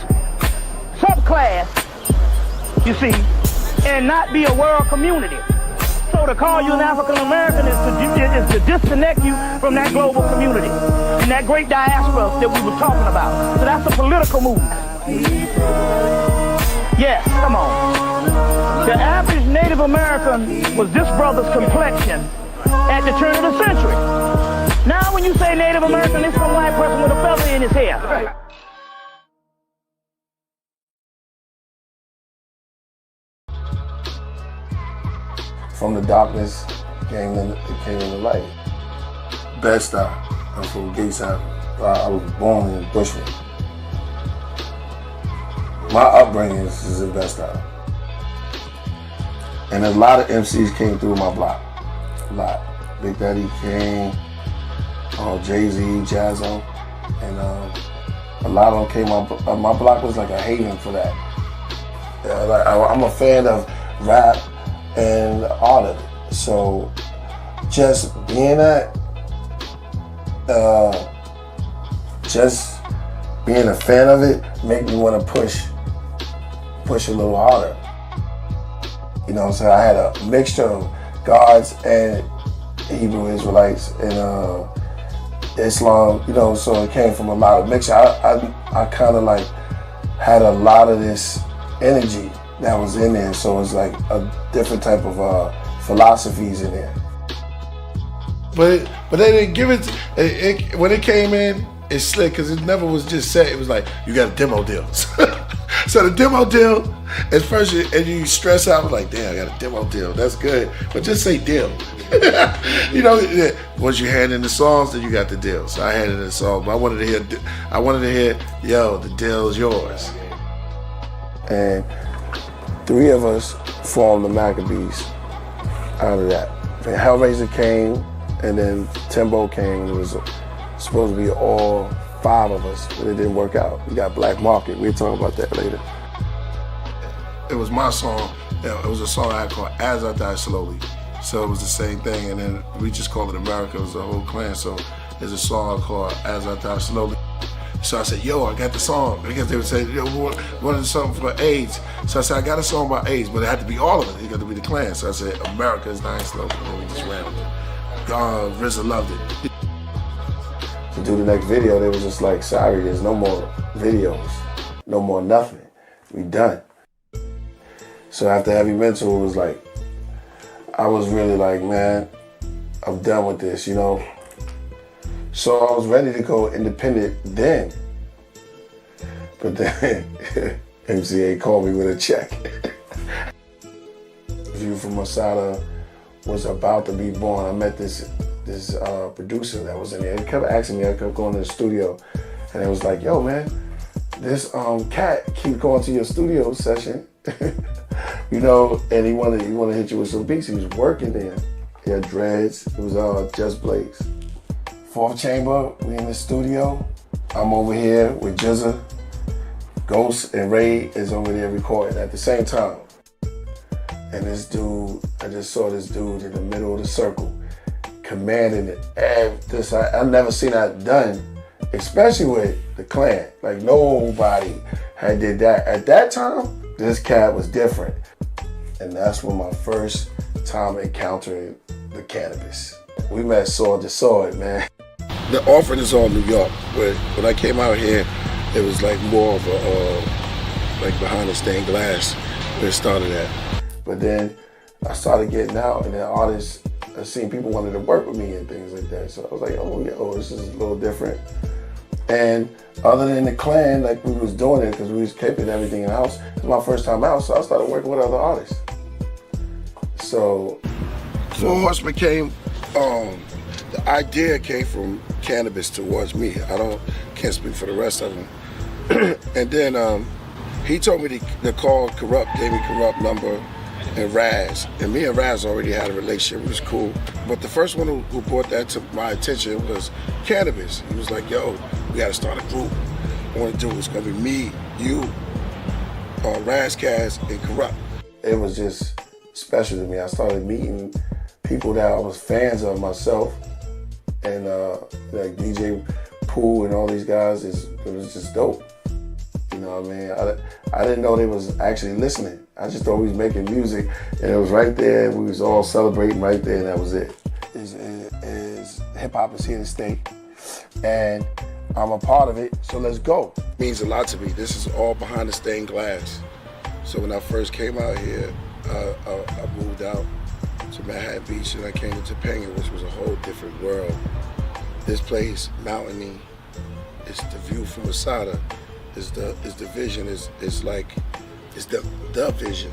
subclass, you see, and not be a world community. So to call you an African American is to disconnect you from that global community and that great diaspora that we were talking about. So that's a political move. Yes, come on. The average Native American was this brother's complexion at the turn of the century. Now when you say Native American, it's some white person with a feather in his hair. Right. From the darkness came in the light. Bed-Stuy. I'm from Gateside. I was born in Bushwick. My upbringing is in Bed-Stuy. And a lot of MCs came through my block. A lot. Big Daddy Kane, Jay-Z, Jazzo, and a lot of them came up. My block was like a haven for that. I'm a fan of rap and art of it. So just being that, just being a fan of it made me want to push a little harder. You know what I'm saying? I had a mixture of gods and Hebrew Israelites and Islam, you know, so it came from a lot of mixture. I kind of like had a lot of this energy that was in there, so it's like a different type of philosophies in there. But they didn't give it when it came in, it's slick because it never was just set. It was like, you got a demo deal. So the demo deal, at first, and you stress out, like, damn, I got a demo deal. That's good. But just say deal. You know, once you hand in the songs, then you got the deal. So I handed in the song, but I wanted to hear, yo, the deal's yours. And 3 of us formed the Maccabees out of that. Hellraiser came, and then Timbo came, and it was supposed to be all 5 of us, but it didn't work out. We got Black Market. We'll talk about that later. It was my song. It was a song I called As I Die Slowly. So it was the same thing, and then we just called it America. It was the whole clan. So there's a song called As I Die Slowly. So I said, yo, I got the song. Because they would say, yo, we wanted something for AIDS. So I said, I got a song about AIDS, but it had to be all of it. It had to be the clan. So I said, America is dying slowly. And then we just ran with it. RZA loved it. To do the next video, they was just like, sorry, there's no more videos, no more nothing. We done. So after Heavy Mental, it was like, I was really like, man, I'm done with this, you know? So I was ready to go independent then. But then MCA called me with a check. View from Masada was about to be born. I met this producer that was in there. He kept asking me, I kept going to the studio, and it was like, yo, man, this cat keep going to your studio session, you know, and he wanted to hit you with some beats. He was working there. He had dreads. It was Just Blaze. 4th Chamber, we in the studio. I'm over here with Jizza. Ghost and Ray is over there recording at the same time. And this dude, I just saw this dude in the middle of the circle, commanding it. I never seen that done, especially with the clan. Like nobody had did that. At that time, this cat was different. And that's when my first time encountering the cannabis. We met sword to sword, man. The offering is all New York. When I came out here, it was like more of a, like behind the stained glass where it started at. But then I started getting out, and then artists, I seen people wanted to work with me and things like that. So I was like, oh, this is a little different. And other than the clan, like we was doing it because we was keeping everything in the house. It was my first time out, so I started working with other artists. So Four Horsemen came, the idea came from cannabis towards me. Can't speak for the rest of them. And then he told me to call Corrupt, gave me Corrupt number, and Raz. And me and Raz already had a relationship. It was cool. But the first one who brought that to my attention was cannabis. He was like, yo, we got to start a group. I want to do it. It's going to be me, you, Raz Kaz, and Corrupt. It was just special to me. I started meeting people that I was fans of myself. And like DJ Pooh and all these guys, it was just dope. You know what I mean? I didn't know they was actually listening. I just thought we was making music, and it was right there. We was all celebrating right there, and that was it. Hip hop is here to stay, and I'm a part of it. So let's go. It means a lot to me. This is all behind the stained glass. So when I first came out here, I moved out to Manhattan Beach, and I came to Topanga, which was a whole different world. This place, mountainy. It's the view from Masada. Is the vision. Is like it's the vision.